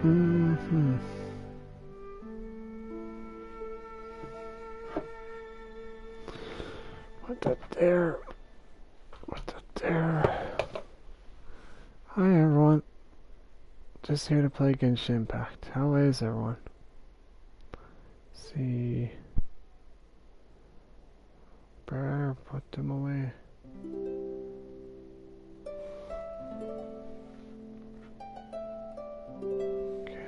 Mm-hmm. What the there? What the there? Hi everyone. Just here to play Genshin Impact. How is everyone? See. Bear, put them away. Okay.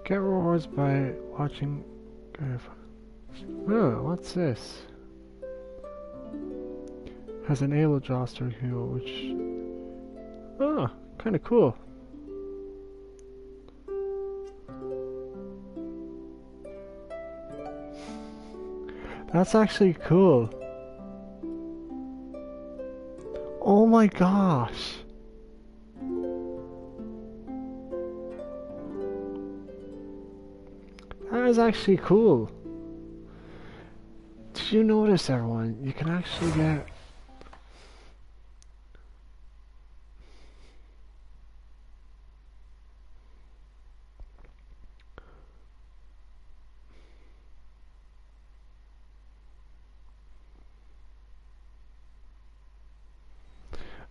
Get rewards by watching. Oh, what's this? Has an able Joster heal, which. Oh, kind of cool. That's actually cool. Oh my gosh. That is actually cool. Did you notice, everyone? You can actually get...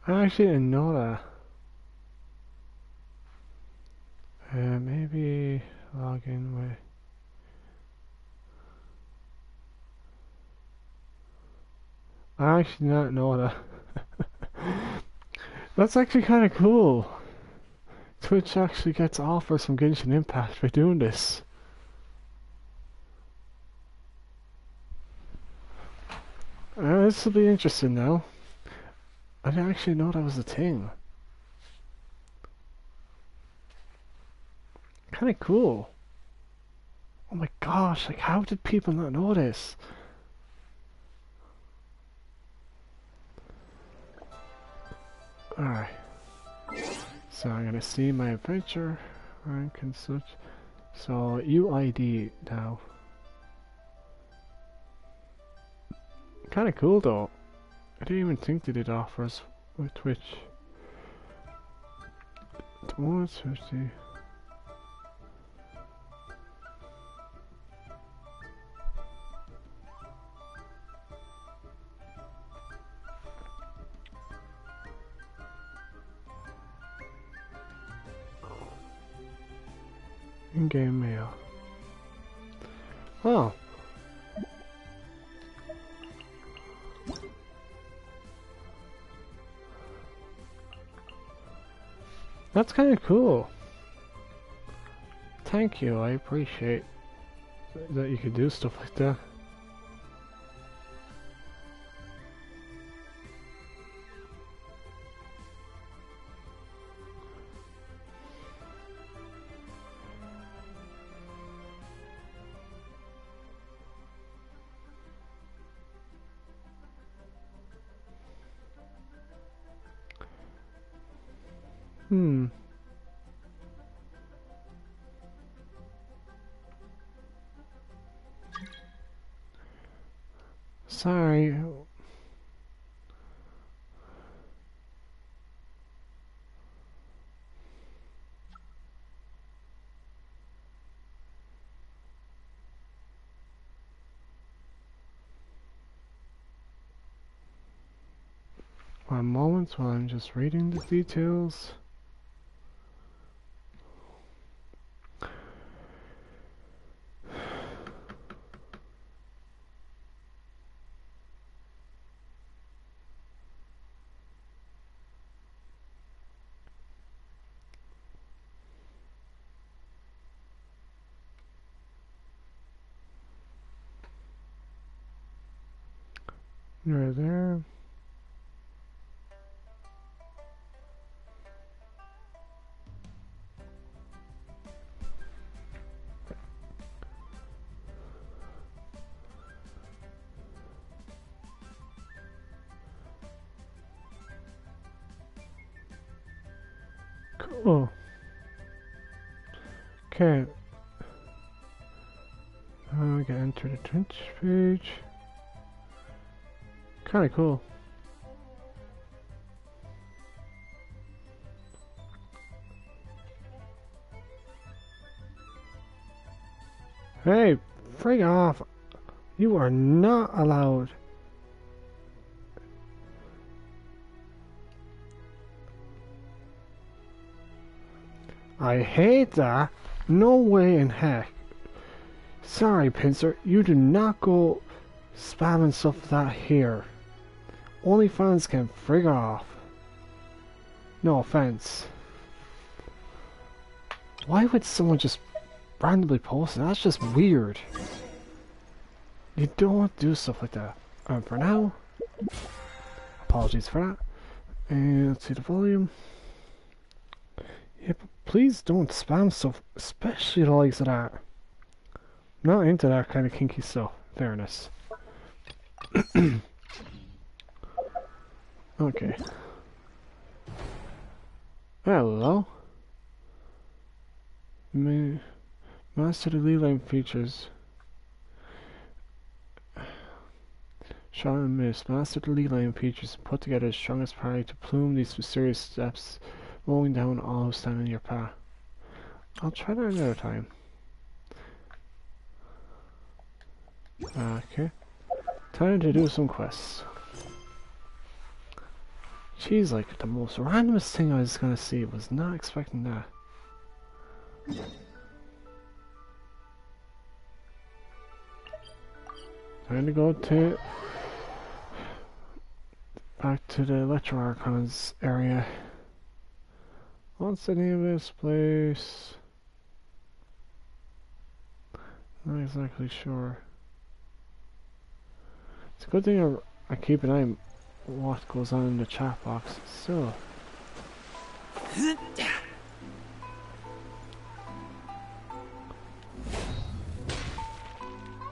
I actually didn't know that. Maybe log in with... I actually did not know that. That's actually kind of cool. Twitch actually gets offers from Genshin Impact for doing this. This will be interesting now. I didn't actually know that was a thing. Kind of cool. Oh my gosh, like how did people not know this? Alright. So I'm gonna see my adventure rank and such. So UID now. Kinda cool though. I didn't even think they did offers with Twitch. 150. In-game mail. Oh. That's kind of cool. Thank you, I appreciate that you could do stuff like that. Sorry. One moment while I'm just reading the details. Right there. Cool. Okay. Now we can enter the Twitch page. Kinda cool. Hey, frig off. You are not allowed. I hate that. No way in heck. Sorry, Pincer, you do not go spamming stuff like that here. Only fans can frig off. No offense. Why would someone just randomly post it? That's just weird. You don't do stuff like that. For now, apologies for that. And let's see the volume. Yeah, but please don't spam stuff, especially the likes of that. I'm not into that kind of kinky stuff, fairness. Okay. Hello. Master the lead line features. Sean and Miss, master the lead line features, put together the strongest party to plume these mysterious steps, mowing down all who stand in your path. I'll try that another time. Okay. Time to do some quests. Jeez, like the most randomest thing I was gonna see. Was not expecting that. Time to go to back to the Electro Archons area. What's the name of this place? Not exactly sure. It's a good thing I keep an eye on what goes on in the chat box. So.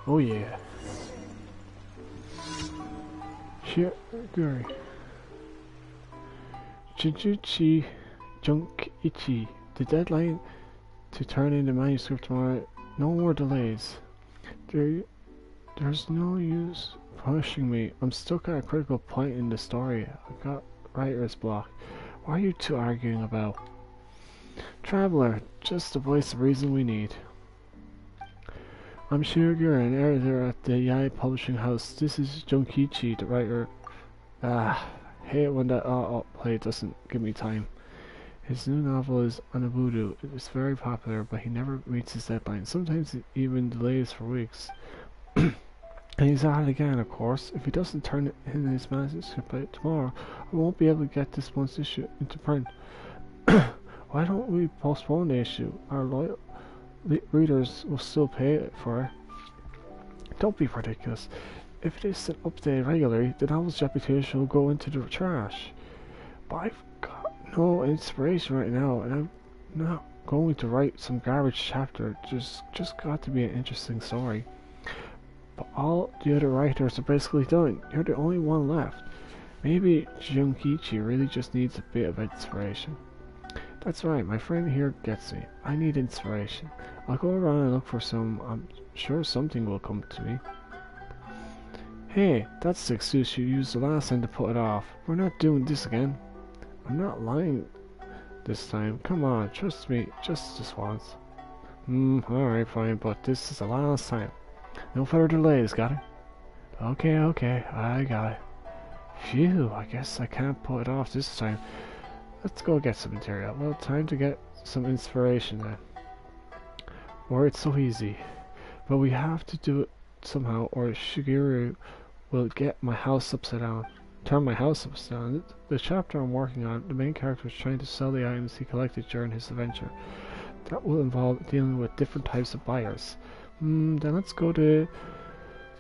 Oh yeah. Guri. Chijuchi Junkichi. The deadline to turn in the manuscript tomorrow. No more delays. There's no use pushing me. I'm stuck at a critical point in the story. I've got writer's block. What are you two arguing about? Traveler, just the voice of reason we need. I'm Shirogura, an editor at the Yai Publishing House. This is Junkichi, the writer. Hate it when that play doesn't give me time. His new novel is Anabudu. It is very popular, but he never meets his deadline. Sometimes it even delays for weeks. And he's at it again, of course. If he doesn't turn in his manuscript by tomorrow, I won't be able to get this month's issue into print. Why don't we postpone the issue? Our loyal readers will still pay for it. Don't be ridiculous. If it isn't updated regularly, the novel's reputation will go into the trash. But I've got no inspiration right now, and I'm not going to write some garbage chapter. Just got to be an interesting story. But all the other writers are basically done. You're the only one left. Maybe Junkichi really just needs a bit of inspiration. That's right, my friend here gets me. I need inspiration. I'll go around and look for some. I'm sure something will come to me. Hey, that's the excuse you used the last time to put it off. We're not doing this again. I'm not lying this time. Come on, trust me, just this once. Alright, fine, but this is the last time. No further delays, got it? Okay, I got it. Phew, I guess I can't put it off this time. Let's go get some material. Well, time to get some inspiration then. Or it's so easy. But we have to do it somehow, or Shigeru will get my house upside down. Turn my house upside down. The chapter I'm working on, the main character is trying to sell the items he collected during his adventure. That will involve dealing with different types of buyers. Then let's go to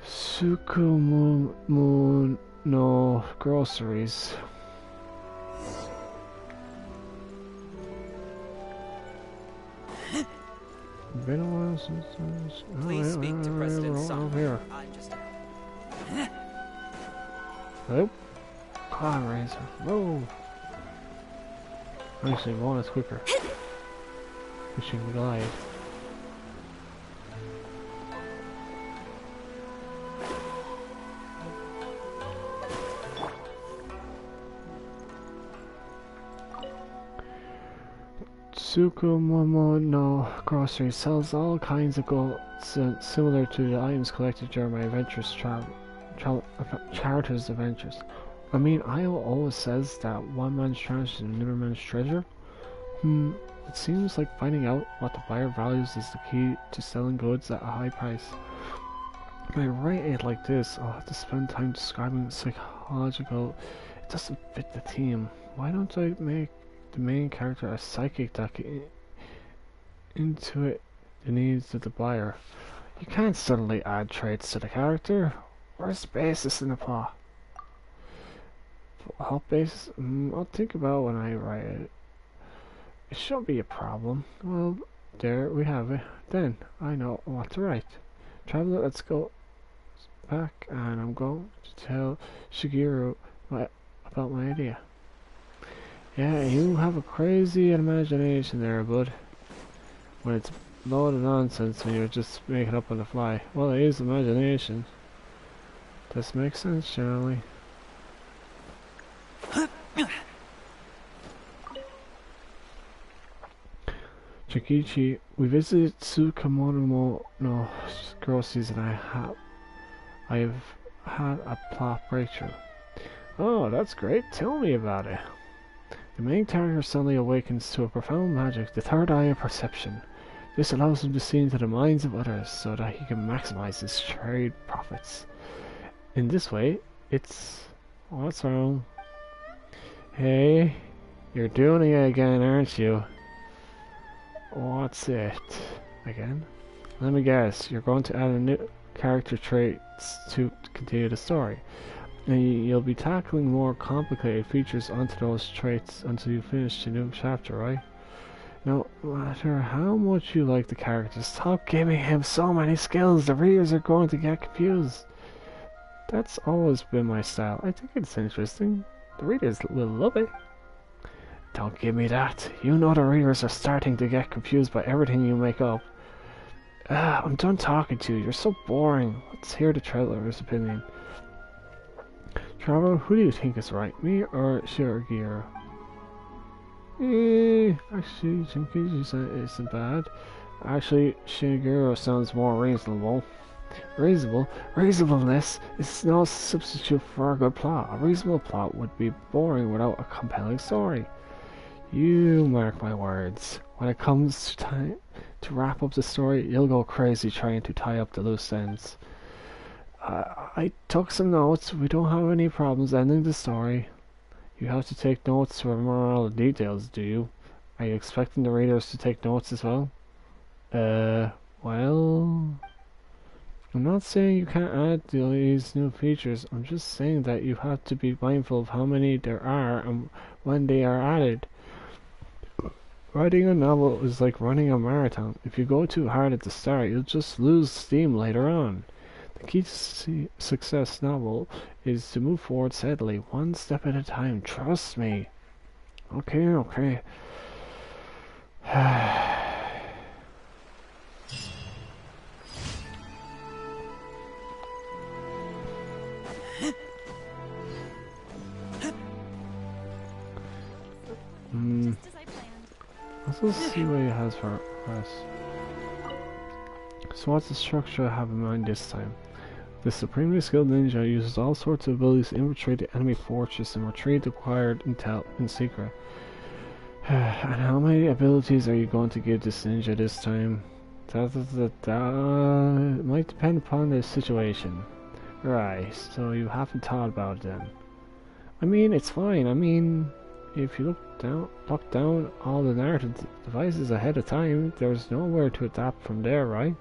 Tsukumu no groceries. Been a while since Please speak to President Song. Here. Hello? Cloud Razor. Whoa! Actually, one is quicker. Pushing the glide. Tsukumomo no grocery sells all kinds of goods similar to the items collected during my charter's adventures. I mean, Io always says that one man's trash is another man's treasure. It seems like finding out what the buyer values is the key to selling goods at a high price. When I write it like this, I'll have to spend time describing psychological. It doesn't fit the theme. Why don't I make the main character a psychic that can intuit the needs of the buyer? You can't suddenly add traits to the character. Where's the basis in the plot? Plot basis? I'll think about when I write it. It shouldn't be a problem. Well, there we have it. Then I know what to write. Traveler, let's go back, and I'm going to tell Shigeru about my idea. Yeah, you have a crazy imagination there, bud. When it's load of nonsense when you're just making up on the fly. Well, it is imagination. This makes sense, generally. Chikichi, we visited Tsukumomo no groceries and I've had a plot breakthrough. Oh, that's great. Tell me about it. The main character suddenly awakens to a profound magic, the third eye of perception. This allows him to see into the minds of others so that he can maximize his trade profits. In this way, it's... What's wrong? Hey, you're doing it again, aren't you? What's it? Again? Let me guess, you're going to add a new character traits to continue the story. And you'll be tackling more complicated features onto those traits until you finish the new chapter, right? No matter how much you like the character, stop giving him so many skills, the readers are going to get confused. That's always been my style. I think it's interesting. The readers will love it. Don't give me that. You know the readers are starting to get confused by everything you make up. I'm done talking to you. You're so boring. Let's hear the traveler's opinion. Traveler, who do you think is right, me or Shigeru? Actually, Jinkichi isn't bad. Actually, Shigeru sounds more reasonable. Reasonableness is no substitute for a good plot. A reasonable plot would be boring without a compelling story. You mark my words. When it comes to time to wrap up the story, you'll go crazy trying to tie up the loose ends. I took some notes. We don't have any problems ending the story. You have to take notes to remember all the details, do you? Are you expecting the readers to take notes as well? Well... I'm not saying you can't add these new features. I'm just saying that you have to be mindful of how many there are and when they are added. Writing a novel is like running a marathon. If you go too hard at the start, you'll just lose steam later on. The key to success novel is to move forward steadily, one step at a time. Trust me. Okay. Let's see what he has for us. So what's the structure I have in mind this time? The supremely skilled ninja uses all sorts of abilities to infiltrate the enemy fortress and retrieve acquired intel in secret. And how many abilities are you going to give this ninja this time? It might depend upon the situation. Right, so you haven't thought about it then. I mean, it's fine. I mean, if you lock down all the narrative devices ahead of time, there's nowhere to adapt from there, right?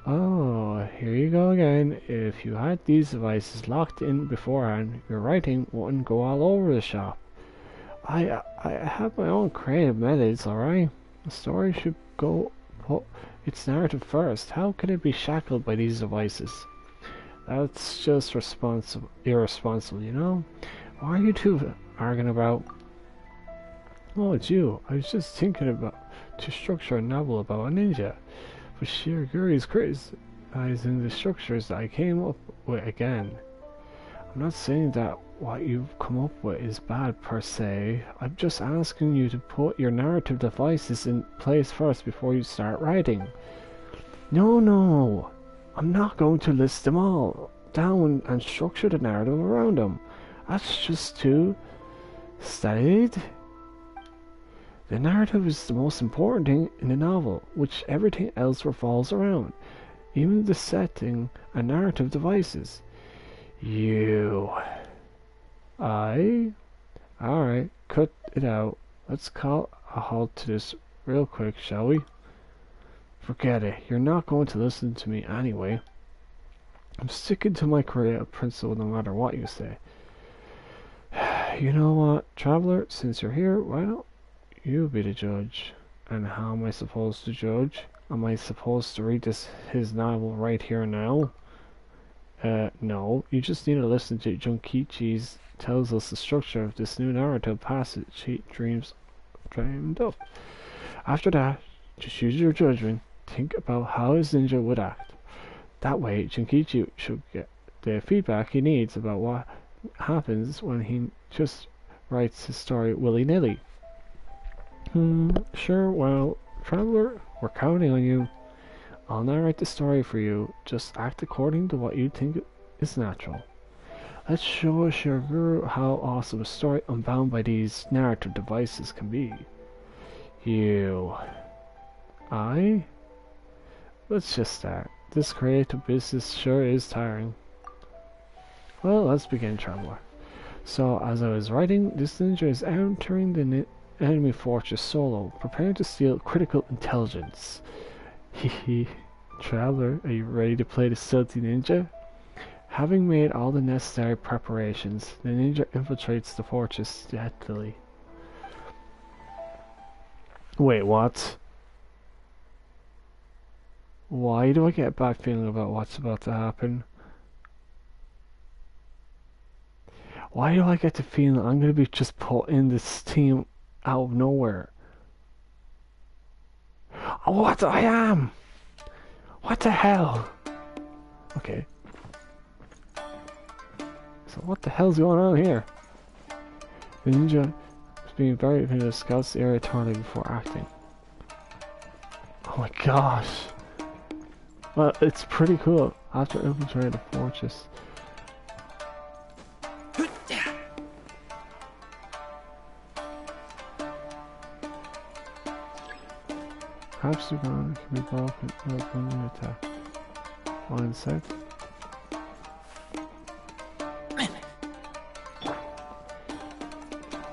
Oh, here you go again. If you had these devices locked in beforehand, your writing wouldn't go all over the shop. I have my own creative methods, alright? The story should go put its narrative first. How can it be shackled by these devices? That's just irresponsible, you know? What are you two arguing about? Oh, it's you. I was just thinking about to structure a novel about a ninja. But Shigeru is criticizing the structures that I came up with again. I'm not saying that what you've come up with is bad per se. I'm just asking you to put your narrative devices in place first before you start writing. No, no, I'm not going to list them all down and structure the narrative around them. That's just too staid. The narrative is the most important thing in the novel, which everything else revolves around, even the setting and narrative devices. You. Alright, cut it out. Let's call a halt to this real quick, shall we? Forget it. You're not going to listen to me anyway. I'm sticking to my creative principle no matter what you say. You know what, Traveler? Since you're here, why don't you be the judge? And how am I supposed to judge? Am I supposed to read his novel right here and now? No. You just need to listen to Junkichi's tells us the structure of this new narrative passage he dreamed up. After that, just use your judgment. Think about how his ninja would act. That way, Junkichi should get the feedback he needs about what happens when he just writes his story willy-nilly. Sure, well, Traveler, we're counting on you. I'll narrate the story for you. Just act according to what you think is natural. Let's show us your guru how awesome a story unbound by these narrative devices can be. You. Let's just start. This creative business sure is tiring. Well, let's begin, Traveler. So, as I was writing, this ninja is entering the enemy fortress solo, preparing to steal critical intelligence. Hehe. Traveler, are you ready to play the stealthy ninja? Having made all the necessary preparations, the ninja infiltrates the fortress stealthily. Wait, what? Why do I get a bad feeling about what's about to happen? Why do I get the feeling I'm going to be just put in this team out of nowhere? Oh, what I am? What the hell? Okay. So what the hell's going on here? The ninja is being very vigilant, scouts the area thoroughly before acting. Oh my gosh. Well, it's pretty cool. After infiltrating the fortress. Perhaps the ground can be broken with one attack. One set.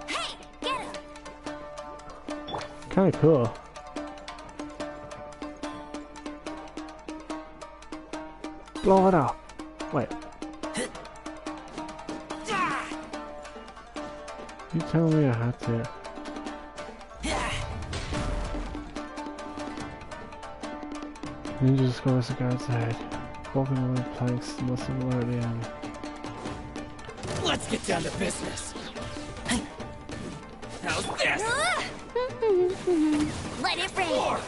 Hey, get him! Kinda cool. Blow it up. Wait. You tell me I had to. Ninja scores the guard's head. Broken away planks must have alerted the enemy. Let's get down to business. How's this? Let it rain! More.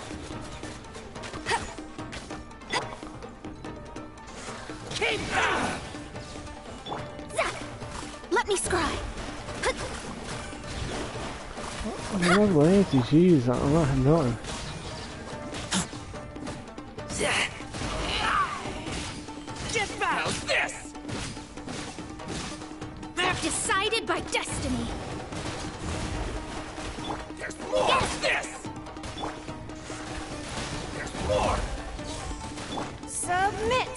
Keep that! Let me scry! I'm not lazy, jeez, I'm not nothing. Get back! How's this? Decided by destiny! There's more of this! There's more! Submit!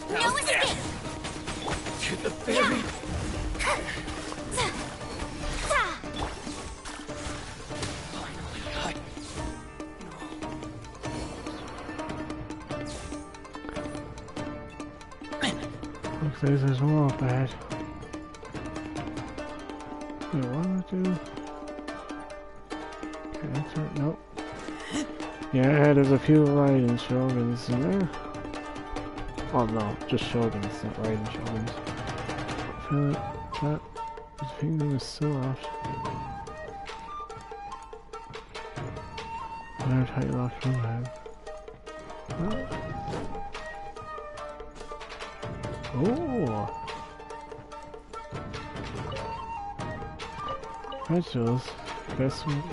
No escape! To the very... Looks like there's more up ahead. Wait, what do I do? Okay, that's it. Nope. Yeah, there's a few Raiden Shoguns in there. Oh no, just Shoguns, not Raiden Shoguns. I feel like that his kingdom is still out. Another tight lock from him. What? Oh. Rituals. Best one.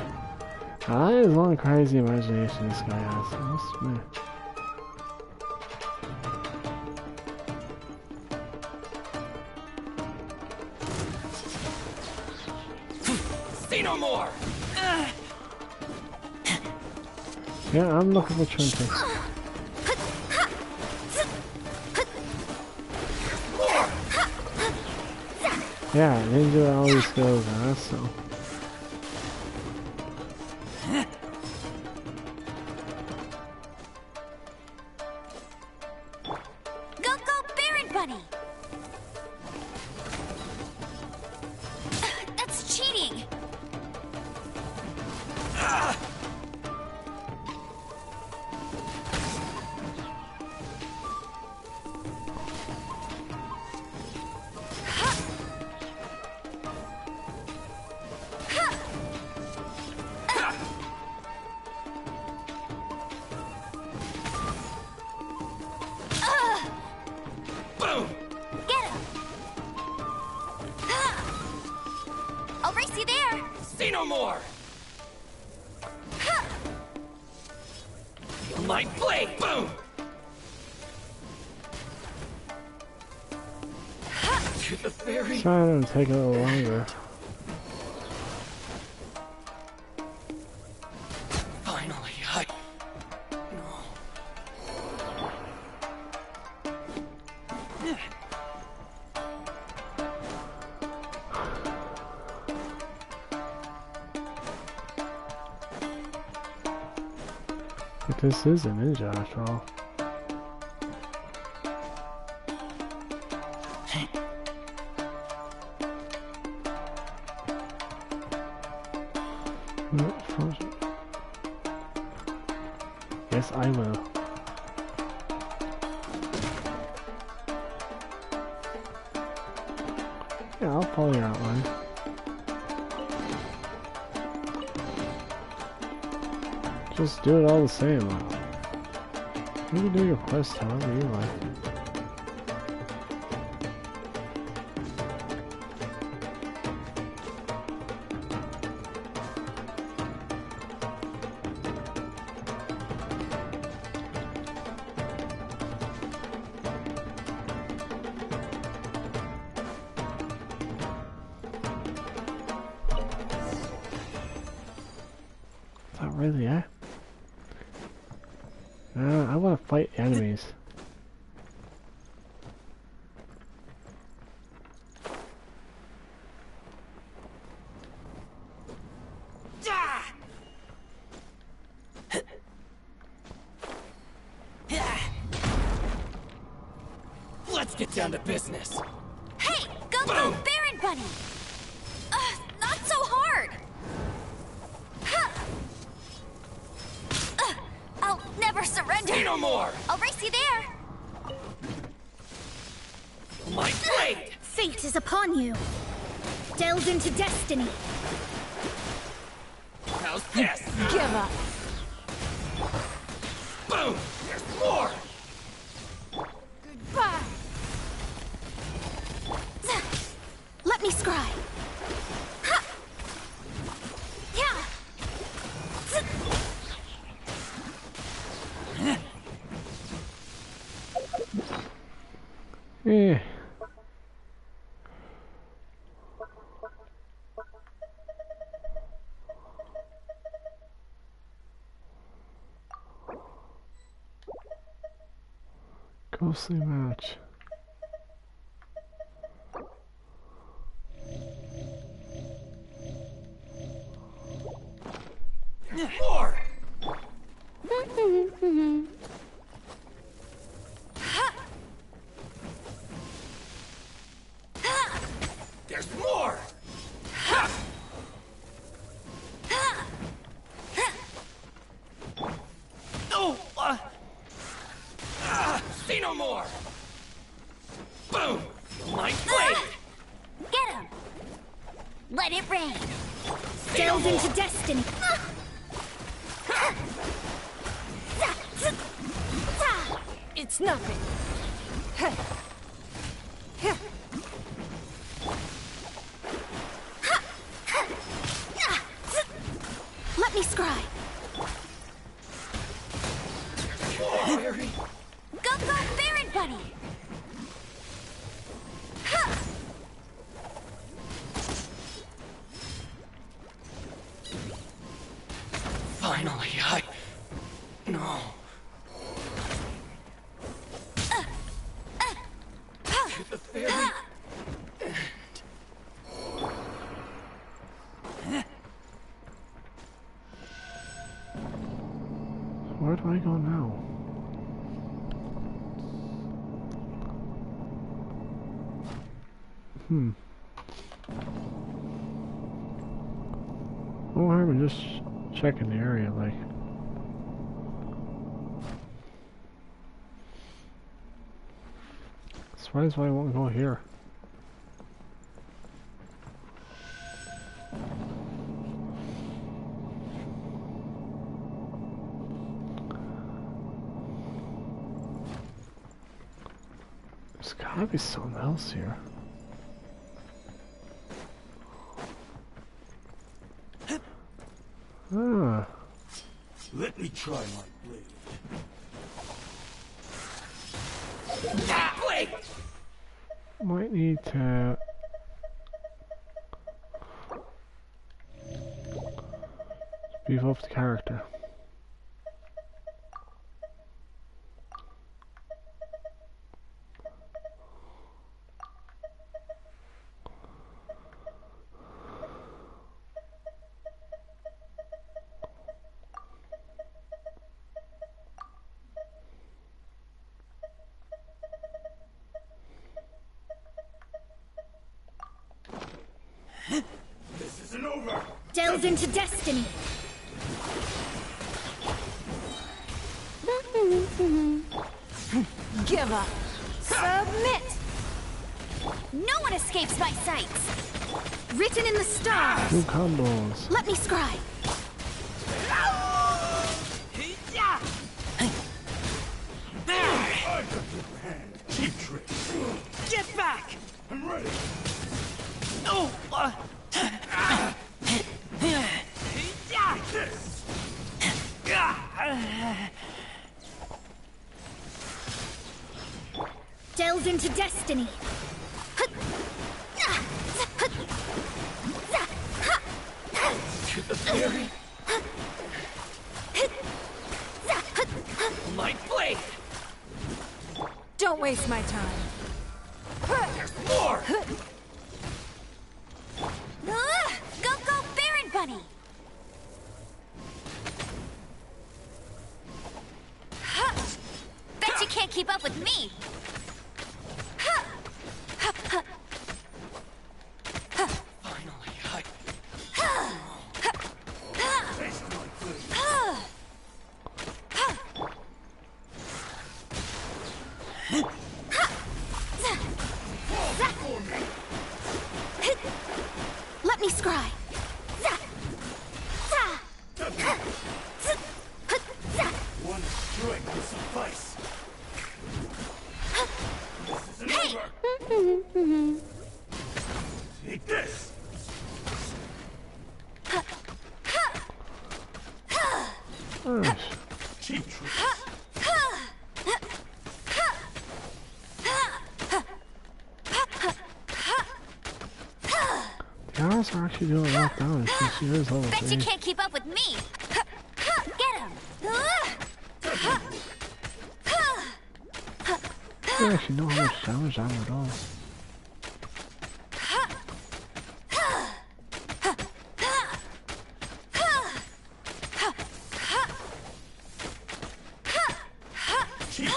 That is one crazy imagination this guy has. I must admit. Say no more! Yeah, I'm looking for Trinity. Yeah, ninja always skills, man, so. Go, Baron Bunny! That's cheating! Boom! Get him! I'll race you there! Say no more! Feel my blade! Boom! To the very... Trying to take a little longer. Finally, I... But this is a ninja after all. Yes, I will. Yeah, I'll follow your outline. Just do it all the same. You can do your quest however you like. Is that really it? I want to fight enemies. Let's get down to business! Hey! Go, Boom. Baron Bunny! Not so hard! I'll never surrender! Say no more! I'll race you there! My blade! Fate is upon you! Delve into destiny! How's this? Give up! Boom! There's more! Goodbye! Let me scry! Yeah! Eh. Ghostly match. More! There's more! Oh! Say no more! Boom! My blade! Get him! Let it rain! Say no Delve more! into destiny! It's nothing. Let me scry. Go, Baron Bunny! Finally, No. To the very Where do I go now? No harm in just checking the area, like. That's why I won't go here. There's gotta be something else here. Ah. Let me try my blade. Wait! Might need to beef up the character. This isn't over! Delve into destiny. Give up. Submit. No one escapes my sights. Written in the stars. Two combos. Let me scry. I got your hand. Cheap trick. Get back. I'm ready. Oh. This. Delve into destiny. To the very... My blade! Don't waste my time. There's more! Go, Baron Bunny! Bet you can't keep up with me! Finally, Taste my blade. Let me scry. One strike will suffice. This isn't Hey! over. Take this! Nice. Cheap trick. The arrows are actually doing a lot of damage since she is level Bet you 3. can't keep up with me! Get him! I don't actually know how much damage armor does. Cheap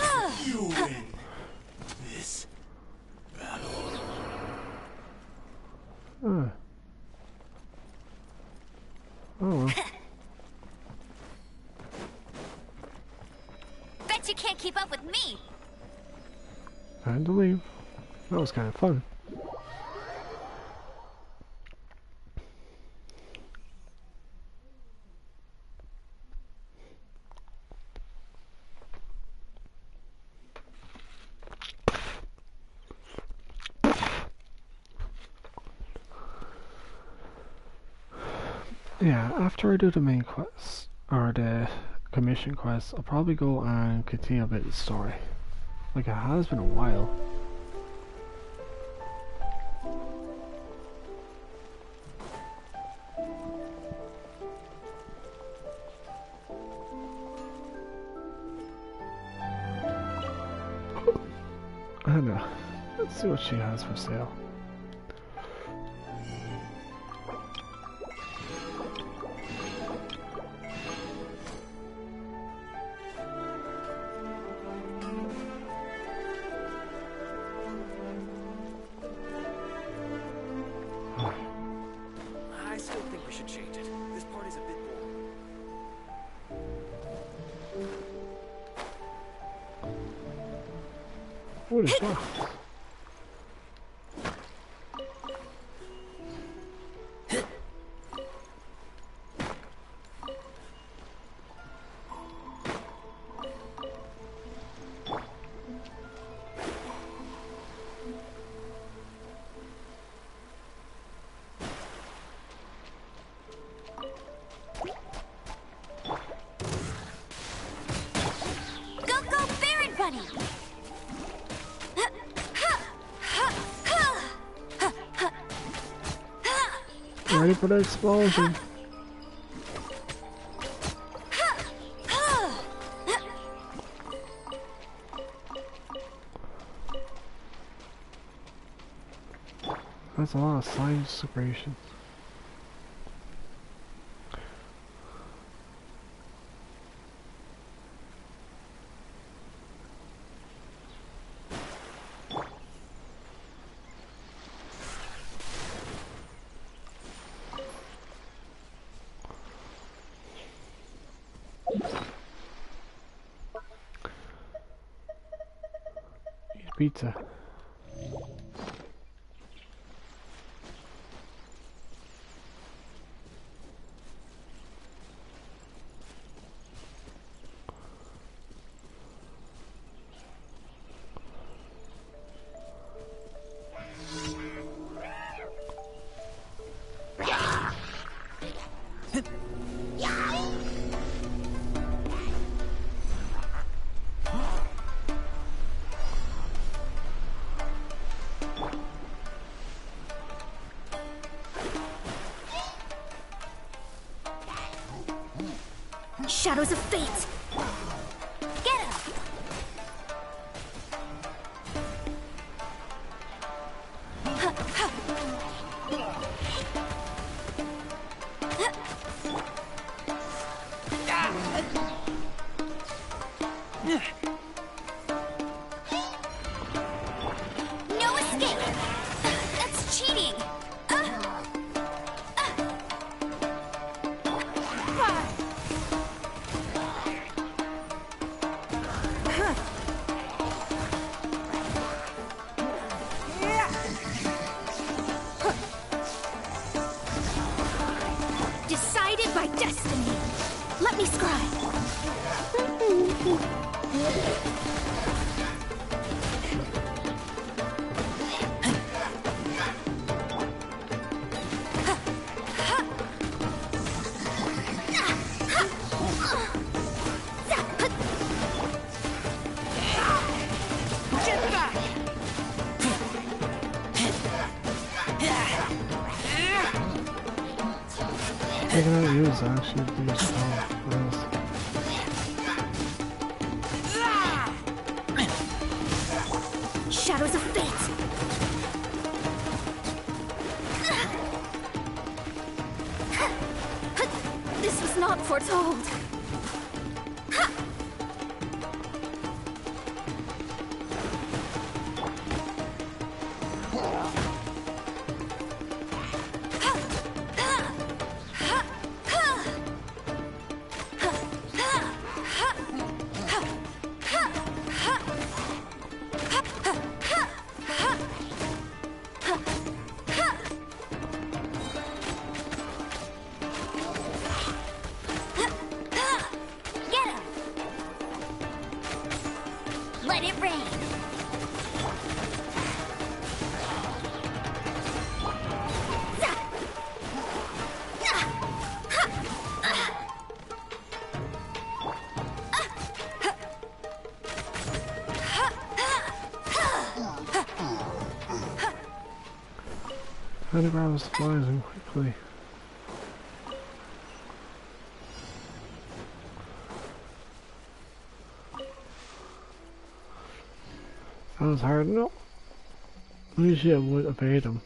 you win this battle. Oh well. Bet you can't keep up with me! Time to leave. That was kind of fun. Yeah, after I do the main quest, or the commission quest, I'll probably go and continue a bit of the story. Like, it has been a while. I don't know. Let's see what she has for sale. I still think we should change it. This party's a bit boring. What is that? Go, go, Baron Bunny! Ready for the explosion. That's a lot of science secretions. Eat pizza. Shadows of fate! Get him! No escape! That's cheating! Decided by destiny. Let me scribe. Get back! Taking out use actually be strong. Shadows of fate. This was not foretold. How to grab supplies and quickly. That was hard enough. Usually I would obey them.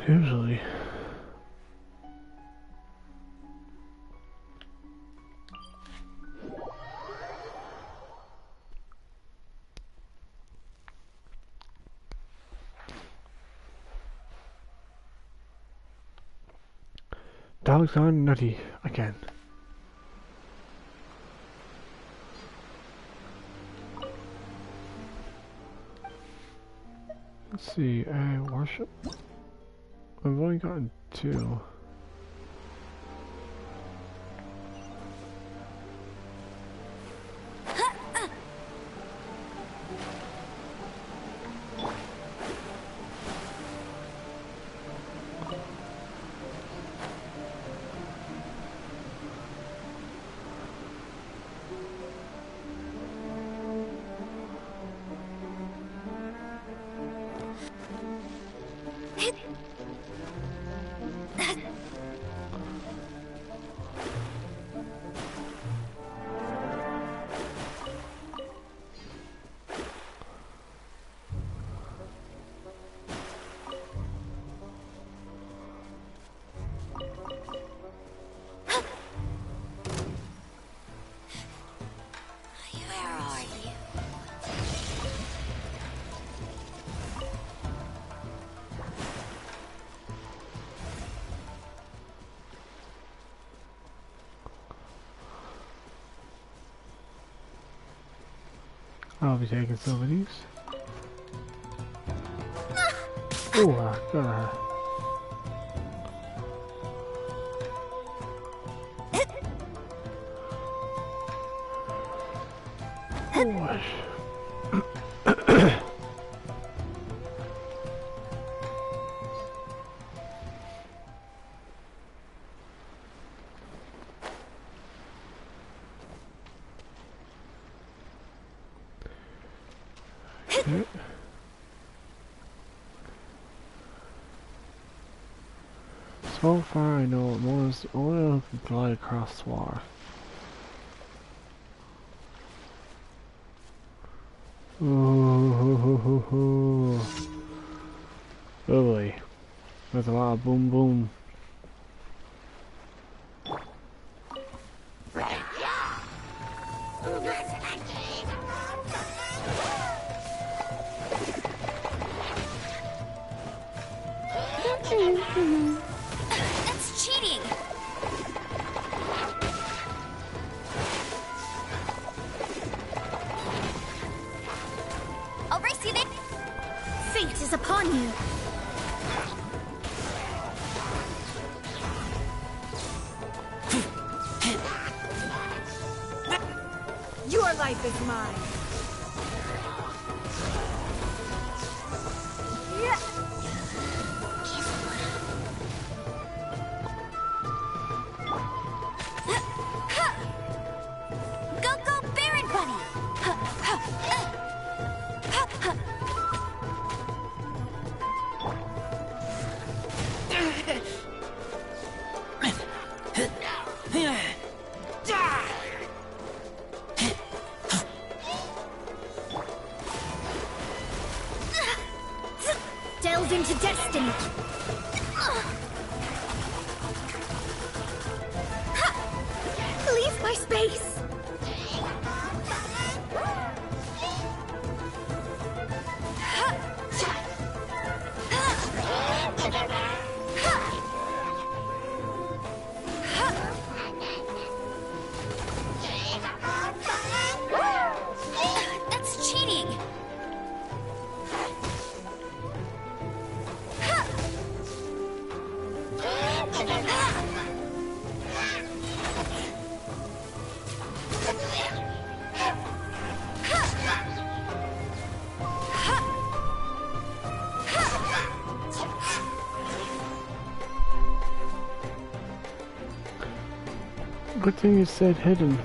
Usually. Dog's gone nutty again. Let's see, worship? I've only gotten 2. I'll be taking some of these. Oh, I got her. Oh, so far I know most oil can glide across water. Ooh, lovely. There's a lot of boom boom. That's cheating! I'll race you there! Fate is upon you! Your life is mine. Delve into destiny! Leave my space. That's cheating! Good thing you said hidden.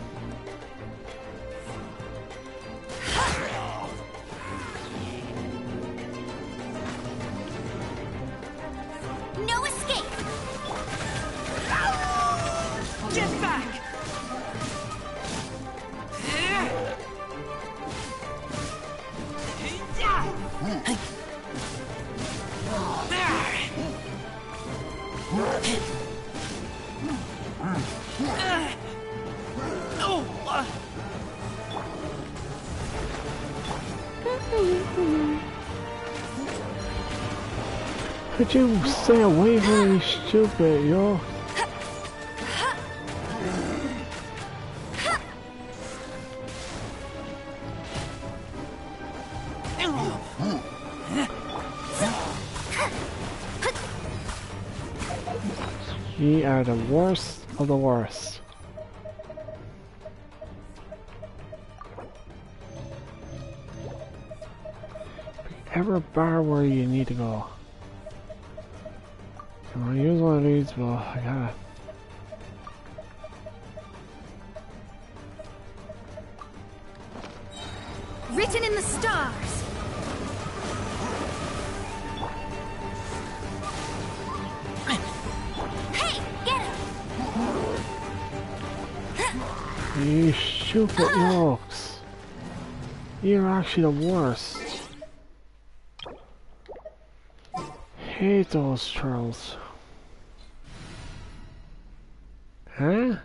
Could you stay away from me, stupid, yo? Ye are the worst of the worst. Ever bar where you need to go. Come on, use one of these, but I gotta. Written in the stars. Hey, get him! You stupid yokes. You're actually the worst. Hate those trolls. Huh?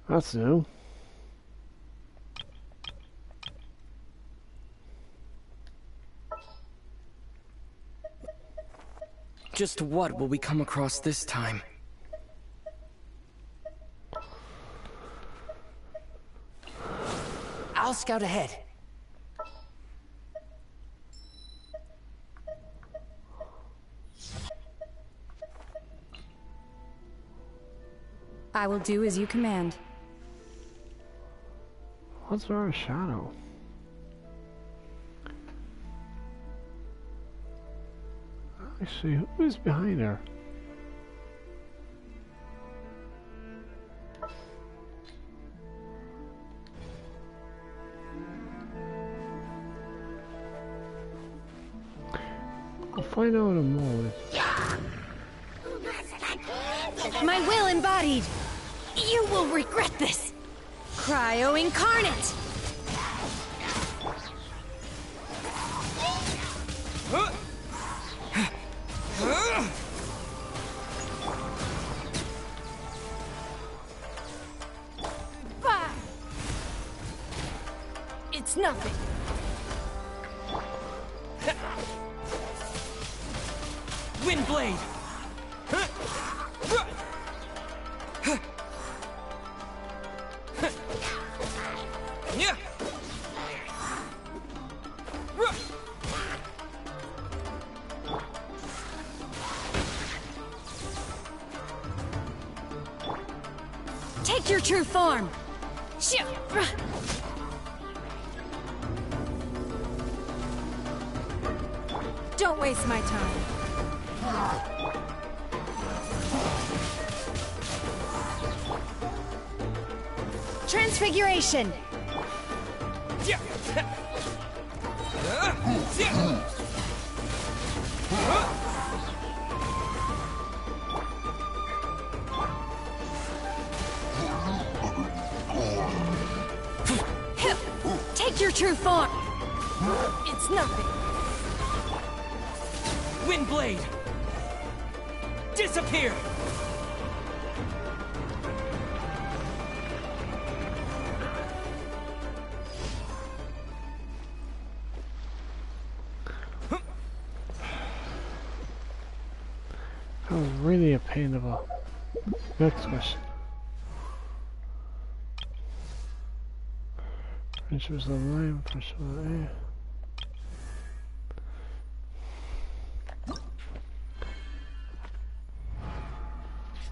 That's new. Just what will we come across this time? I'll scout ahead. I will do as you command. What's our shadow? Actually, who is behind her? I'll find out in a moment. My will embodied. You will regret this. Cryo incarnate. Bah! It's nothing. Windblade! Take your true form. Shit. Don't waste my time. Transfiguration. Take your true form. It's nothing. Windblade! Disappear! That was really a pain in the. Next question. French was online, French was A.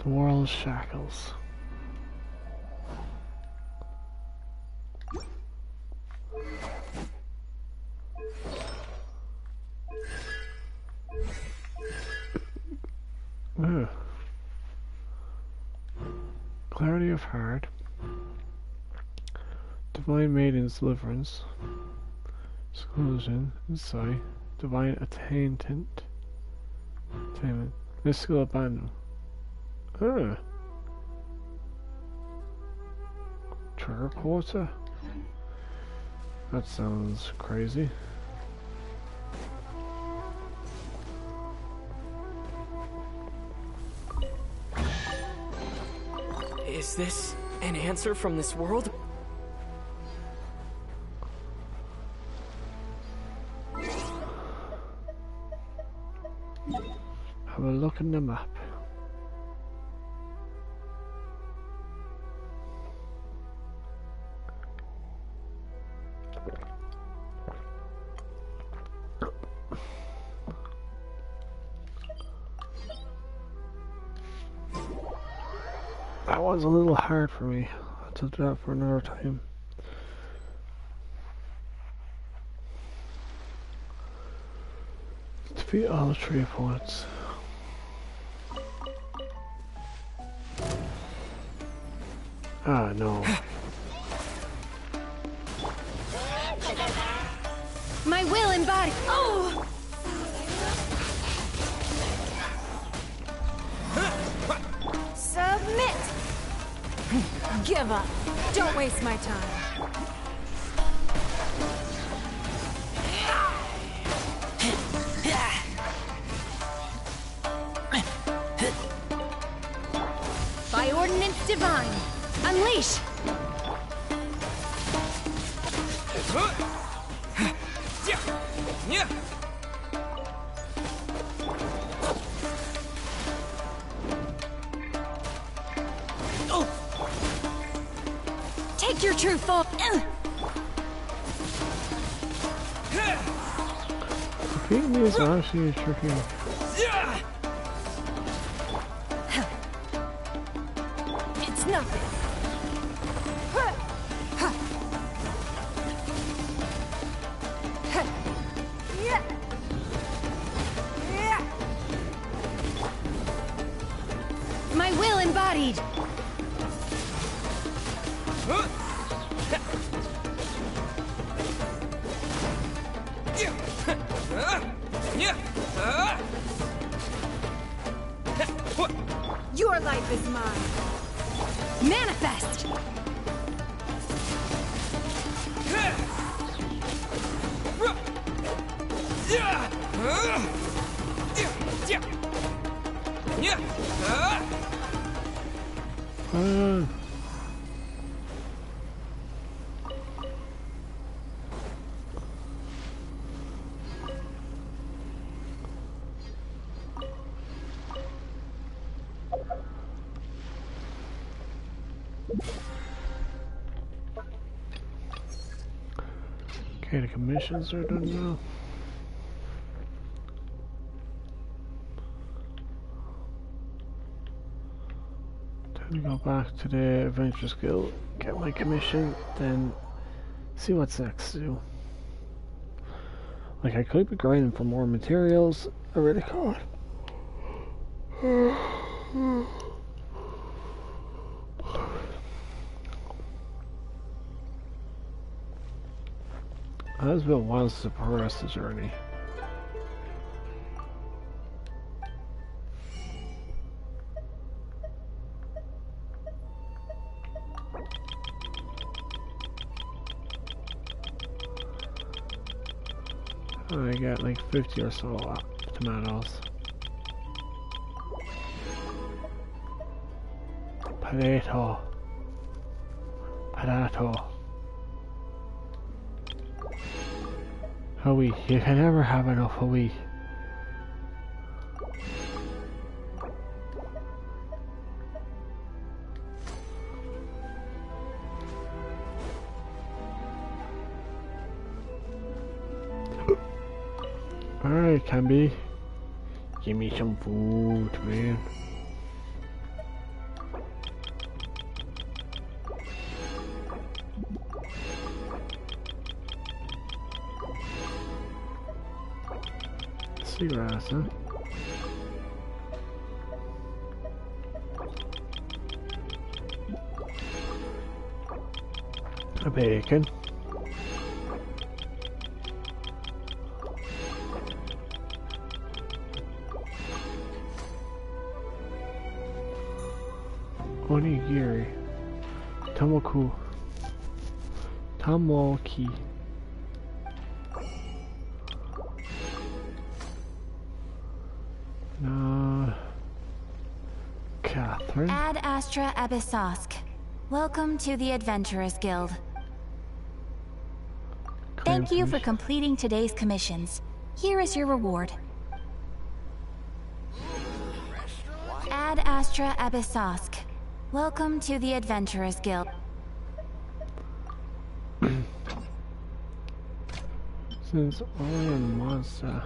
The world's shackles. Ugh. Clarity of heart. Divine Maiden's deliverance. Exclusion. Insight. Divine attainment. Mystical abandon. Trigger quota? That sounds crazy. Is this An answer from this world? Have a look in the map. That was a little hard for me. I'll do that for another time. Defeat all 3 opponents. Ah, no. My will embodied. Oh! Submit! Give up. Don't waste my time. By ordinance divine, unleash! Take your true form. Defeating me is actually tricky. It's nothing. My will embodied. Your life is mine. Manifest! Okay, the commissions are done now. Time to go back to the Adventure Guild, get my commission, then see what's next to do. Like, I could be grinding for more materials. I really could. It has been a while since I progressed the journey. I got like 50 or so tomatoes. Potato. Potato. Hoey, you can never have enough Hoey. Alright, Camby. Give me some food, man. Seagrass, huh? A bacon. Onigiri. Tamoku. Tamoki. Catherine. Ad Astra Abyssosk. Welcome to the Adventurers Guild. Claim Thank you for commission. completing today's commissions. Here is your reward. Ad Astra Abyssosk. Welcome to the Adventurers Guild. Since Orion Monster.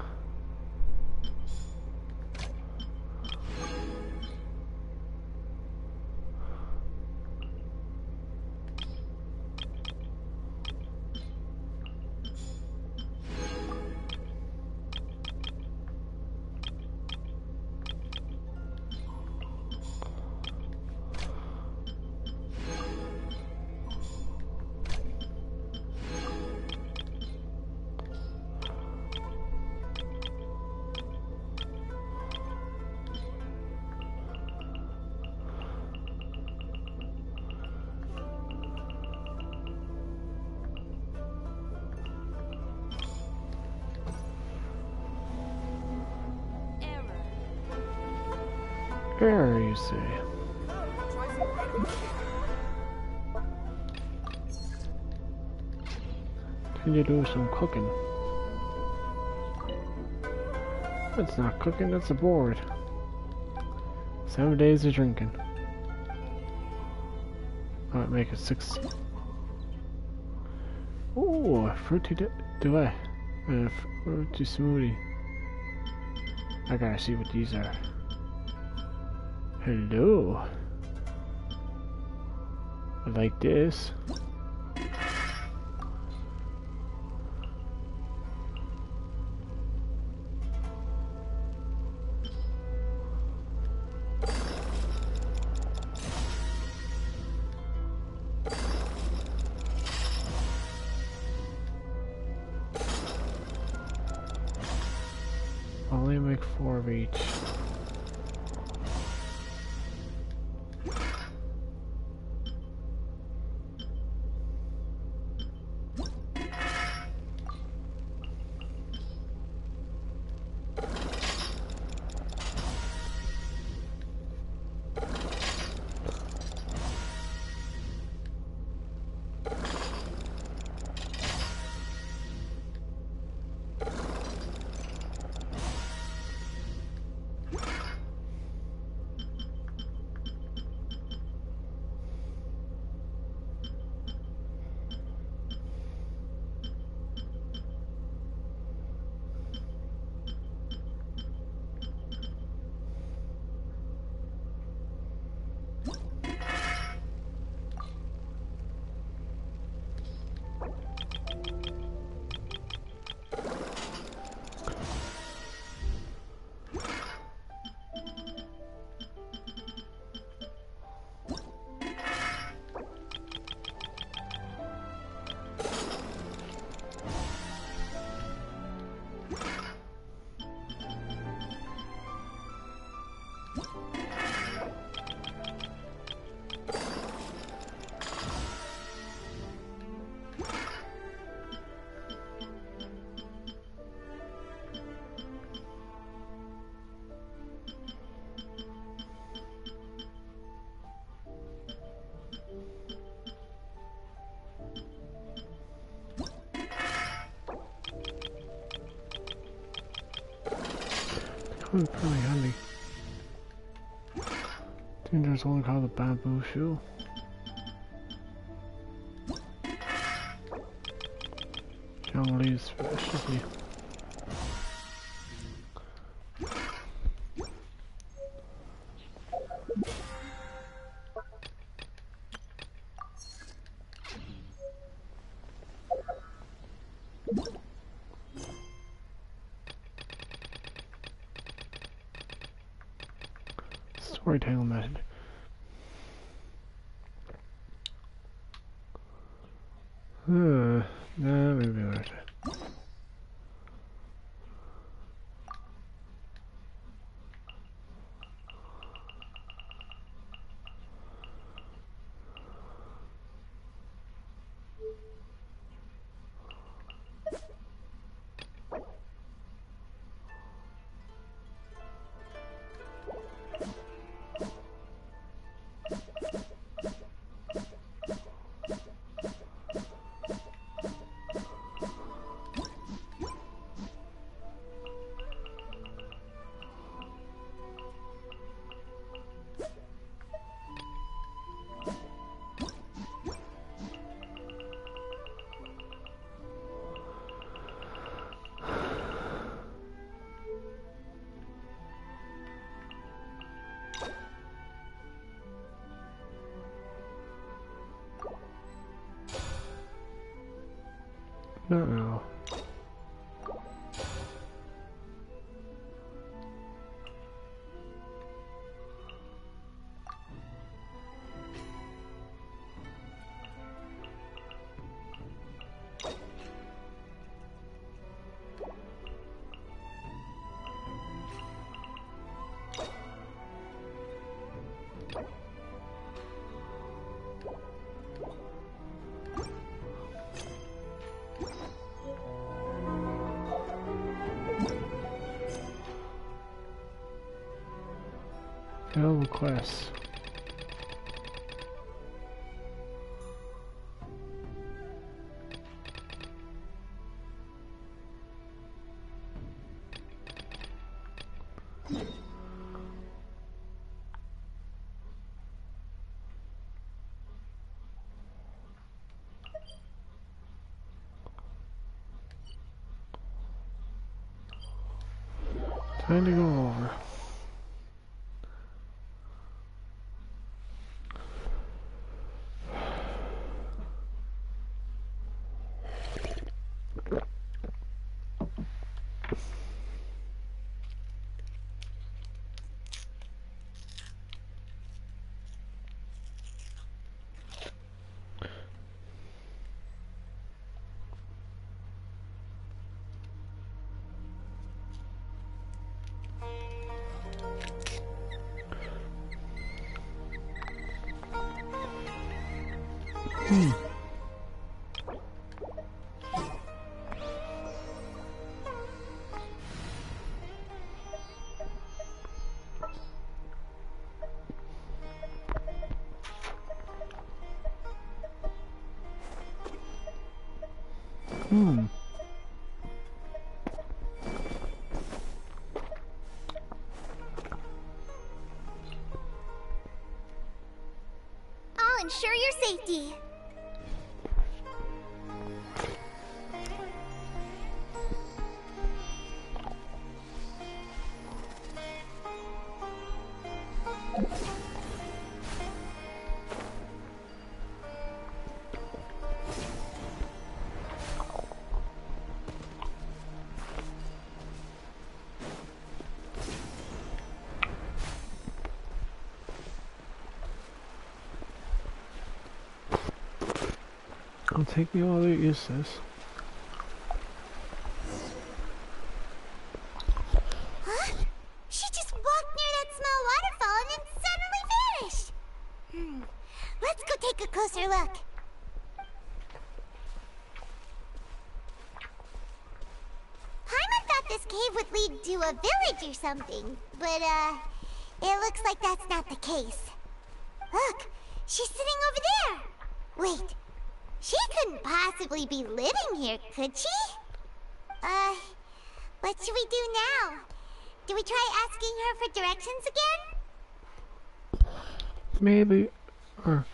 Error, you say? Can you do some cooking? That's not cooking, that's a board. 7 days of drinking. Might make it 6. Ooh, a fruity duet. And a fruity smoothie. I gotta see what these are. Hello. I like this. I'll only make 4 of each. Pretty handy. I think there's one called the bamboo shoe. Young leaves viciously. Storytelling method. Nah, maybe worth it. Not now. No requests. Time to go over. I'll ensure your safety. It'll take me a while to get used to this. Huh? She just walked near that small waterfall and then suddenly vanished. Let's go take a closer look. Paimon thought this cave would lead to a village or something, but it looks like that's not the case. Look, she's sitting over there. Wait. She couldn't possibly be living here, could she? What should we do now? Do we try asking her for directions again? Maybe, or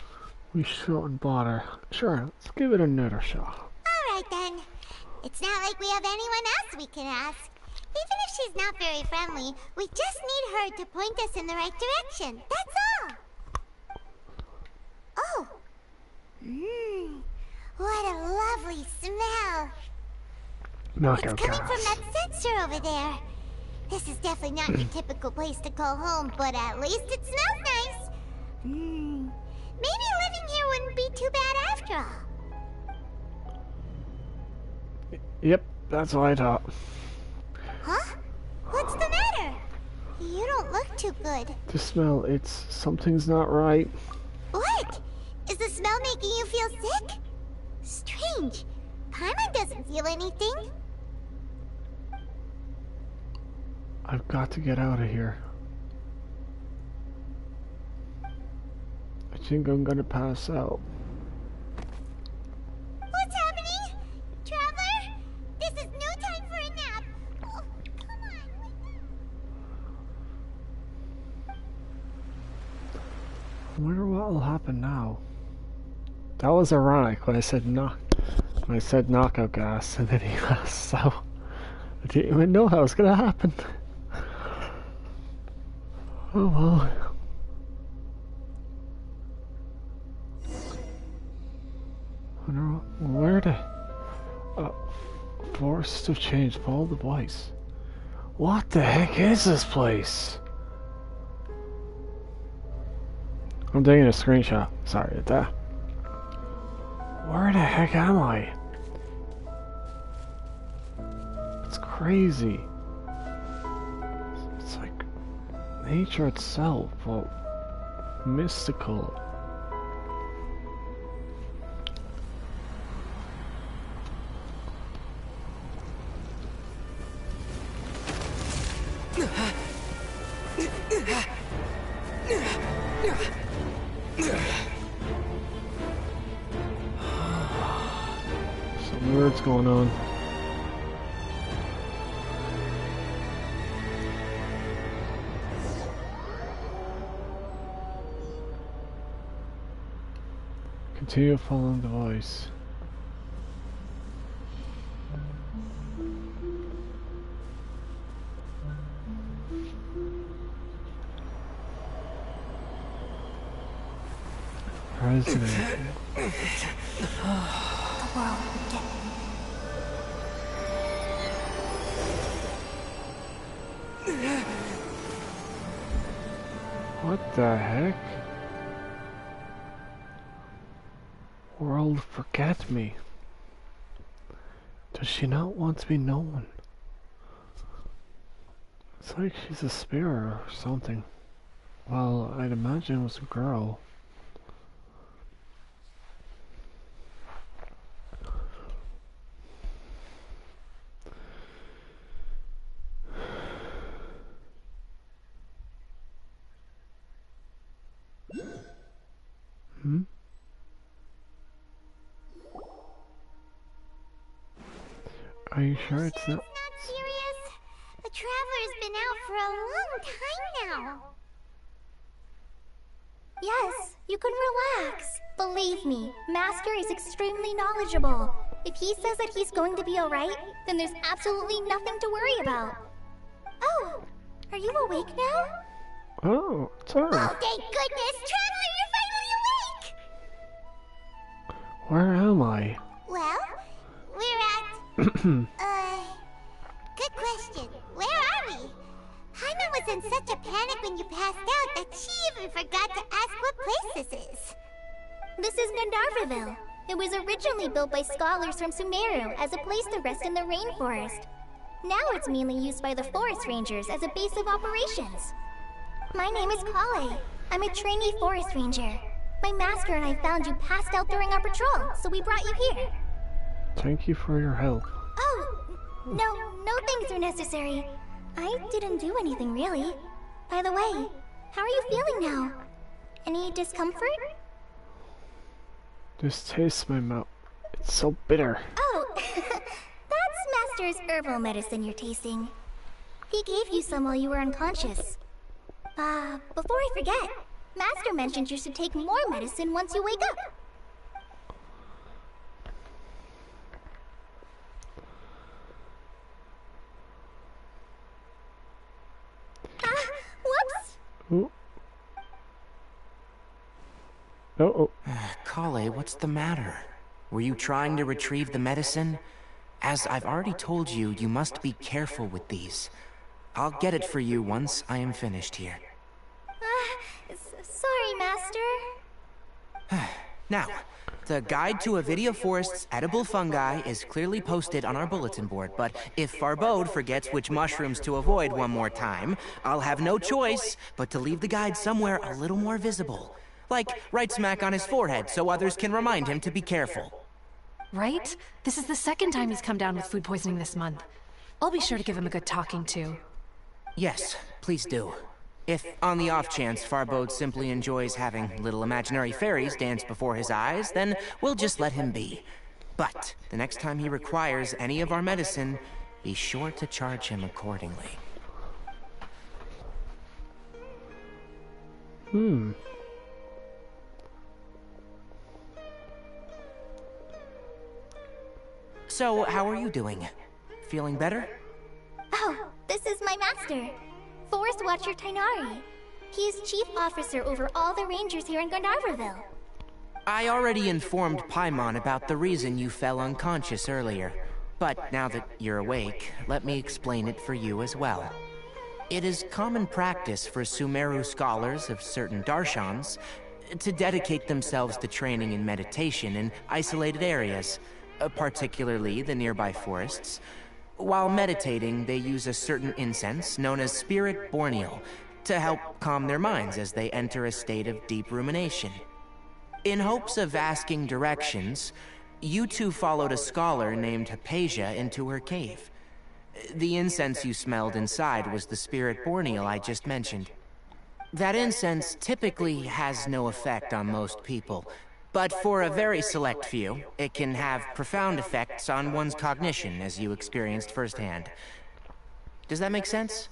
we shouldn't bother. Sure, let's give it another shot. Alright then. It's not like we have anyone else we can ask. Even if she's not very friendly, we just need her to point us in the right direction. That's all. Oh. What a lovely smell. Knockout It's coming gas. from that sensor over there. This is definitely not your typical place to call home, but at least it smells nice. Maybe living here wouldn't be too bad after all. Yep, that's what I thought. Huh? What's the matter? You don't look too good. The smell, something's not right. What? Is the smell making you feel sick? Strange. Paimon doesn't feel anything. I've got to get out of here. I think I'm gonna pass out. What's happening? Traveler? This is no time for a nap. Oh, come on. I wonder what will happen now. That was ironic when I said knockout gas and then he passed, so I didn't even know how it was gonna happen. Oh well. Where the must have changed. Follow the voice. What the heck is this place? I'm taking a screenshot. Sorry about that. Where the heck am I? It's crazy. It's like nature itself, but mystical. Some words going on. Continue following the voice. President. The world would get What the heck? World, forget me. Does she not want to be known? It's like she's a spirit or something. Well, I'd imagine it was a girl. Are you sure it's not? not serious. The Traveler's been out for a long time now. Yes, you can relax. Believe me, Master is extremely knowledgeable. If he says that he's going to be alright, then there's absolutely nothing to worry about. Oh, are you awake now? Oh, it's her. Oh, thank goodness! Traveler, you're finally awake! Where am I? Well, we're at... good question. Where are we? Hyman was in such a panic when you passed out that she even forgot to ask what place this is. This is Gandharvaville. It was originally built by scholars from Sumeru as a place to rest in the rainforest. Now it's mainly used by the forest rangers as a base of operations. My name is Kale. I'm a trainee forest ranger. My master and I found you passed out during our patrol, so we brought you here. Thank you for your help. Oh, no thanks are necessary. I didn't do anything really. By the way, how are you feeling now? Any discomfort? This tastes my mouth. It's so bitter. Oh, that's Master's herbal medicine you're tasting. He gave you some while you were unconscious. Before I forget, Master mentioned you should take more medicine once you wake up. Whoops! Oh. Oh. Kale, what's the matter? Were you trying to retrieve the medicine? As I've already told you, you must be careful with these. I'll get it for you once I am finished here. Sorry, Master. Now, the guide to Avidia Forest's edible fungi is clearly posted on our bulletin board, but if Farbode forgets which mushrooms to avoid one more time, I'll have no choice but to leave the guide somewhere a little more visible. Like right smack on his forehead so others can remind him to be careful. Right? This is the second time he's come down with food poisoning this month. I'll be sure to give him a good talking to. Yes, please do. If, on the off chance, Farbode simply enjoys having little imaginary fairies dance before his eyes, then we'll just let him be. But the next time he requires any of our medicine, be sure to charge him accordingly. So, how are you doing? Feeling better? Oh, this is my master, Forest Watcher Tainari. He is chief officer over all the rangers here in Gandharvaville. I already informed Paimon about the reason you fell unconscious earlier. But now that you're awake, let me explain it for you as well. It is common practice for Sumeru scholars of certain darshans to dedicate themselves to training in meditation in isolated areas, particularly the nearby forests. While meditating, they use a certain incense known as Spirit Borneal to help calm their minds as they enter a state of deep rumination. In hopes of asking directions, you two followed a scholar named Hypatia into her cave. The incense you smelled inside was the Spirit Borneal I just mentioned. That incense typically has no effect on most people, but for a very select few, it can have profound effects on one's cognition, as you experienced firsthand. Does that make sense?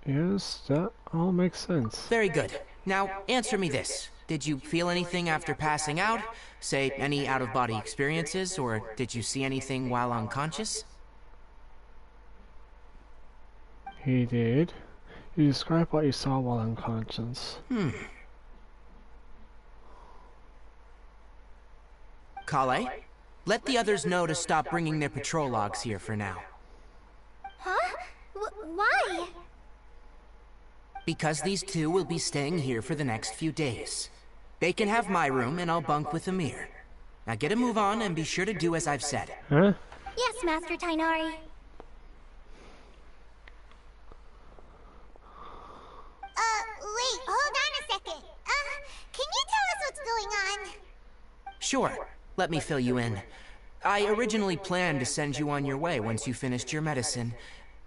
Yes, that all makes sense. Very good. Now, answer me this. Did you feel anything after passing out? Say, any out-of-body experiences, or did you see anything while unconscious? He did. You describe what you saw while unconscious. Kale, let the others know to stop bringing their patrol logs here for now. Huh? Why? Because these two will be staying here for the next few days. They can have my room, and I'll bunk with Amir. Now get a move on, and be sure to do as I've said. Huh? Yes, Master Tainari. Wait, hold on a second. Can you tell us what's going on? Sure. Let me fill you in. I originally planned to send you on your way once you finished your medicine.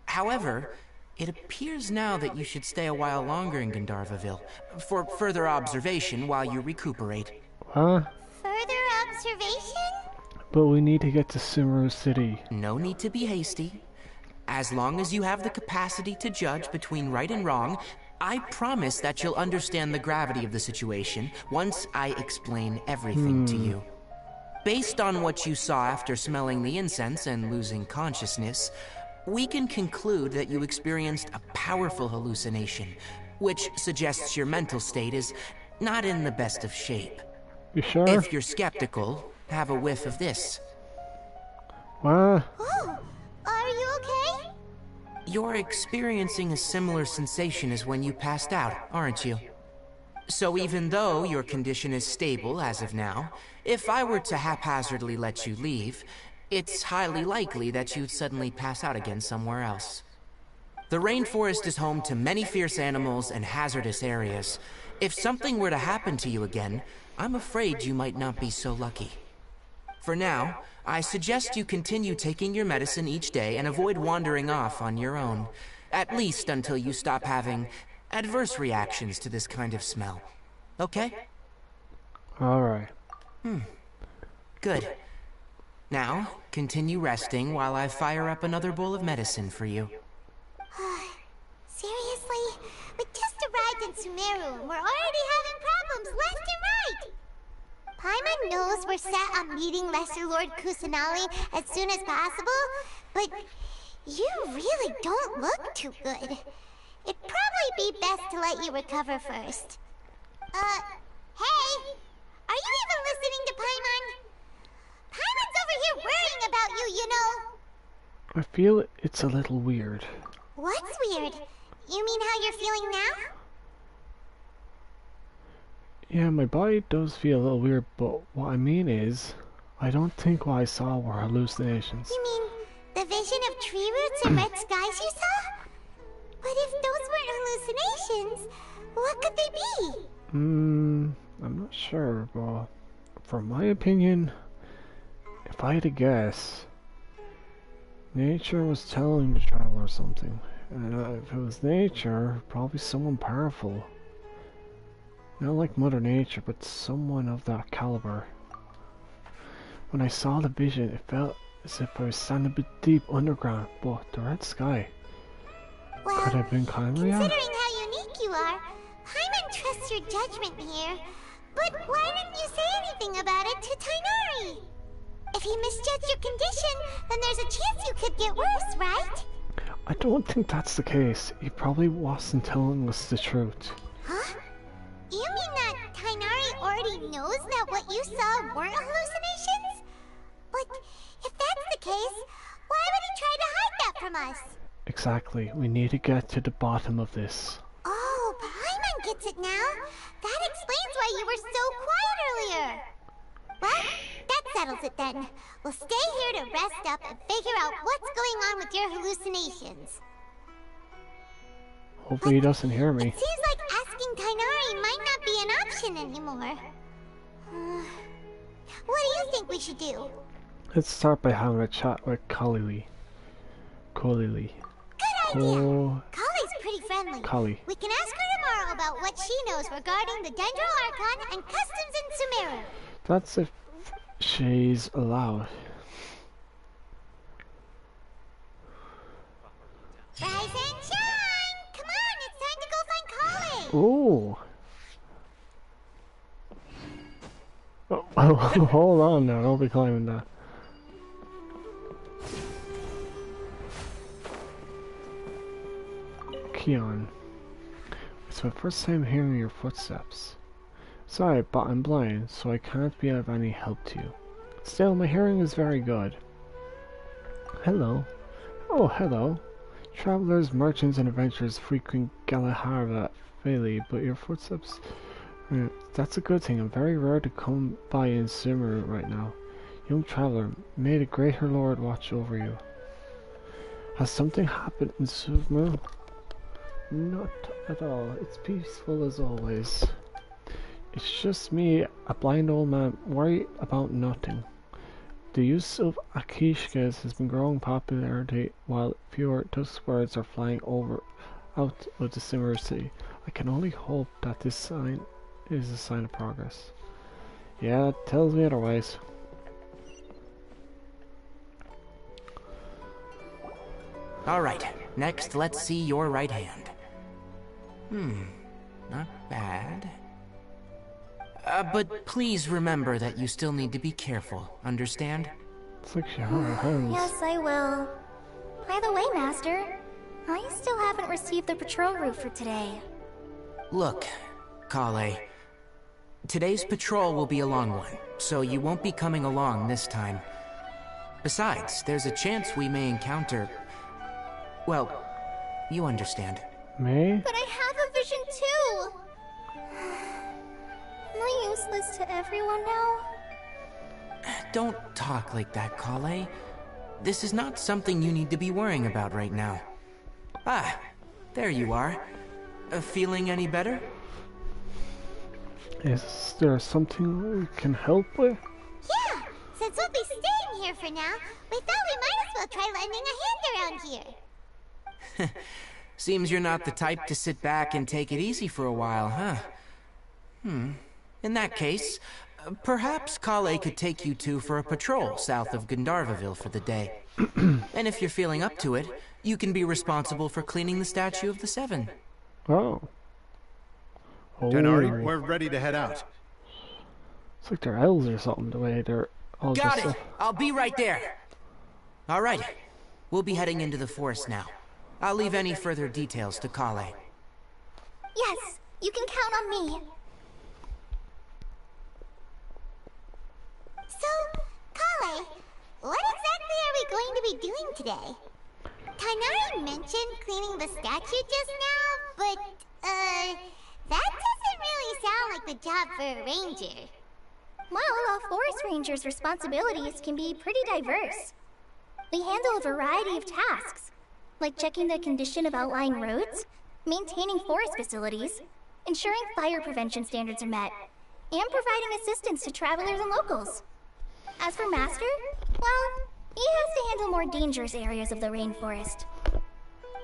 However, it appears now that you should stay a while longer in Gandharvaville for further observation while you recuperate. Huh? Further observation? But we need to get to Sumeru City. No need to be hasty. As long as you have the capacity to judge between right and wrong, I promise that you'll understand the gravity of the situation once I explain everything to you. Based on what you saw after smelling the incense and losing consciousness, we can conclude that you experienced a powerful hallucination, which suggests your mental state is not in the best of shape. You sure? If you're skeptical, have a whiff of this. What? Oh, are you okay? You're experiencing a similar sensation as when you passed out, aren't you? So even though your condition is stable as of now, if I were to haphazardly let you leave, it's highly likely that you'd suddenly pass out again somewhere else. The rainforest is home to many fierce animals and hazardous areas. If something were to happen to you again, I'm afraid you might not be so lucky. For now, I suggest you continue taking your medicine each day and avoid wandering off on your own, at least until you stop having adverse reactions to this kind of smell. Okay? Alright. Good. Now, continue resting while I fire up another bowl of medicine for you. Seriously? We just arrived in Sumeru and we're already having problems left and right! Paimon knows we're set on meeting Lesser Lord Kusanali as soon as possible, but you really don't look too good. It'd probably be best to let you recover first. Hey! Are you even listening to Paimon? Paimon's over here worrying about you, you know! I feel it's a little weird. What's weird? You mean how you're feeling now? Yeah, my body does feel a little weird, but what I mean is, I don't think what I saw were hallucinations. You mean the vision of tree roots and red skies you saw? But if those weren't hallucinations, what could they be? I'm not sure, but from my opinion, if I had to guess, nature was telling the traveler something. And if it was nature, probably someone powerful. Not like Mother Nature, but someone of that caliber. When I saw the vision, it felt as if I was standing a bit deep underground, but the red sky. Well, Could have been kindly considering how unique you are, Paimon trusts your judgment here. But why didn't you say anything about it to Tainari? If he misjudged your condition, then there's a chance you could get worse, right? I don't think that's the case. He probably wasn't telling us the truth. Huh? You mean that Tainari already knows that what you saw weren't hallucinations? But if that's the case, Why would he try to hide that from us? Exactly. We need to get to the bottom of this. Oh, Paimon gets it now. That explains why you were so quiet earlier. Well, that settles it then. We'll stay here to rest up and figure out what's going on with your hallucinations. Hopefully he doesn't hear me. It seems like asking Tainari might not be an option anymore. What do you think we should do? Let's start by having a chat with Collie. Good idea. Kali's pretty friendly. Collie. We can ask her tomorrow about what she knows regarding the Dendro Archon and customs in Sumeru. That's if she's allowed. Rise and shine! Come on, it's time to go find Kali. Ooh. Oh, hold on now, don't be climbing that. Keon. It's my first time hearing your footsteps. Sorry, but I'm blind, so I can't be of any help to you. Still, my hearing is very good. Hello. Oh, hello. Travelers, merchants, and adventurers frequent Galaharva Valley, but your footsteps... that's a good thing. I'm very rare to come by in Sumeru right now. Young traveler, may the greater Lord watch over you. Has something happened in Sumeru? Not at all. It's peaceful as always. It's just me, a blind old man, worried about nothing. The use of Akishkas has been growing popularity while fewer dusk birds are flying out of the Sumeru city. I can only hope that this sign is a sign of progress. Yeah, it tells me otherwise. Alright, next let's see your right hand. Not bad. But please remember that you still need to be careful, understand? It's like she hurt her hands. Yes, I will. By the way, Master, I still haven't received the patrol route for today. Look, Kale. Today's patrol will be a long one, so you won't be coming along this time. Besides, there's a chance we may encounter... Well, you understand. Me? But I have a vision too! Am I useless to everyone now? Don't talk like that, Kale. This is not something you need to be worrying about right now. Ah, there you are. Feeling any better? Is there something we can help with? Yeah! Since we'll be staying here for now, we thought we might as well try lending a hand around here. Seems you're not the type to sit back and take it easy for a while, huh? In that case, perhaps Kale could take you two for a patrol south of Gandharvaville for the day. And if you're feeling up to it, you can be responsible for cleaning the statue of the Seven. Oh. Tainari, we're ready to head out. It's like they're elves or something, the way they're all Got just... it! I'll be right there! Alright, we'll be heading into the forest now. I'll leave any further details to Kale. Yes, you can count on me. So, Kale, what exactly are we going to be doing today? Tainari mentioned cleaning the statue just now, but, that doesn't really sound like the job for a ranger. Well, a forest ranger's responsibilities can be pretty diverse. We handle a variety of tasks, like checking the condition of outlying roads, maintaining forest facilities, ensuring fire prevention standards are met, and providing assistance to travelers and locals. As for Master, well, he has to handle more dangerous areas of the rainforest.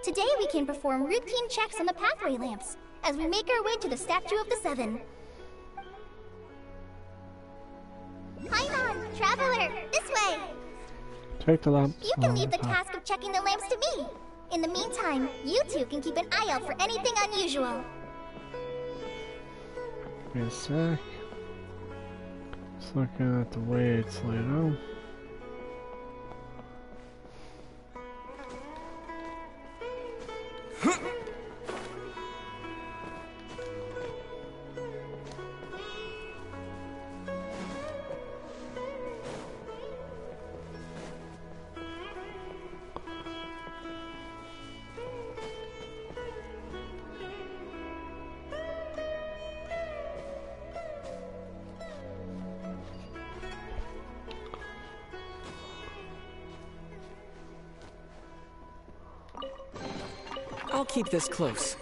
Today we can perform routine checks on the pathway lamps as we make our way to the Statue of the Seven. Paimon, Traveler, this way! Take the lamps. You can leave the task of checking the lamps to me. In the meantime, you two can keep an eye out for anything unusual. Give me a sec. Just looking at the way it's laid out. I'll keep this close.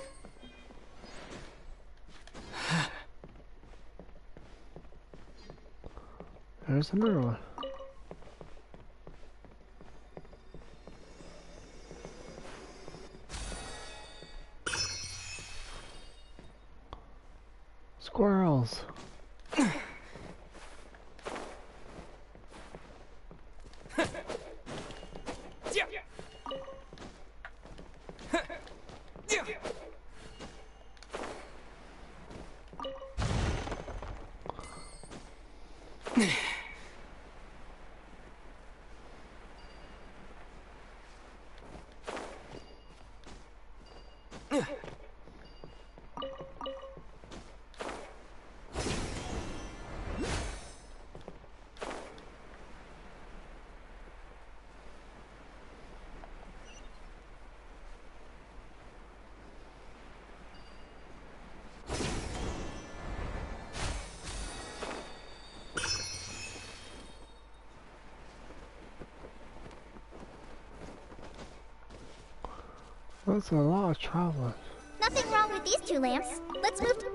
There's another one. Squirrels. That's a lot of travelers. Nothing wrong with these two lamps. Let's move to...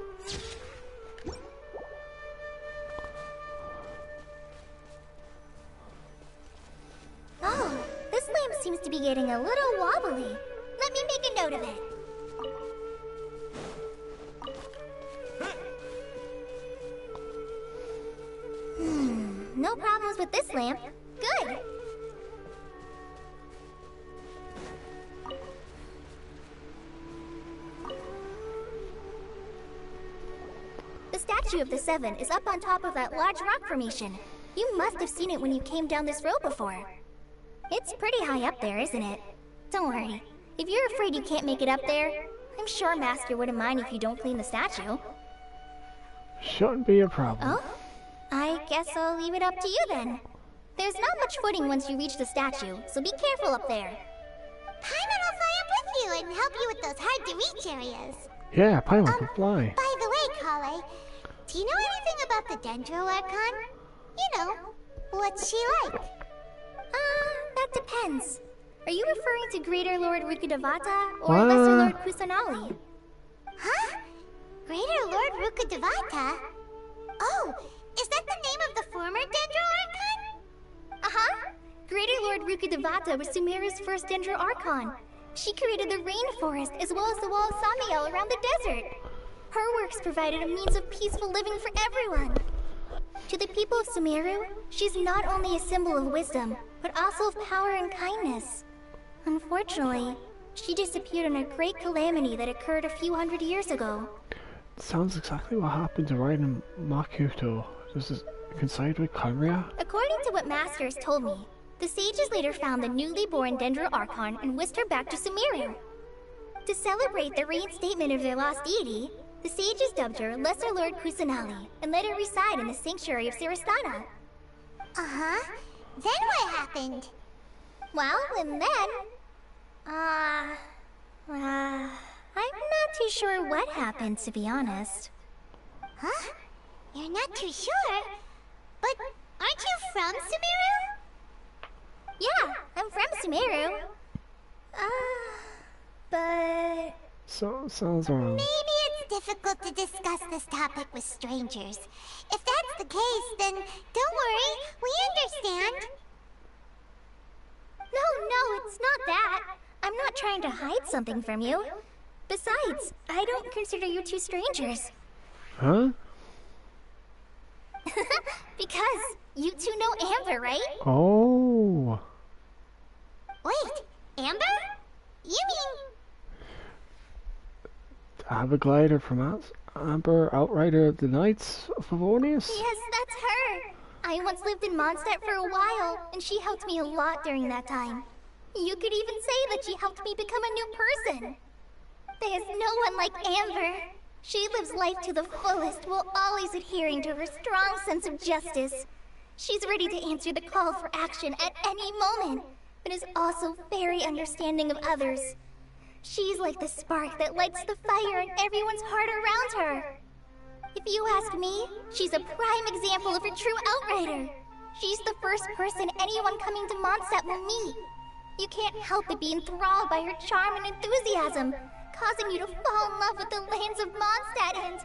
Oh, this lamp seems to be getting a little wobbly. Let me make a note of it. No problems with this lamp. Good. The statue of the Seven is up on top of that large rock formation. You must have seen it when you came down this road before. It's pretty high up there, isn't it? Don't worry. If you're afraid you can't make it up there, I'm sure Master wouldn't mind if you don't clean the statue. Shouldn't be a problem. Oh? I guess I'll leave it up to you then. There's not much footing once you reach the statue, so be careful up there. Paimon will fly up with you and help you with those hard-to-reach areas. Yeah, Paimon can fly. By the way, Kale, do you know anything about the Dendro Archon? You know, what's she like? That depends. Are you referring to Greater Lord Rukkhadevata or What? Lesser Lord Kusanali? Huh? Greater Lord Rukkhadevata? Oh, is that the name of the former Dendro Archon? Uh-huh. Greater Lord Rukkhadevata was Sumeru's first Dendro Archon. She created the rainforest as well as the wall of Samiel around the desert. Her works provided a means of peaceful living for everyone. To the people of Sumeru, she's not only a symbol of wisdom, but also of power and kindness. Unfortunately, she disappeared in a great calamity that occurred a few hundred years ago. Sounds exactly what happened to Raiden Makuto. This is coincide with Conria? According to what Masters told me, the sages later found the newly born Dendro Archon and whisked her back to Sumeru. To celebrate the reinstatement of their lost deity, the sages dubbed her Lesser Lord Kusanali and let her reside in the sanctuary of Siristana. Uh-huh. Then what happened? Well, and then... I'm not too sure what happened, to be honest. Huh? You're not too sure? But aren't you from Sumeru? Yeah, I'm from Sumeru. But... So, sounds wrong. maybe it's difficult to discuss this topic with strangers. If that's the case, then don't worry, we understand. No, it's not that. I'm not trying to hide something from you. Besides, I don't consider you two strangers. Huh? Because you two know Amber, right? Oh. Wait, Amber? You mean... Abiglider from Amber, Outrider of the Knights of Favonius? Yes, that's her. I once lived in Mondstadt for a while, and she helped me a lot during that time. You could even say that she helped me become a new person. There's no one like Amber. She lives life to the fullest while always adhering to her strong sense of justice. She's ready to answer the call for action at any moment, but is also very understanding of others. She's like the spark that lights the fire in everyone's heart around her. If you ask me, she's a prime example of a true outrider. She's the first person anyone coming to Mondstadt will meet. You can't help but be enthralled by her charm and enthusiasm, causing you to fall in love with the lands of Mondstadt and...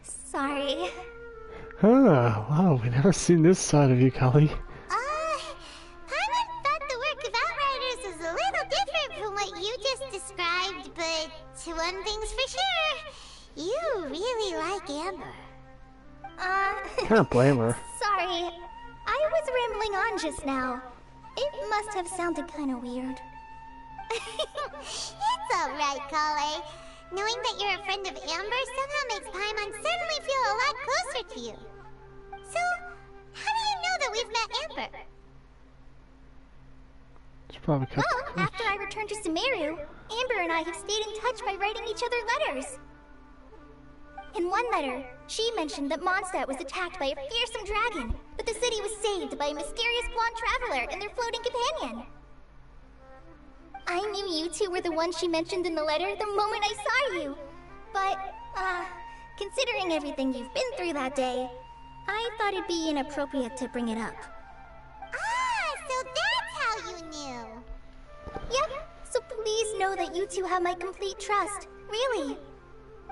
sorry. Ah, wow, we never seen this side of you, Callie. Paimon thought the work of Outriders was a little different from what you just described, but one thing's for sure, you really like Amber. Can't blame her. Sorry. I was rambling on just now. It must have sounded kind of weird. It's alright, Kale. Knowing that you're a friend of Amber somehow makes Paimon suddenly feel a lot closer to you. So, how do you know that we've met Amber? She probably kept Well, after I returned to Sumeru, Amber and I have stayed in touch by writing each other letters. In one letter, she mentioned that Mondstadt was attacked by a fearsome dragon, but the city was saved by a mysterious blonde traveler and their floating companion. I knew you two were the ones she mentioned in the letter the moment I saw you. But, considering everything you've been through that day, I thought it'd be inappropriate to bring it up. Ah, so that's how you knew. Yep, so please know that you two have my complete trust, really.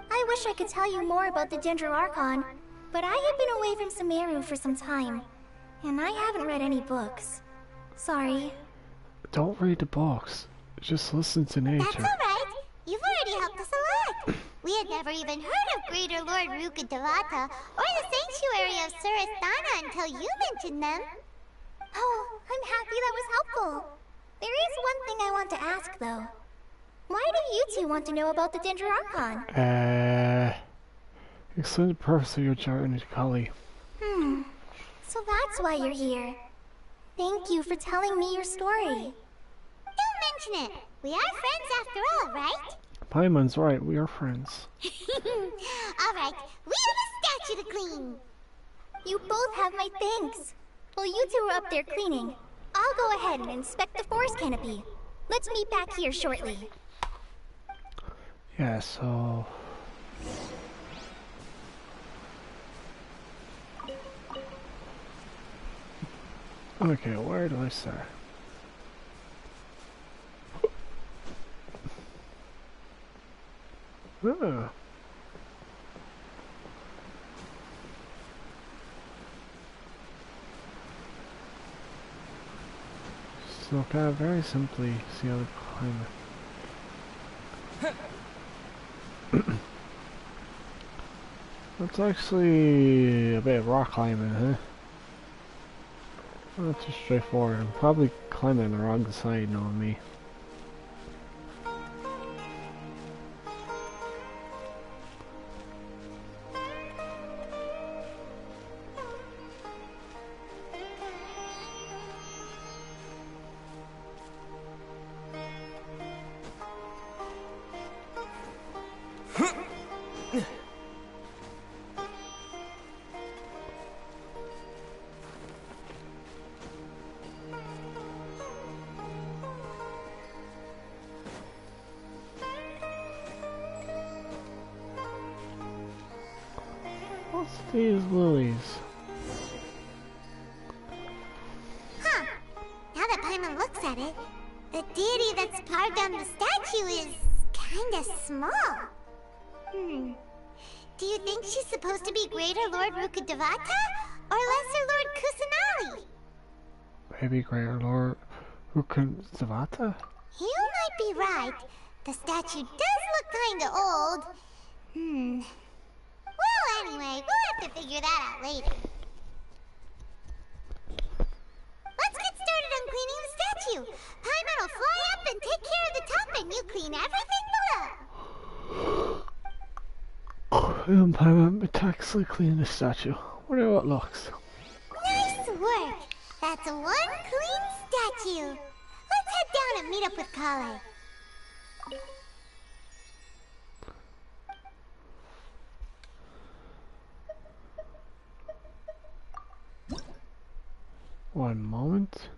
I wish I could tell you more about the Ginger Archon, but I have been away from Sumeru for some time, and I haven't read any books. Sorry. Don't read the books. Just listen to nature. That's alright. You've already helped us a lot. We had never even heard of Greater Lord Ruka Devata or the Sanctuary of Surasthana until you mentioned them. Oh, I'm happy that was helpful. There is one thing I want to ask, though. Why do you two want to know about the Ginger Archon? Explain the purpose of your journey to Kali. So that's why you're here. Thank you for telling me your story. Don't mention it. We are friends after all, right? Paimon's right, we are friends. Alright, we have a statue to clean. You both have my thanks. While you two are up there cleaning, I'll go ahead and inspect the forest canopy. Let's meet back here shortly. Yeah, so... Okay, where do I start? Oh. So kind of very simply see how to climb it. That's actually a bit of rock climbing, huh? Not too straightforward. I'm probably climbing the wrong side, knowing me. What's these lilies? Huh. Now that Paimon looks at it, the deity that's carved on the statue is kinda small. Do you think she's supposed to be Greater Lord Rukadevata or Lesser Lord Kusanali? Maybe Greater Lord Rukadevata? You might be right. The statue does look kinda old. Well, anyway, we'll have to figure that out later. Let's get started on cleaning the statue. Paimon will fly up and take care of the top, and you clean everything below. Paimon meticulously cleaning the statue. Wonder how it looks. Nice work. That's one clean statue. Let's head down and meet up with Kale. One moment.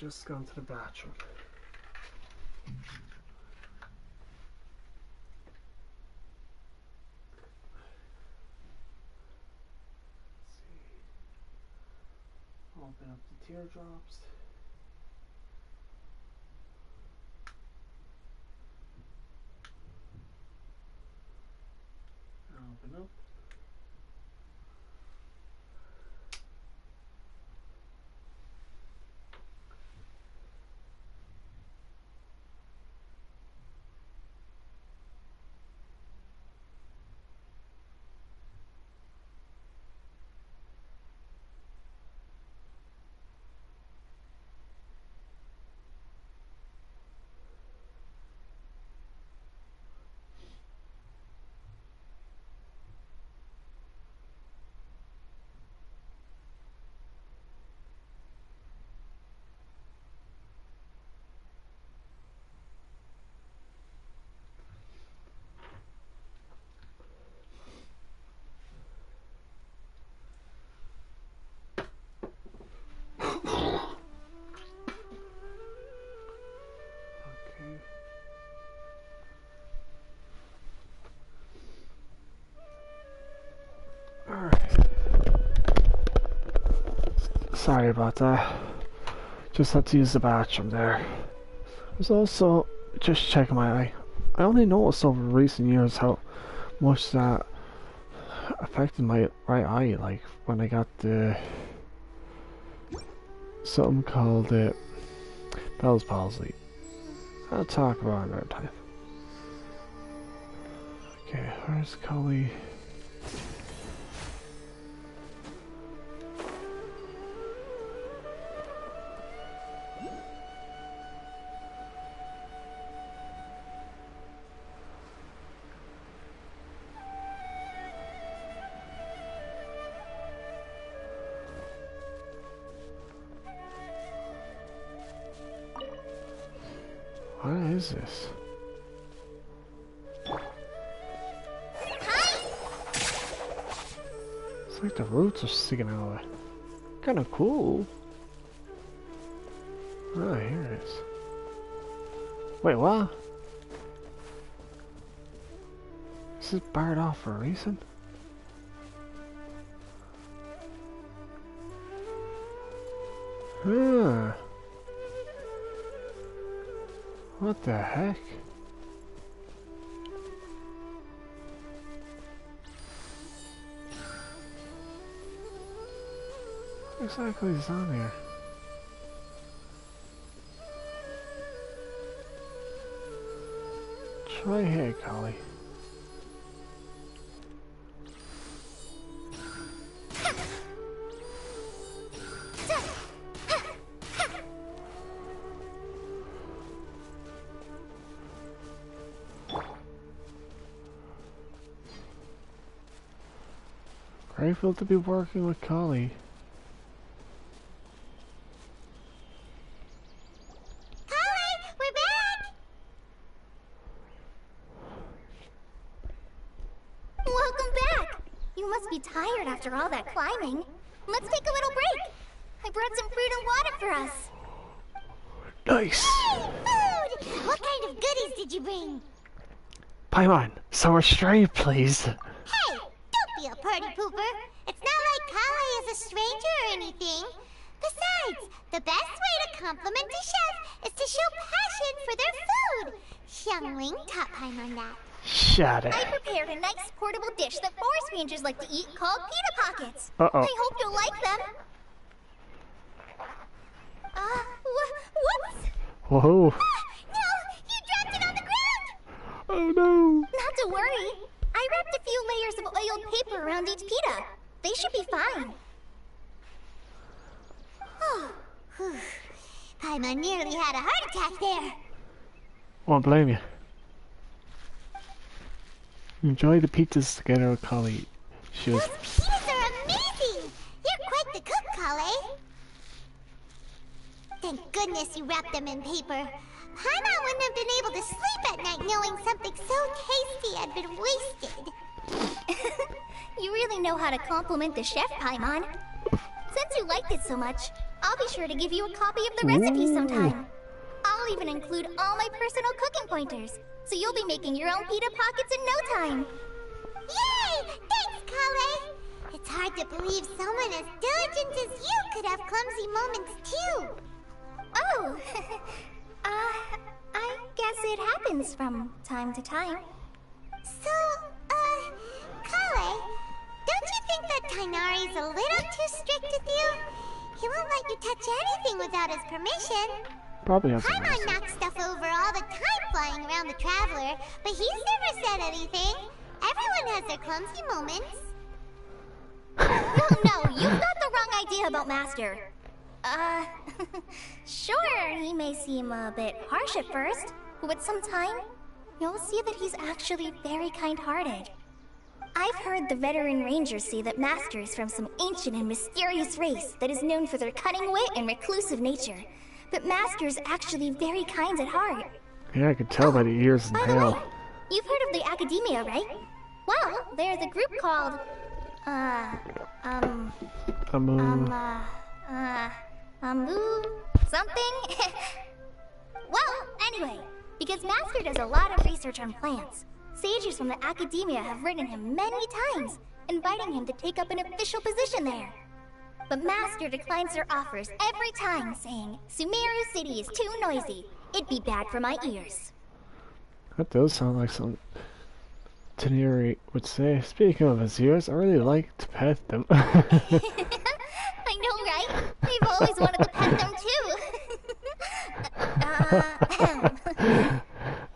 just gone to the bathroom. Let's see. Open up the teardrops. Open up. Sorry about that. Just had to use the bathroom there. I was also just checking my eye. I only noticed over recent years how much that affected my right eye, like when I got the something called Bell's palsy. I'll talk about it another time. Okay, where's Cully? What is this? It's like the roots are sticking out of it. Kinda cool. Oh, here it is. Wait, what? This is barred off for a reason? Huh. What the heck? What exactly is on here? Try here, Collie. Grateful to be working with Collie. Collie, we're back! Welcome back! You must be tired after all that climbing. Let's take a little break. I brought some fruit and water for us. Nice! Hey, food! What kind of goodies did you bring? Paimon, sour straight, please. Hey, don't be a party pooper. It's not like Kale is a stranger or anything. Besides, the best way to compliment a chef is to show passion for their food. Xiangling taught Paimon that. Shut it. I prepared a nice portable dish that forest rangers like to eat called pita pockets. Uh-oh. I hope you'll like them. Whoops! Whoa. No, you dropped it on the ground! Oh no. Not to worry. I wrapped a few layers of oiled paper around each pita. They should be fine. Paimon nearly had a heart attack there. Won't blame you. Enjoy the pizzas together with Collie. She was... Those pitas are amazing! You're quite the cook, Kale. Thank goodness you wrapped them in paper. Paimon wouldn't have been able to sleep at night knowing something so tasty had been wasted. You really know how to compliment the chef, Paimon. Since you liked it so much, I'll be sure to give you a copy of the recipe sometime. I'll even include all my personal cooking pointers, so you'll be making your own pita pockets in no time. Yay! Thanks, Kale! It's hard to believe someone as diligent as you could have clumsy moments too. Oh, I guess it happens from time to time. So, Kale, don't you think that Tainari's a little too strict with you? He won't let you touch anything without his permission. Probably has a Paimon reason. knocks stuff over all the time flying around the Traveler, but he's never said anything. Everyone has their clumsy moments. No, you've got the wrong idea about Master. Sure, he may seem a bit harsh at first, but with some time, you'll see that he's actually very kind-hearted. I've heard the veteran rangers say that Master is from some ancient and mysterious race that is known for their cunning wit and reclusive nature. But Master is actually very kind at heart. Yeah, I could tell by the ears and By the way, tail. you've heard of the Academia, right? Well, there's a group called, something? Well, anyway, because Master does a lot of research on plants, sages from the Academia have written him many times, inviting him to take up an official position there. But Master declines their offers every time, saying, Sumeru City is too noisy. It'd be bad for my ears. That does sound like something Taneri would say. Speaking of his ears, I really like to pet them. I know, right? We've always wanted to pet them too.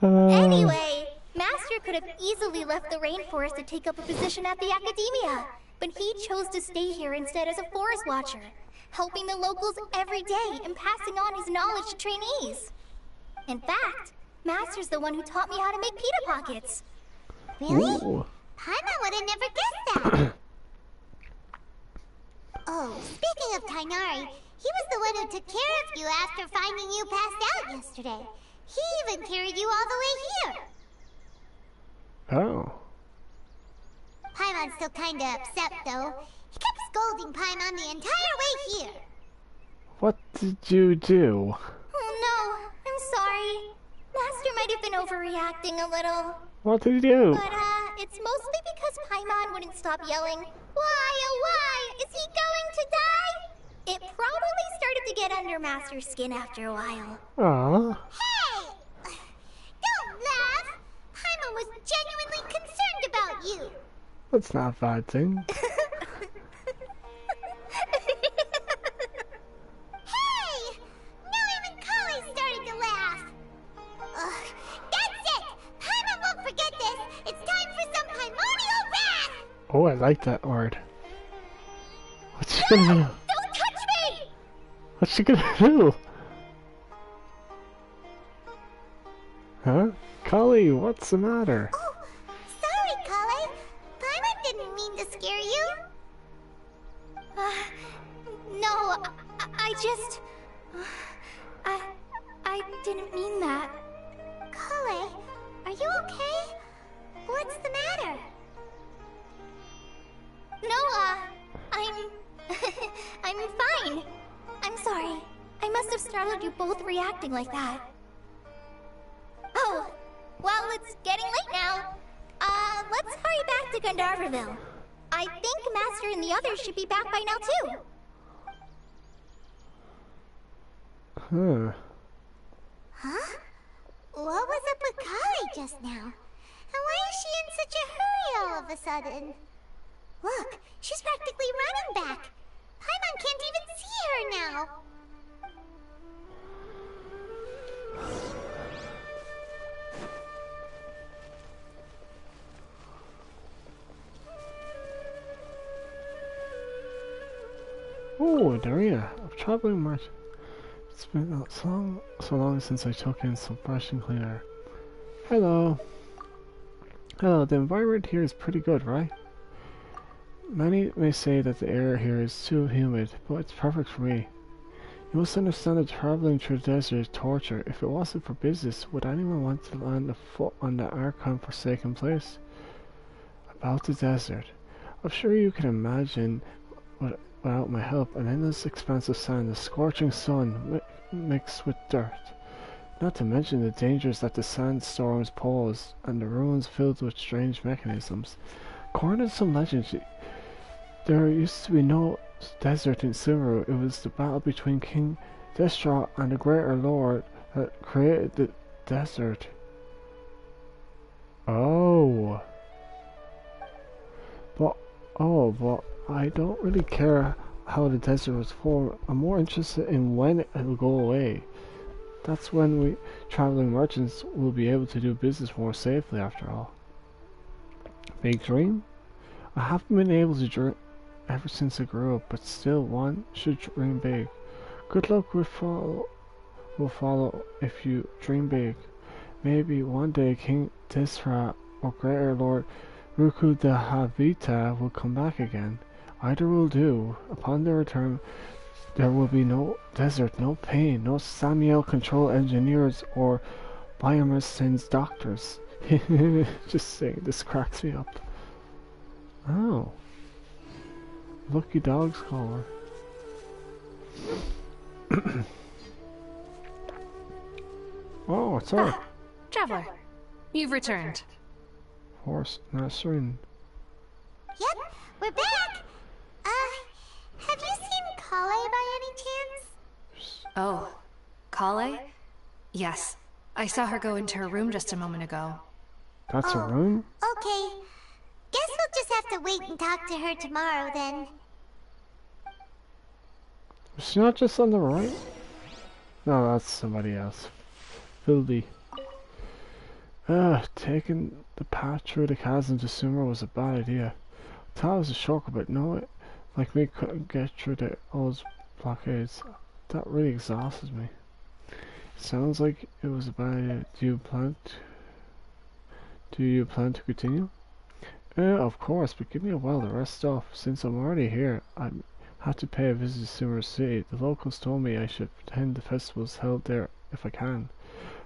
Anyway, Master could have easily left the rainforest to take up a position at the Academia, but he chose to stay here instead as a forest watcher, helping the locals every day and passing on his knowledge to trainees. In fact, Master's the one who taught me how to make pita pockets. Really? Ooh. Paimon would have never guessed that. Oh, speaking of Tainari, he was the one who took care of you after finding you passed out yesterday. He even carried you all the way here. Oh. Paimon's still kinda upset, though. He kept scolding Paimon the entire way here. What did you do? Oh no, I'm sorry. Master might have been overreacting a little. What did you do? But, it's mostly because Paimon wouldn't stop yelling, Why, oh why, is he going to die? It probably started to get under Master's skin after a while. Aw. Hey! Don't laugh! Paimon was genuinely concerned about you. That's not a bad thing. Hey! Now even Kale started to laugh. Ugh, that's it! Paimon won't forget this. It's time for some primordial wrath! Oh, I like that word. What's she gonna do? Don't touch me! What's she gonna do? Huh? Kali, what's the matter? Oh, sorry, Kale. Paimon didn't mean to scare you. No, I just... I didn't mean that. Kale, are you okay? What's the matter? No, I'm... I'm fine. I'm sorry. I must have startled you both reacting like that. Oh, well, it's getting late now. Let's hurry back to Gandharvaville. I think Master and the others should be back by now, too. Huh. Huh? What was up with Kali just now? And why is she in such a hurry all of a sudden? Look, she's practically running back. Paimon can't even see her now. Oh, Daria, I'm traveling much. It's been so long since I took in some fresh and clean air. Hello. Hello, the environment here is pretty good, right? Many may say that the air here is too humid, but it's perfect for me. You must understand that traveling through the desert is torture. If it wasn't for business, would anyone want to land a foot on the Archon-forsaken place? About the desert. I'm sure you can imagine what without my help, an endless expanse of sand, the scorching sun mixed with dirt. Not to mention the dangers that the sandstorms pose, and the ruins filled with strange mechanisms. According to some legends, there used to be no desert in Sumeru. It was the battle between King Destra and the Greater Lord that created the desert. Oh. But I don't really care how the desert was formed. I'm more interested in when it will go away. That's when we traveling merchants will be able to do business more safely after all. Big dream? I haven't been able to dream ever since I grew up, but still one should dream big. Good luck will follow if you dream big. Maybe one day King Desra or Greater Lord Ruku de Havita will come back again. Either will do. Upon their return, there will be no desert, no pain, no Samuel control engineers or Biomersen's doctors. Just saying, this cracks me up. Oh. Lucky dog's collar. Oh, what's up? Traveler, you've returned. Horse, Nasrin. Yep, we're back. Have you seen Kale by any chance? Oh, Kale? Yes, I saw her go into her room just a moment ago. That's a room? Okay. Guess we'll just have to wait and talk to her tomorrow then. Is she not just on the right? No, that's somebody else. Filthy. Taking the path through the chasm to Sumer was a bad idea. I thought it was a shortcut, but no, like me couldn't get through those blockades. That really exhausted me. Sounds like it was a bad idea. Do you plan to continue? Of course, but give me a while to rest off. Since I'm already here, I have to pay a visit to Sumer City. The locals told me I should attend the festivals held there if I can.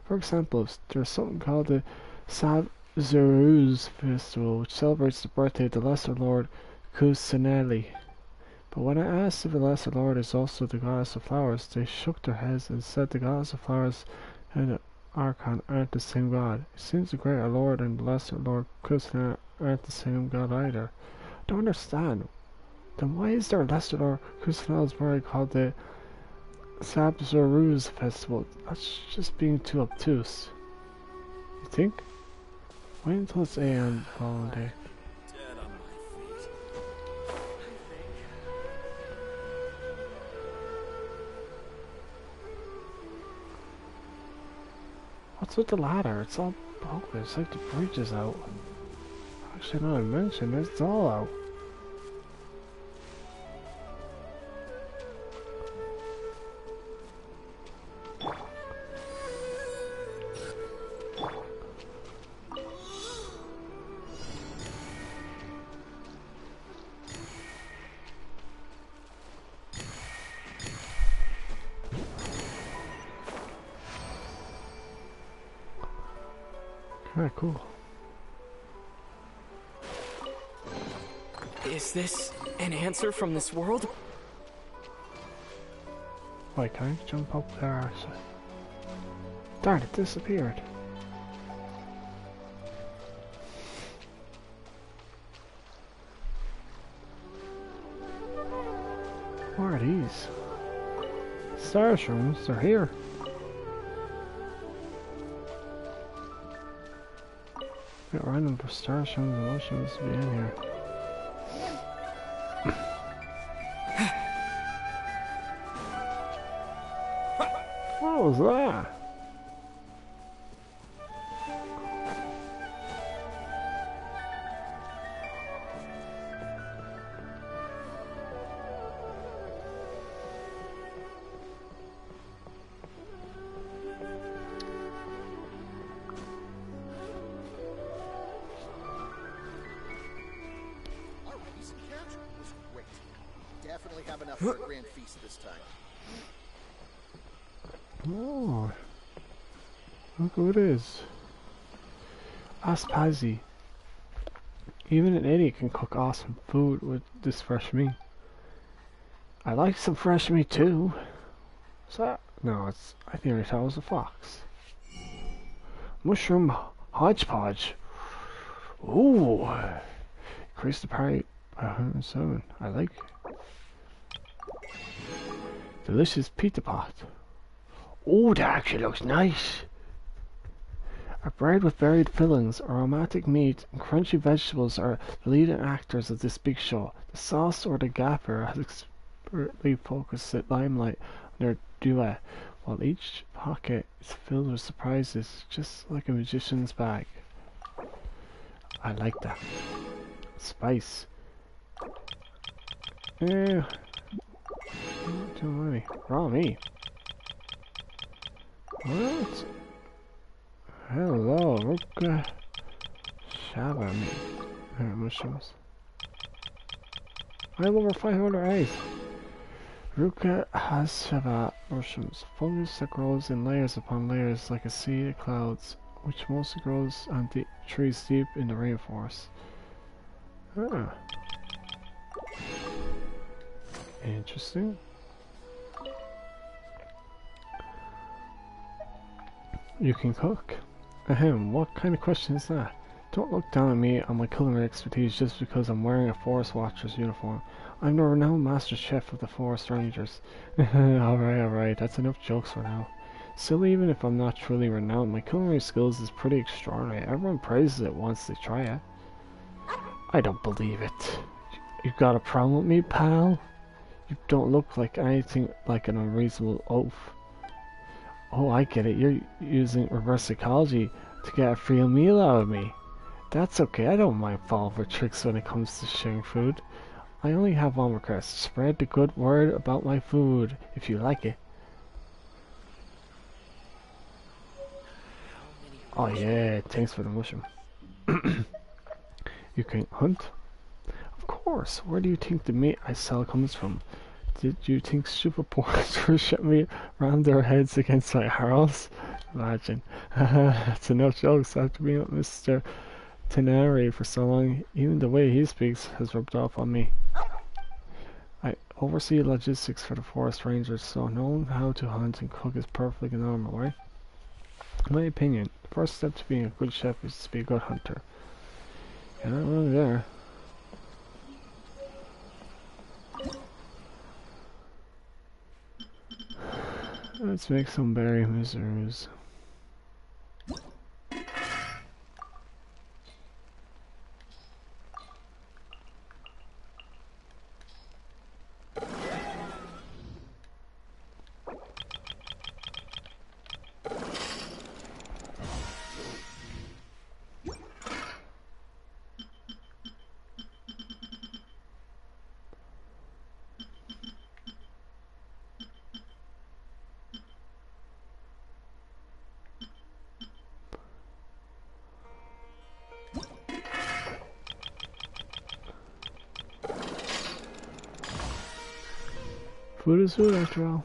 For example, there's something called the Sab-Zeruz Festival, which celebrates the birthday of the Lesser Lord Kusanelli. But when I asked if the Lesser Lord is also the Goddess of Flowers, they shook their heads and said the Goddess of Flowers and the Archon aren't the same god. It seems the Greater Lord and the Lesser Lord Kusanelli aren't the same god either. I don't understand. Then why is there a Lesser Lord Kusanelli's birthday called the Sab-Zeruz Festival? That's just being too obtuse. You think? Wait until it's AM the following day. What's with the ladder? It's all broken. It's like the bridge is out. Actually, now I mentioned it, it's all out. Alright, cool. Is this an answer from this world? Wait, can I jump up there actually? Darn, it disappeared. What are these? Stars rooms, they're here. Get random for star shows and motions to be in here. What was that? Definitely have enough for a grand feast this time. Oh, look who it is. Aspazi. Even an idiot can cook awesome food with this fresh meat. I like some fresh meat too. Is that? No, it's. I think I thought it was a fox. Mushroom hodgepodge. Ooh. Increase the party by 107. I like it. Delicious pita pot. Oh, that actually looks nice. A bread with varied fillings, aromatic meat, and crunchy vegetables are the leading actors of this big show. The sauce or the gaffer has expertly focused the limelight on their duet, while each pocket is filled with surprises, just like a magician's bag. I like that. Spice. Ew. Too many. Raw meat. What? Hello, Ruka. Shaba meat. Mushrooms. I have over 500 eggs. Ruka has Shaba mushrooms, fungus that grows in layers upon layers like a sea of clouds, which mostly grows on trees deep in the rainforest. Ah. Interesting. You can cook? Ahem, what kind of question is that? Don't look down on me on my culinary expertise just because I'm wearing a Forest Watcher's uniform. I'm the renowned master chef of the Forest Rangers. Alright, that's enough jokes for now. Still, even if I'm not truly renowned, my culinary skills is pretty extraordinary. Everyone praises it once they try it. I don't believe it. You got a problem with me, pal? You don't look like anything like an unreasonable oaf. Oh, I get it. You're using reverse psychology to get a free meal out of me. That's okay. I don't mind falling for tricks when it comes to sharing food. I only have one request. Spread the good word about my food, if you like it. Oh yeah, thanks for the mushroom. You can hunt? Of course. Where do you think the meat I sell comes from? Did you think stupid porks were shut me around their heads against my arrows? Imagine. That's enough jokes after being with Mr. Tenari for so long. Even the way he speaks has rubbed off on me. I oversee logistics for the Forest Rangers, so knowing how to hunt and cook is perfectly normal, right? In my opinion, the first step to being a good chef is to be a good hunter. You're not wrong there. Let's make some berry miseries. Food is food after all.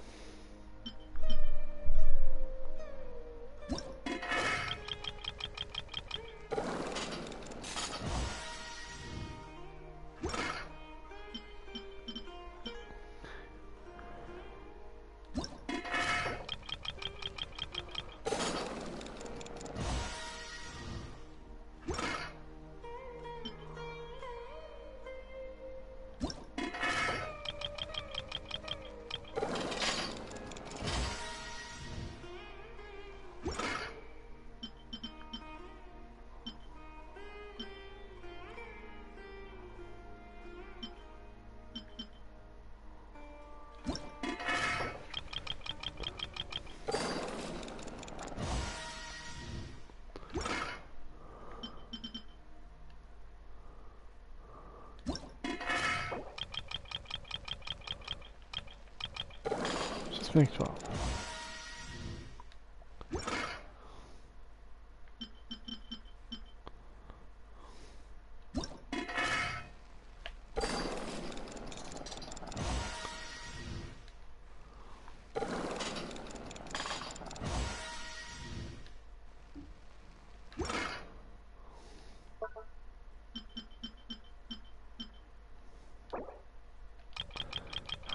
Just make 12.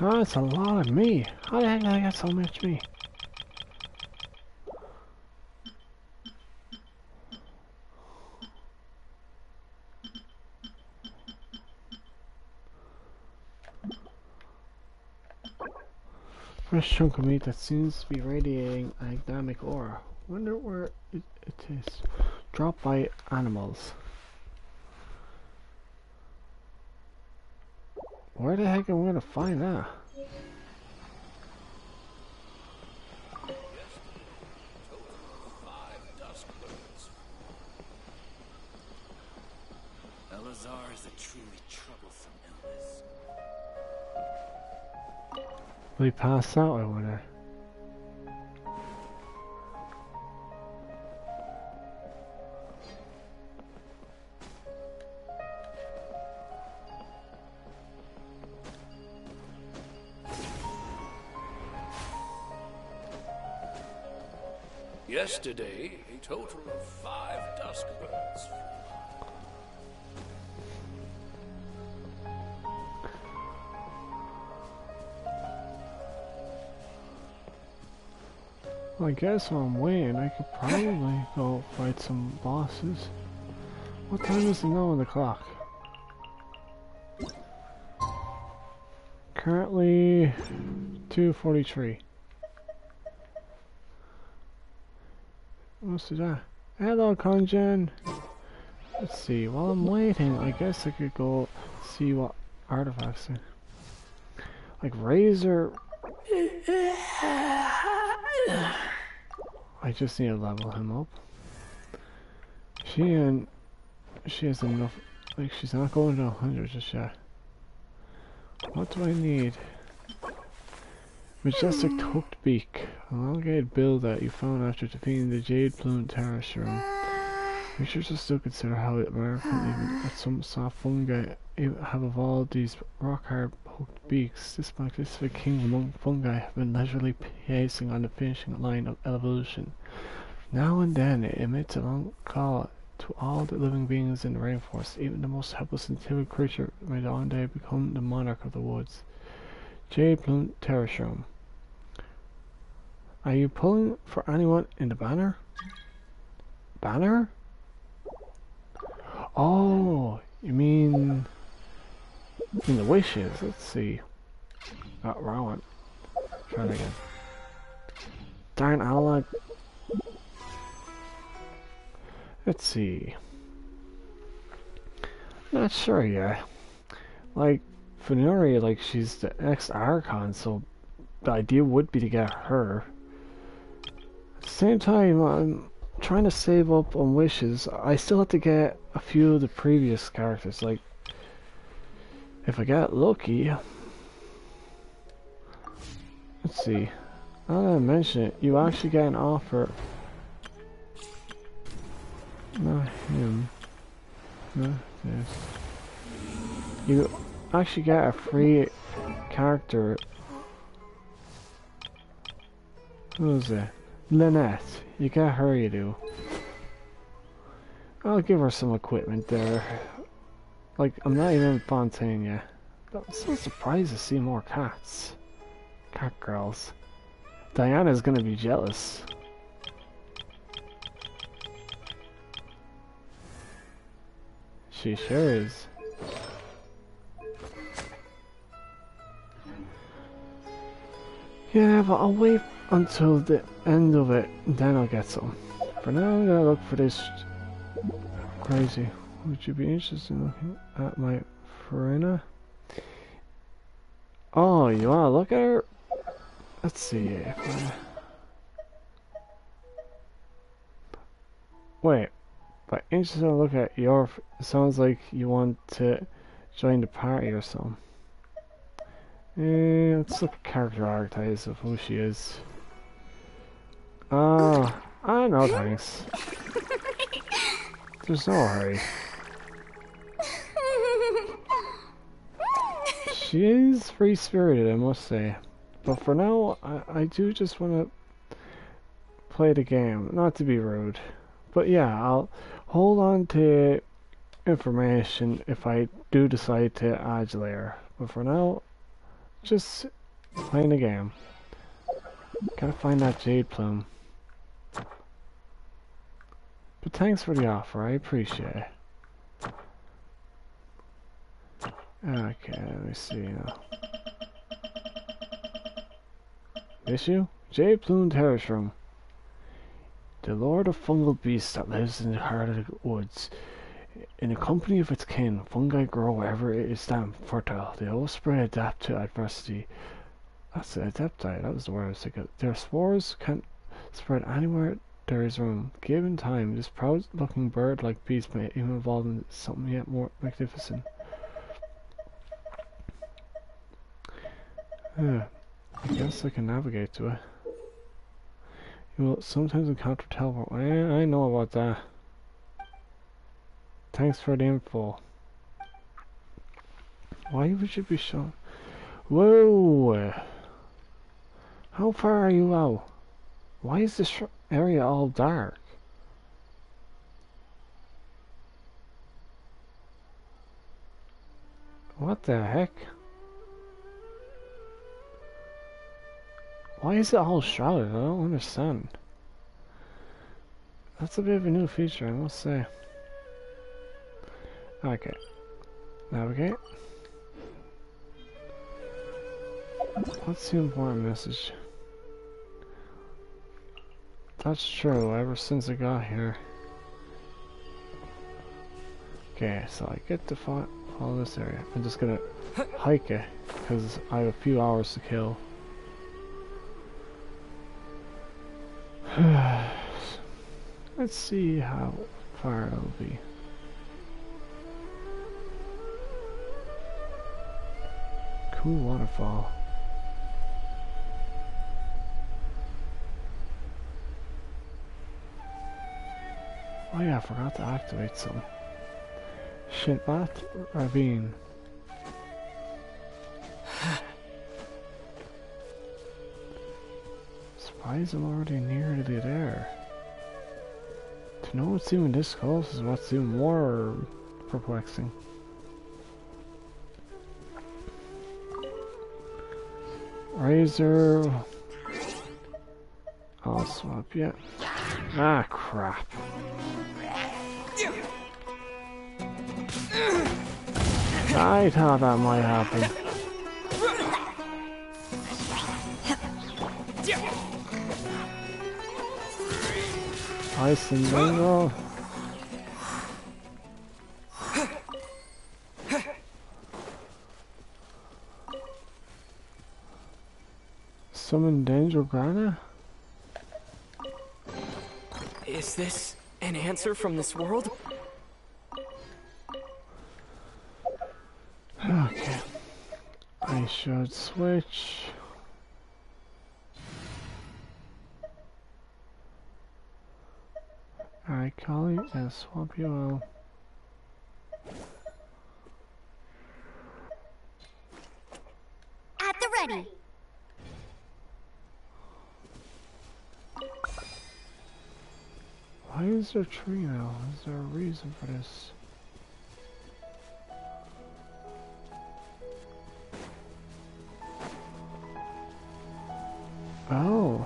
Oh, that's a lot of me. How the heck did I get so much me? Fresh chunk of meat that seems to be radiating an agamic aura. Wonder where it is. Dropped by animals. Where the heck am I gonna find that? Elazar is a truly troublesome illness. Will he pass out, I wonder? Yesterday, a total of 5 dusk birds. Well, I guess while I'm waiting, I could probably go fight some bosses. What time is it now on the clock? Currently 2:43. What's that? Hello, Conjan. Let's see. While I'm waiting, I guess I could go see what artifacts are. Like Razor. I just need to level him up. She has enough. Like she's not going to 100 just yet. What do I need? Majestic hooked beak. An elongated bill that you found after defeating the Jade Plume terrorist room. Researchers still consider how it American even that some soft fungi have evolved these rock-hard hooked beaks. This magnificent king among fungi have been leisurely pacing on the finishing line of evolution. Now and then it emits a long call to all the living beings in the rainforest. Even the most helpless and timid creature may one day become the monarch of the woods. Jade Plume terrorist room. Are you pulling for anyone in the banner? Banner? Oh, you mean in the wishes? Let's see. Oh, wrong one. Try it again. Darn, I'll like. Let's see. Not sure yet. Like Fenuri, like she's the ex-Archon, so the idea would be to get her. At the same time, I'm trying to save up on wishes. I still have to get a few of the previous characters. Like, if I get lucky. Let's see. Now that I mention it, you actually get an offer. Not him. Not this. You actually get a free character. Who is it? Lynette. You get her, you do. I'll give her some equipment there. Like, I'm not even in Fontaine yet. I'm so surprised to see more cats. Cat girls. Diana's gonna be jealous. She sure is. Yeah, but I'll wait until the end of it, then I'll get some. For now, I'm gonna look for this crazy. Would you be interested in looking at my Farina? Oh, you wanna look at her? Let's see if I... Wait, but interested in looking at your... It sounds like you want to join the party or something. Let's look at character archetypes of who she is. I know, thanks. There's no hurry. She is free-spirited, I must say. But for now, I do just want to play the game, not to be rude. But yeah, I'll hold on to information if I do decide to add later. But for now, Just playing the game. Gotta find that jade plume. But thanks for the offer, I appreciate it. Okay, let me see now. Issue? Jade Plume Terrace Room. The lord of fungal beasts that lives in the heart of the woods. In the company of its kin, fungi grow wherever it is damp, fertile. They all spread adapt to adversity. That's it, adaptite, that was the word I was thinking. Their spores can spread anywhere there is room. Given time, this proud-looking bird-like beast may even evolve into something yet more magnificent. I guess I can navigate to it. You will sometimes encounter teleport. I know about that. Thanks for the info. Why would you be shown? Whoa! How far are you out? Why is this area all dark? What the heck? Why is it all shrouded? I don't understand. That's a bit of a new feature, I must say. Okay. Navigate. What's the important message? That's true, ever since I got here. Okay, so I get to follow this area. I'm just gonna hike it, because I have a few hours to kill. Let's see how far it'll be. Cool waterfall. Oh yeah, I forgot to activate some. Shit, that ravine. Surprised I'm already nearly there. To know what's even this close is what's even more perplexing. Razor. I'll swap, yeah. Ah, crap. I thought that might happen. Ice and mango. Summon Danger Grana? Is this an answer from this world? Okay. I should switch. Alright, Collie, and swap you out. At the ready. Why is there a tree now? Is there a reason for this? Oh.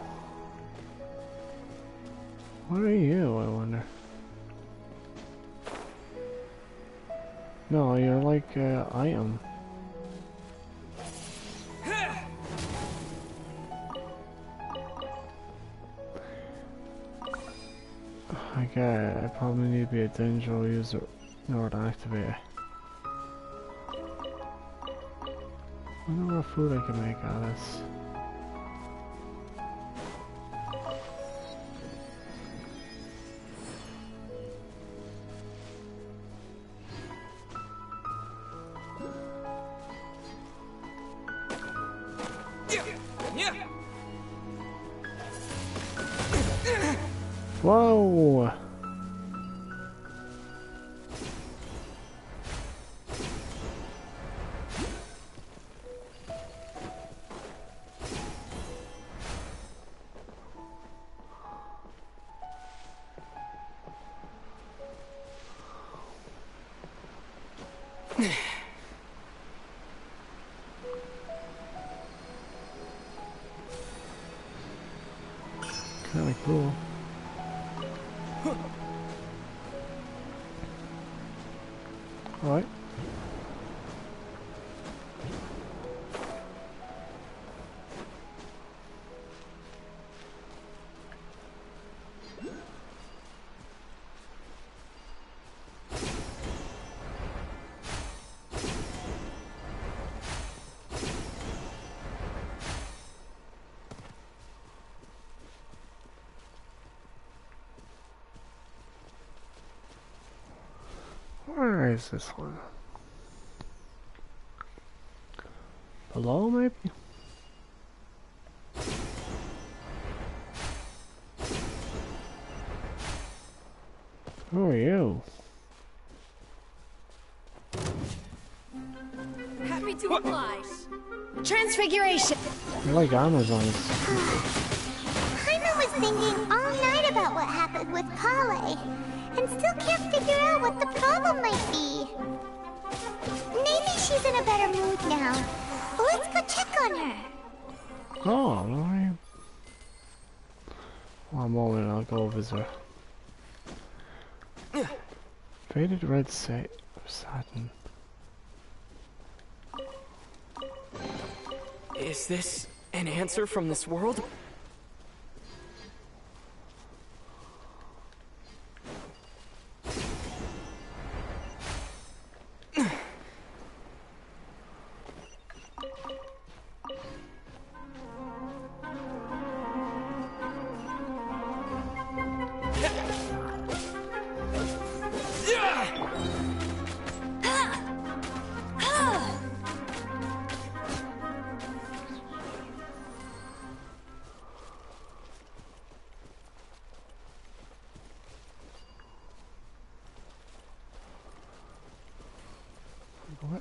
What are you, I wonder? No, you're like an item. Okay, I probably need to be a Dendro user in order to activate it. I wonder what food I can make out of this. Whoa! Alright. Where is this one? Below, maybe? Who are you? Happy to oblige. Transfiguration. You're like Amazons. Hyman was thinking all night about what happened with Kale, and still can't figure out what the problem might be. Maybe she's in a better mood now. Let's go check on her. Oh, alright. One moment, I'll go visit her. Faded red satin. Is this an answer from this world?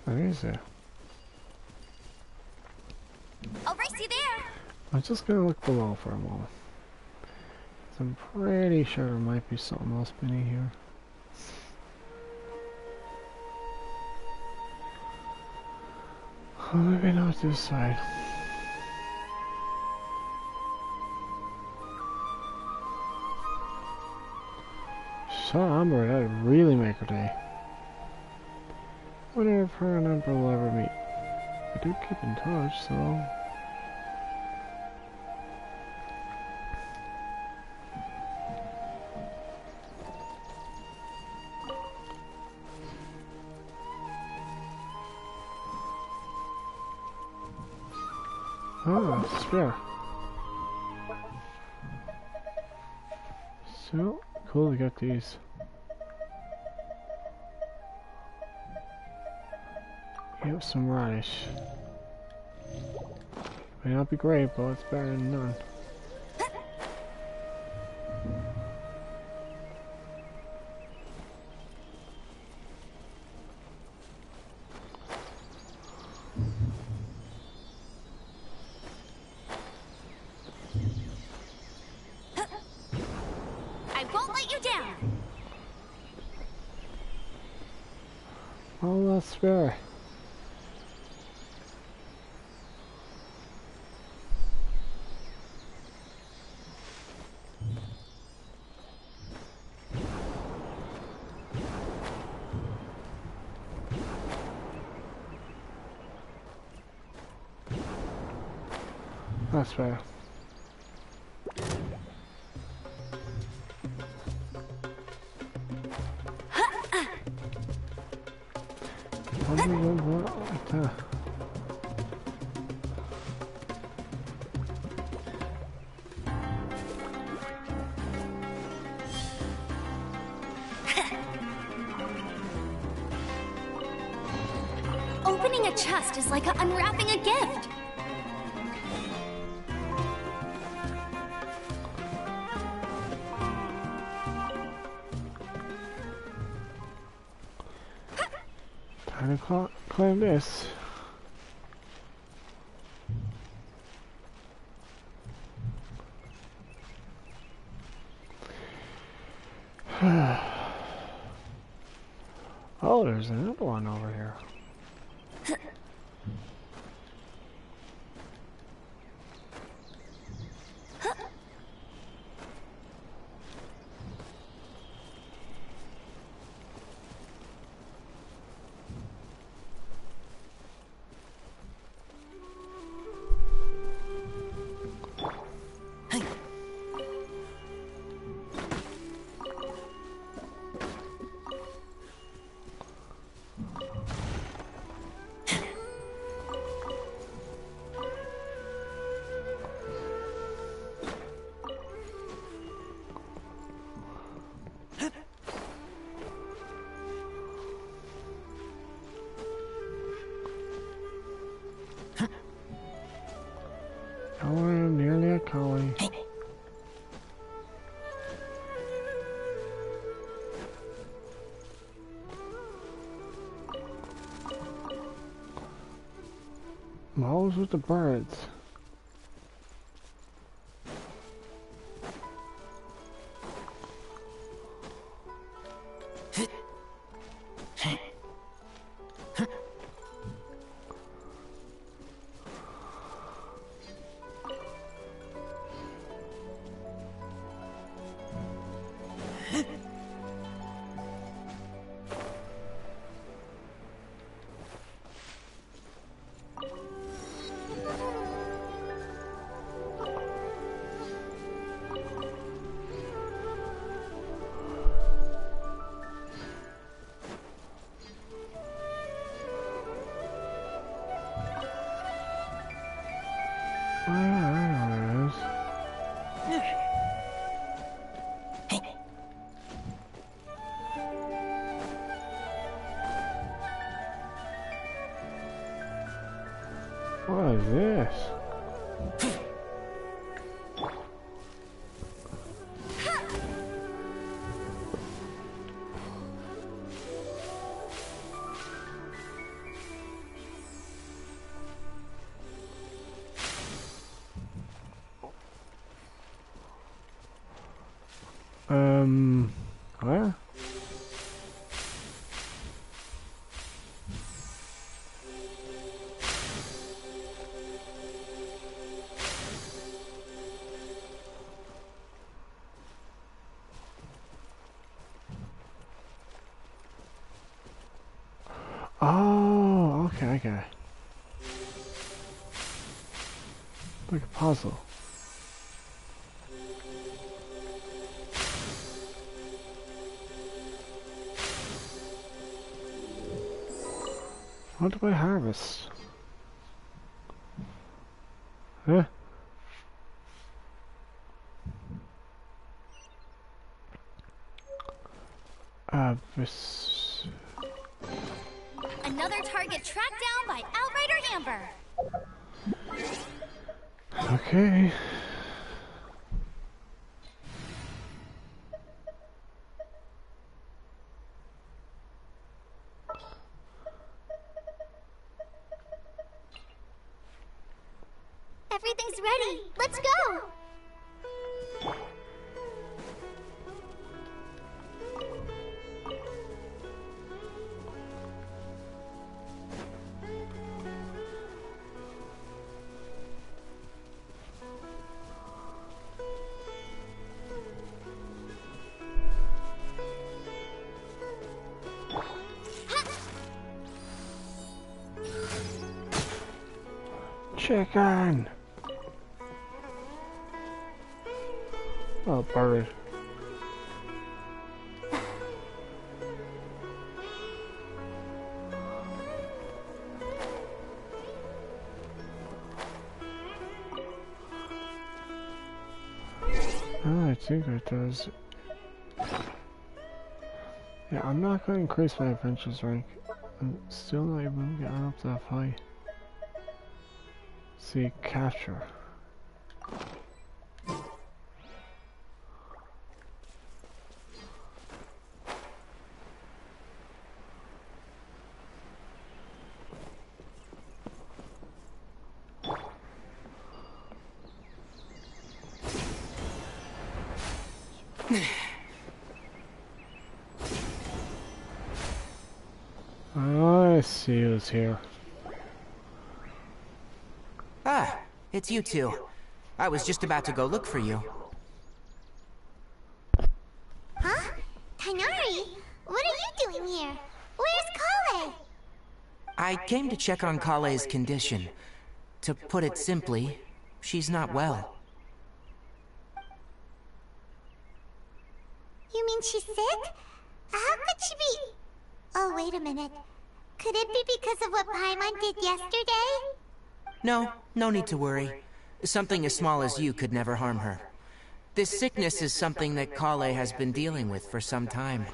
What is it? I'll race you there. I'm just gonna look below for a moment. 'Cause I'm pretty sure there might be something else beneath here. Oh, maybe not this side. So Amber, that'd really make her day. Wonder if her and Amber will ever meet. We do keep in touch, so... Ah, spare. So, cool to get these. Yep, some radish. May not be great, but it's better than none. I won't let you down. Oh, that's fair. That's fair. Opening a chest is like unwrapping a gift. Time to claim this. Oh, there's another one over here. I'm always with the birds. What is this? Where? Oh, okay, okay. Like a puzzle. What do I harvest? Huh? This... Another target tracked down by Outrider Amber. Okay. Everything's ready. Let's go. Chicken! Oh, bird. Oh, I think it does. Yeah, I'm not going to increase my adventures rank. I'm still not even getting up that high. See, capture. I see who's here. Ah, it's you two. I was just about to go look for you. Huh? Tighnari? What are you doing here? Where's Kale? I came to check on Kale's condition. To put it simply, she's not well. You mean she's sick? How could she be... Oh, wait a minute. Could it be because of what Paimon did yesterday? No need to worry. Something as small as you could never harm her. This sickness is something that Kale has been dealing with for some time.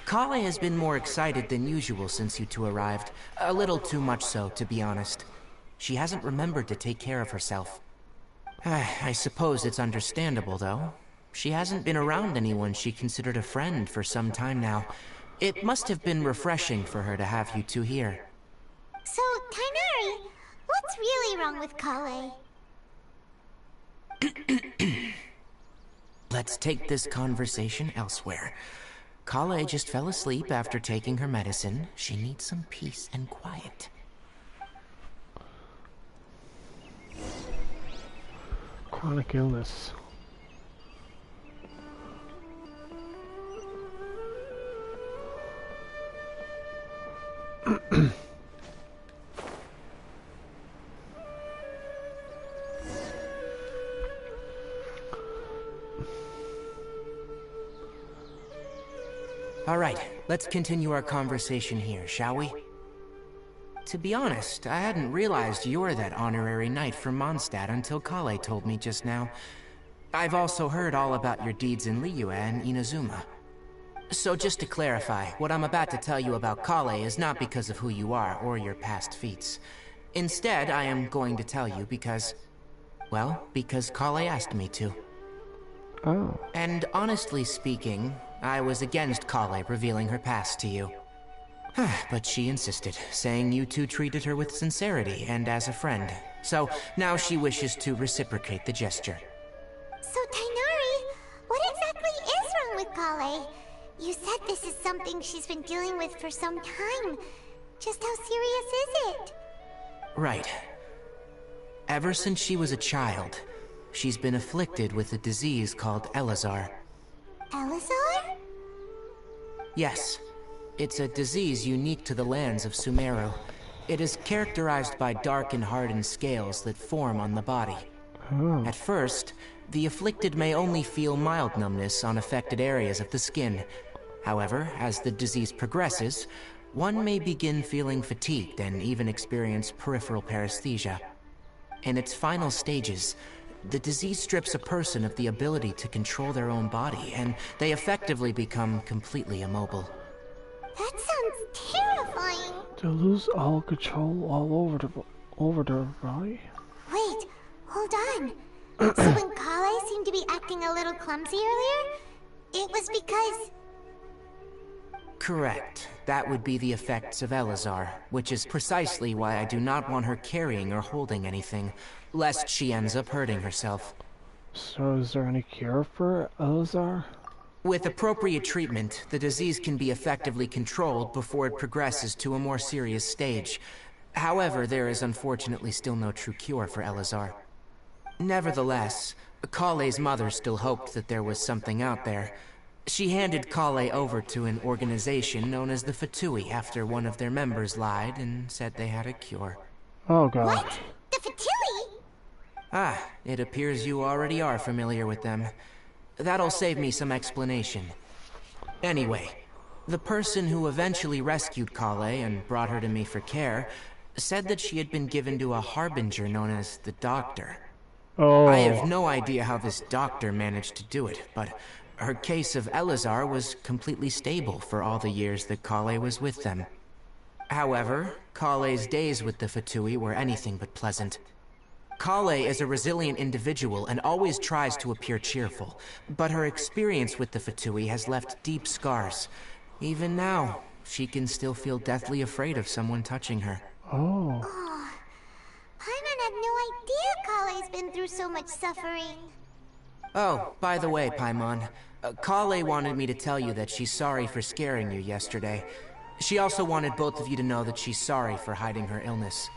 Kale has been more excited than usual since you two arrived. A little too much so, to be honest. She hasn't remembered to take care of herself. I suppose it's understandable, though. She hasn't been around anyone she considered a friend for some time now. It must have been refreshing for her to have you two here. So, Tighnari, what's What's really wrong with Kale? Let's take this conversation elsewhere. Kale just fell asleep after taking her medicine. She needs some peace and quiet. Chronic illness. All right, let's continue our conversation here, shall we? To be honest, I hadn't realized you're that honorary knight from Mondstadt until Kale told me just now. I've also heard all about your deeds in Liyue and Inazuma. So just to clarify, what I'm about to tell you about Kale is not because of who you are or your past feats. Instead, I am going to tell you because... well, because Kale asked me to. Oh. And honestly speaking, I was against Kale revealing her past to you. But she insisted, saying you two treated her with sincerity and as a friend. So now she wishes to reciprocate the gesture. So, Tainari, what exactly is wrong with Kale? You said this is something she's been dealing with for some time. Just how serious is it? Right. Ever since she was a child, she's been afflicted with a disease called Elazar. Elazar? Yes. It's a disease unique to the lands of Sumeru. It is characterized by dark and hardened scales that form on the body. Oh. At first, the afflicted may only feel mild numbness on affected areas of the skin. However, as the disease progresses, one may begin feeling fatigued and even experience peripheral paresthesia. In its final stages, the disease strips a person of the ability to control their own body, and they effectively become completely immobile. That sounds terrifying. To lose all control over their body? Wait, hold on. So when Kale seemed to be acting a little clumsy earlier, it was because... Correct. That would be the effects of Elazar, which is precisely why I do not want her carrying or holding anything, lest she ends up hurting herself. So is there any cure for Elazar? With appropriate treatment, the disease can be effectively controlled before it progresses to a more serious stage. However, there is unfortunately still no true cure for Elazar. Nevertheless, Kale's mother still hoped that there was something out there. She handed Kale over to an organization known as the Fatui after one of their members lied and said they had a cure. Oh god. What? The Fatui? Ah, it appears you already are familiar with them. That'll save me some explanation. Anyway, the person who eventually rescued Kale and brought her to me for care said that she had been given to a harbinger known as the Doctor. Oh. I have no idea how this doctor managed to do it, but her case of Elazar was completely stable for all the years that Kale was with them. However, Kale's days with the Fatui were anything but pleasant. Kale is a resilient individual and always tries to appear cheerful, but her experience with the Fatui has left deep scars. Even now, she can still feel deathly afraid of someone touching her. Oh. Oh, Paimon had no idea Kale's been through so much suffering. Oh, by the way, Paimon, Kale wanted me to tell you that she's sorry for scaring you yesterday. She also wanted both of you to know that she's sorry for hiding her illness.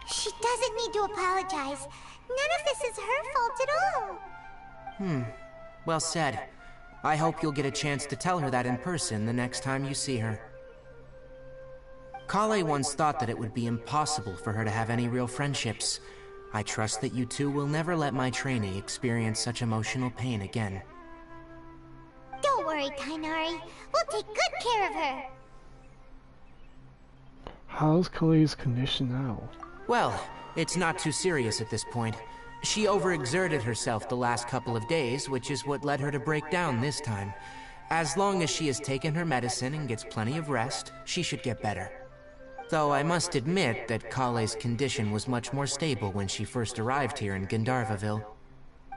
She doesn't need to apologize. None of this is her fault at all. Well said. I hope you'll get a chance to tell her that in person the next time you see her. Kale once thought that it would be impossible for her to have any real friendships. I trust that you two will never let my trainee experience such emotional pain again. Don't worry, Tainari. We'll take good care of her. How's Kale's condition now? Well, it's not too serious at this point. She overexerted herself the last couple of days, which is what led her to break down this time. As long as she has taken her medicine and gets plenty of rest, she should get better. Though I must admit that Kale's condition was much more stable when she first arrived here in Gandharvaville.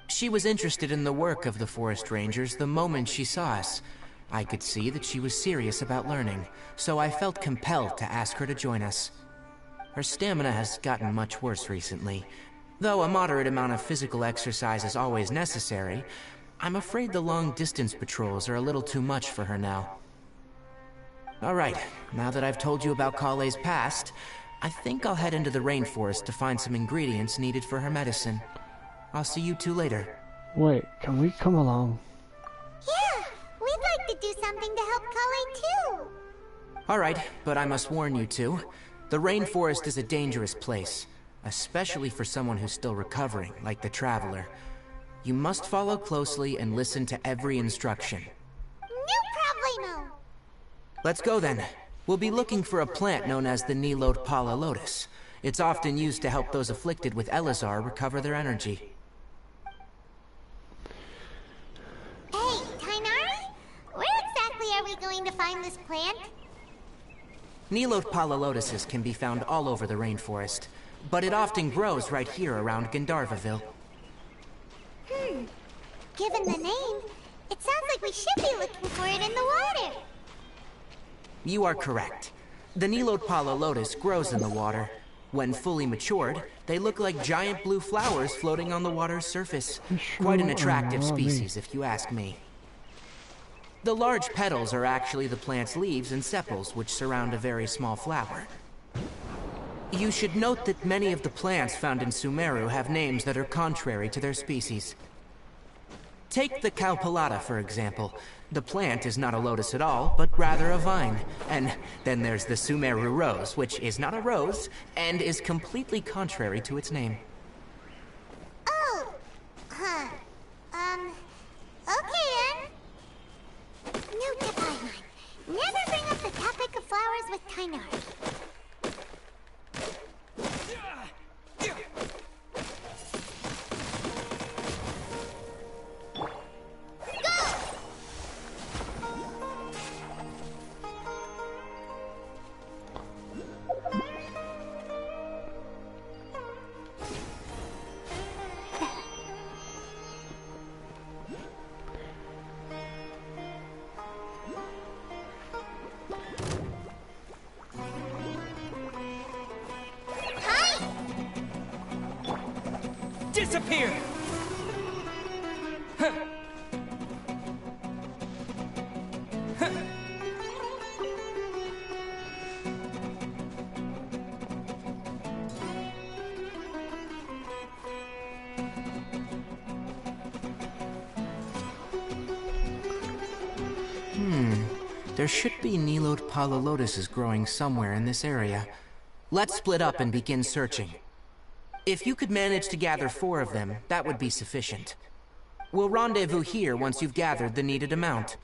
She was interested in the work of the forest rangers the moment she saw us. I could see that she was serious about learning, so I felt compelled to ask her to join us. Her stamina has gotten much worse recently. Though a moderate amount of physical exercise is always necessary, I'm afraid the long-distance patrols are a little too much for her now. Alright, now that I've told you about Kale's past, I think I'll head into the rainforest to find some ingredients needed for her medicine. I'll see you two later. Wait, can we come along? Yeah, we'd like to do something to help Kale too. Alright, but I must warn you two. The rainforest is a dangerous place, especially for someone who's still recovering, like the Traveler. You must follow closely and listen to every instruction. No problemo. Let's go then. We'll be looking for a plant known as the Nilot Pala Lotus. It's often used to help those afflicted with Elazar recover their energy. Hey, Tainari? Where exactly are we going to find this plant? Nilot Pala Lotuses can be found all over the rainforest, but it often grows right here around Gandharvaville. Given the name, it sounds like we should be looking for it in the water. You are correct. The Nilot Pala Lotus grows in the water. When fully matured, they look like giant blue flowers floating on the water's surface. Quite an attractive species, if you ask me. The large petals are actually the plant's leaves and sepals, which surround a very small flower. You should note that many of the plants found in Sumeru have names that are contrary to their species. Take the Cowpelata, for example. The plant is not a lotus at all, but rather a vine. And then there's the Sumeru rose, which is not a rose, and is completely contrary to its name. Oh, huh. Okay then. Note to Paimon. Never bring up the topic of flowers with Tainari. Disappear! There should be Nilot Pala Lotuses growing somewhere in this area. Let's split up and begin searching. If you could manage to gather 4 of them, that would be sufficient. We'll rendezvous here once you've gathered the needed amount.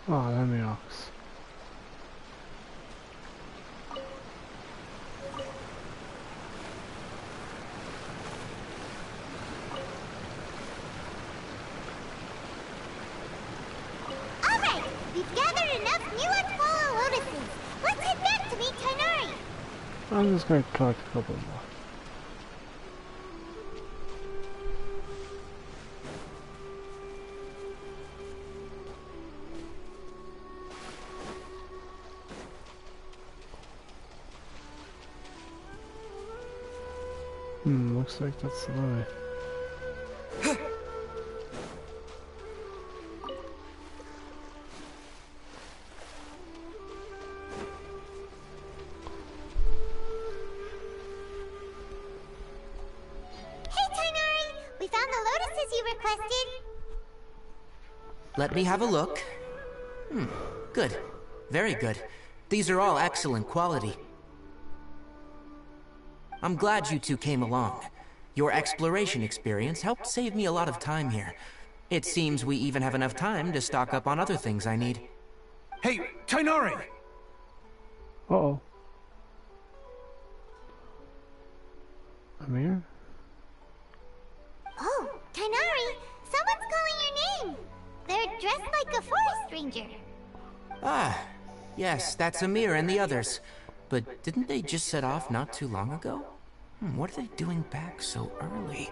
Oh, let me ox. Alright, we've gathered enough new Pala lotuses. Let's head back to meet Tainari. I'm just going to collect a couple more. Looks like that's the way. We found the lotuses you requested. Let me have a look. Good. Very good. These are all excellent quality. I'm glad you two came along. Your exploration experience helped save me a lot of time here. It seems we even have enough time to stock up on other things I need. Hey, Tainari! Uh-oh. Amir? Oh, Tainari, someone's calling your name. They're dressed like a forest ranger. Ah, yes, that's Amir and the others. But didn't they just set off not too long ago? What are they doing back so early?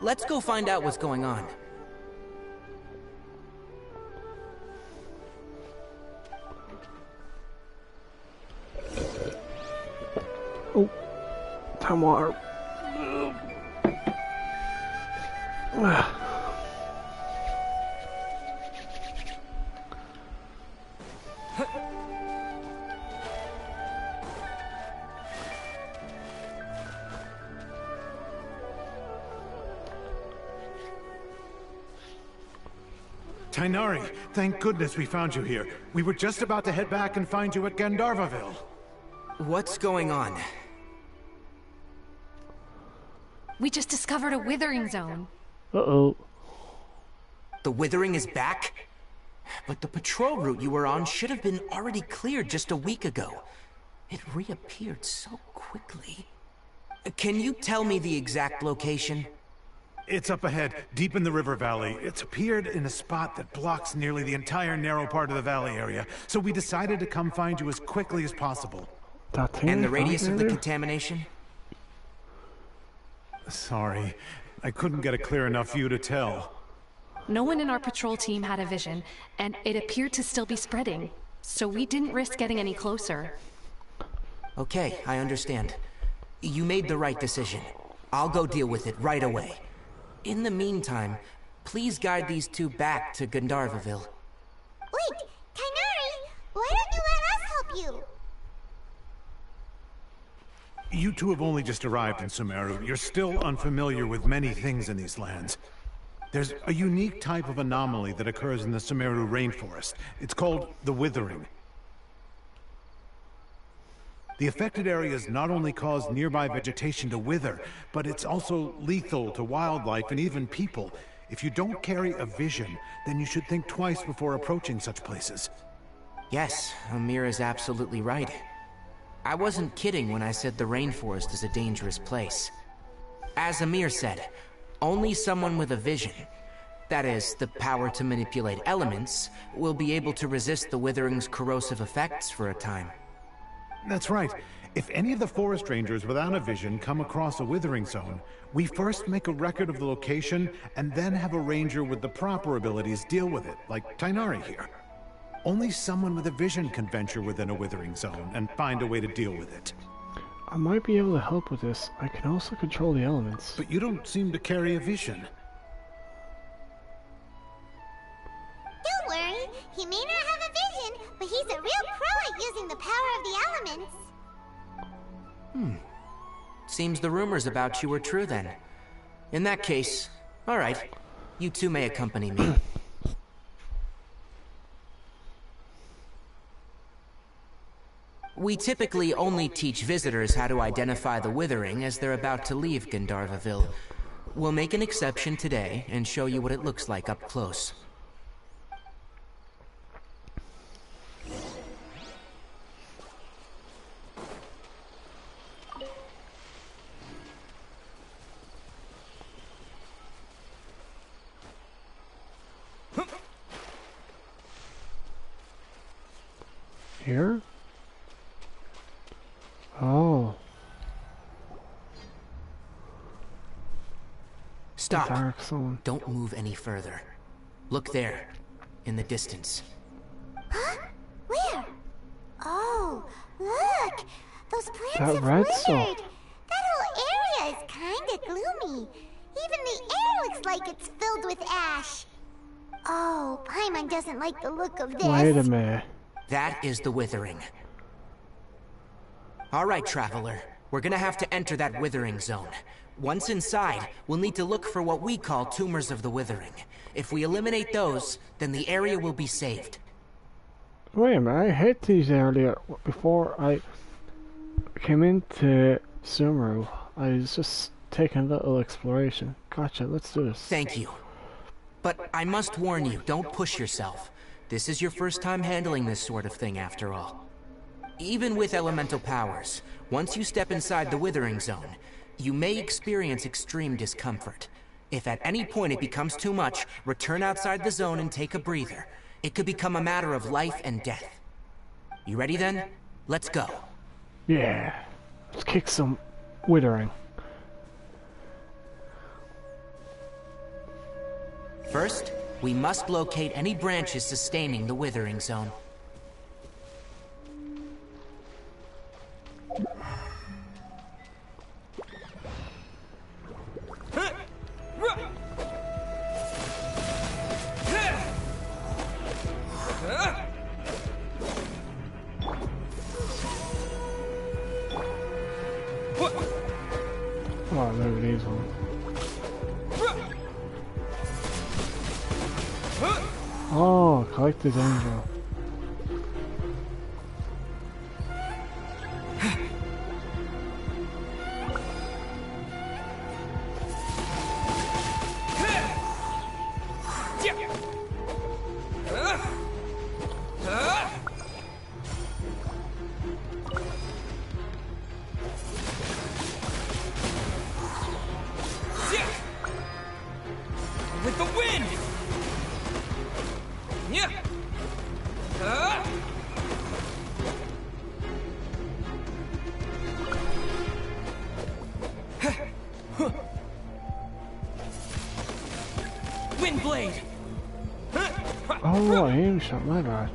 Let's go find out what's going on. Oh, time water. Tainari, thank goodness we found you here. We were just about to head back and find you at Gandharvaville. What's going on? We just discovered a withering zone. Uh-oh. The withering is back? But the patrol route you were on should have been already cleared just a week ago. It reappeared so quickly. Can you tell me the exact location? It's up ahead, deep in the river valley. It's appeared in a spot that blocks nearly the entire narrow part of the valley area, so we decided to come find you as quickly as possible. And the radius of the contamination? Sorry, I couldn't get a clear enough view to tell. No one in our patrol team had a vision, and it appeared to still be spreading, so we didn't risk getting any closer. Okay, I understand. You made the right decision. I'll go deal with it right away. In the meantime, please guide these two back to Gandharvaville. Wait, Tainari, why don't you let us help you? You two have only just arrived in Sumeru. You're still unfamiliar with many things in these lands. There's a unique type of anomaly that occurs in the Sumeru rainforest. It's called the withering. The affected areas not only cause nearby vegetation to wither, but it's also lethal to wildlife and even people. If you don't carry a vision, then you should think twice before approaching such places. Yes, Amir is absolutely right. I wasn't kidding when I said the rainforest is a dangerous place. As Amir said, only someone with a vision, that is, the power to manipulate elements, will be able to resist the withering's corrosive effects for a time. That's right. If any of the forest rangers without a vision come across a withering zone, we first make a record of the location and then have a ranger with the proper abilities deal with it, like Tainari here. Only someone with a vision can venture within a withering zone and find a way to deal with it. I might be able to help with this. I can also control the elements. But you don't seem to carry a vision. Don't worry, he may not have a vision, but he's a real pro at using the power of the elements. Seems the rumors about you were true then. In that case, all right, you two may accompany me. We typically only teach visitors how to identify the withering as they're about to leave Gandharvaville. We'll make an exception today and show you what it looks like up close. Here? Oh. Stop. Dark zone. Don't move any further. Look there, in the distance. Huh? Where? Oh, look! Those plants That have red withered! zone. That whole area is kinda gloomy. Even the air looks like it's filled with ash. Oh, Paimon doesn't like the look of this. Wait a minute. That is the withering. All right, traveler. We're gonna have to enter that withering zone. Once inside, we'll need to look for what we call tumors of the withering. If we eliminate those, then the area will be saved. Wait a minute, I hit these earlier. Before I came into Sumeru, I was just taking a little exploration. Gotcha, let's do this. Thank you. But I must warn you, don't push yourself. This is your first time handling this sort of thing, after all. Even with elemental powers, once you step inside the withering zone, you may experience extreme discomfort. If at any point it becomes too much, return outside the zone and take a breather. It could become a matter of life and death. You ready then? Let's go. Yeah. Let's kick some withering. First, we must locate any branches sustaining the withering zone. Oh, there it is one. Oh, collect the danger. With the wind! Yeah! Wind blade! Oh, I aim shot, my bad.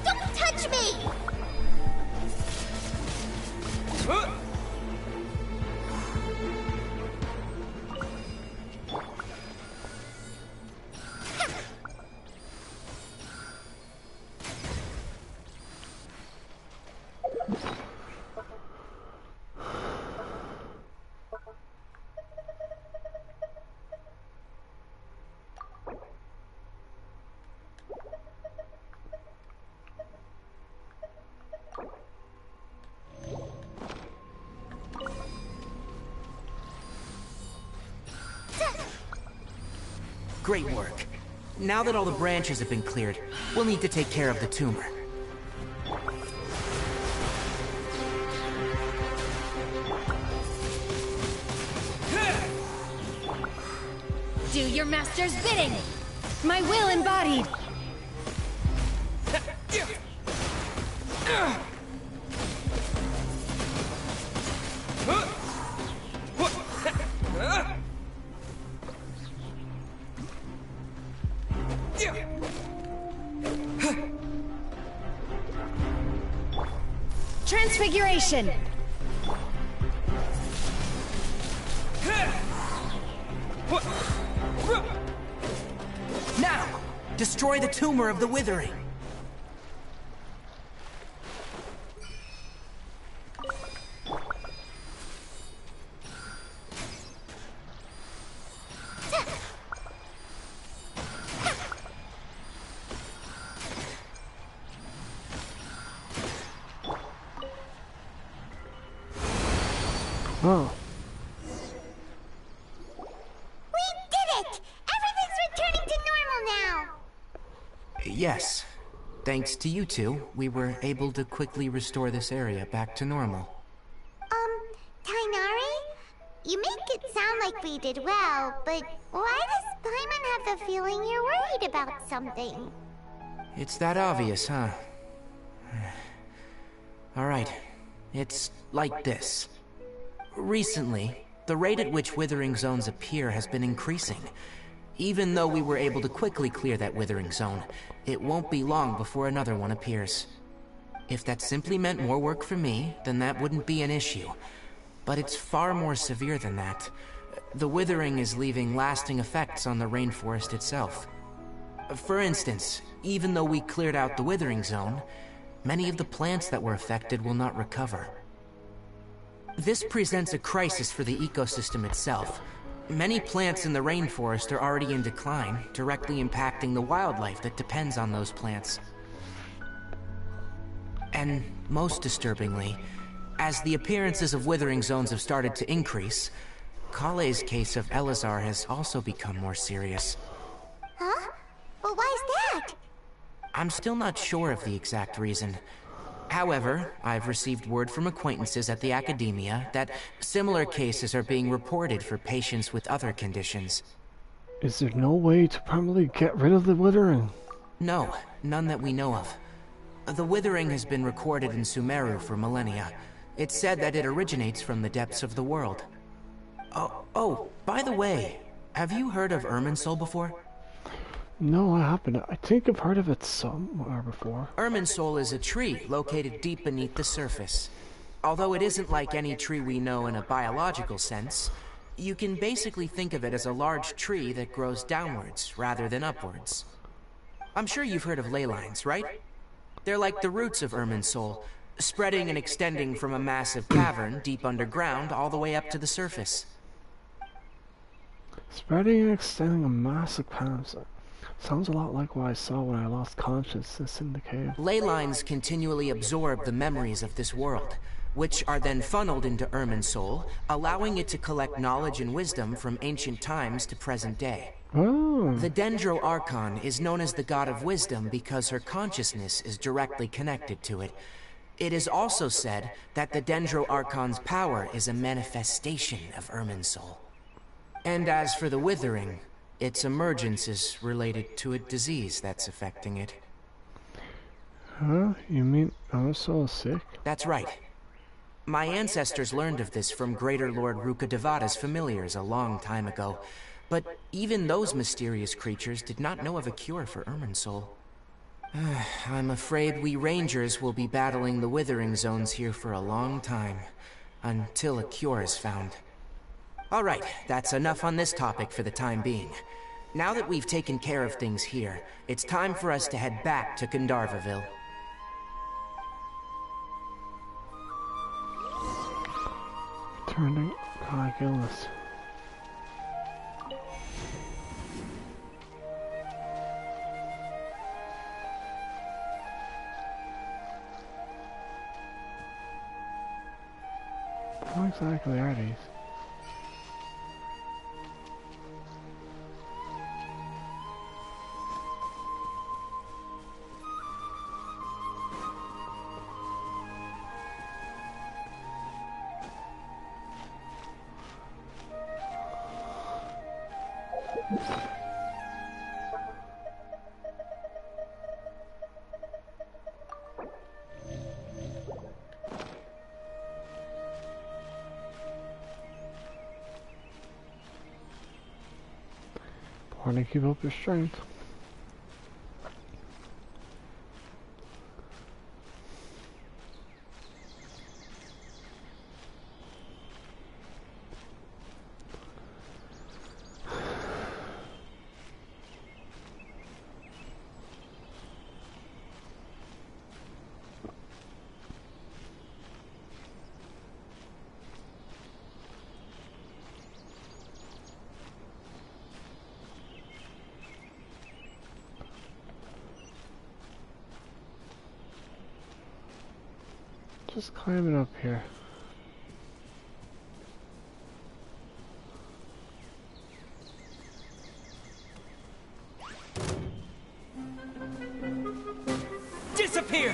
Don't touch me! Great work. Now that all the branches have been cleared, we'll need to take care of the tumor. Do your master's bidding! My will embodied! Transfiguration! Now! Destroy the tumor of the withering! Oh. We did it! Everything's returning to normal now! Yes. Thanks to you two, we were able to quickly restore this area back to normal. Tainari? You make it sound like we did well, but why does Paimon have the feeling you're worried about something? It's that obvious, huh? Alright. It's like this. Recently, the rate at which withering zones appear has been increasing. Even though we were able to quickly clear that withering zone, it won't be long before another one appears. If that simply meant more work for me, then that wouldn't be an issue. But it's far more severe than that. The withering is leaving lasting effects on the rainforest itself. For instance, even though we cleared out the withering zone, many of the plants that were affected will not recover. This presents a crisis for the ecosystem itself. Many plants in the rainforest are already in decline, directly impacting the wildlife that depends on those plants. And most disturbingly, as the appearances of withering zones have started to increase, Kale's case of Elazar has also become more serious. Huh? Well, why's that? I'm still not sure of the exact reason. However, I've received word from acquaintances at the academia that similar cases are being reported for patients with other conditions. Is there no way to permanently get rid of the withering? No, none that we know of. The withering has been recorded in Sumeru for millennia. It's said that it originates from the depths of the world. Oh, by the way, have you heard of Irminsul before? No, I haven't. I think I've heard of it somewhere before. Irminsul is a tree located deep beneath the surface. Although it isn't like any tree we know in a biological sense, you can basically think of it as a large tree that grows downwards rather than upwards. I'm sure you've heard of ley lines, right? They're like the roots of Irminsul, spreading and extending from a massive cavern deep underground all the way up to the surface. Spreading and extending a massive cancer. Sounds a lot like what I saw when I lost consciousness in the cave. Ley lines continually absorb the memories of this world, which are then funneled into Irminsul, allowing it to collect knowledge and wisdom from ancient times to present day. Oh. The Dendro Archon is known as the God of Wisdom because her consciousness is directly connected to it. It is also said that the Dendro Archon's power is a manifestation of Irminsul. And as for the Withering, its emergence is related to a disease that's affecting it. Huh? You mean Irminsul is sick? That's right. My ancestors learned of this from Greater Lord Rukkhadevata's familiars a long time ago. But even those mysterious creatures did not know of a cure for Irminsul. I'm afraid we Rangers will be battling the Withering Zones here for a long time, until a cure is found. Alright, that's enough on this topic for the time being. Now that we've taken care of things here, it's time for us to head back to Gandharvaville. Turning chronic illness. What exactly are these? Want to keep up your strength. Just climbing up here. Disappear!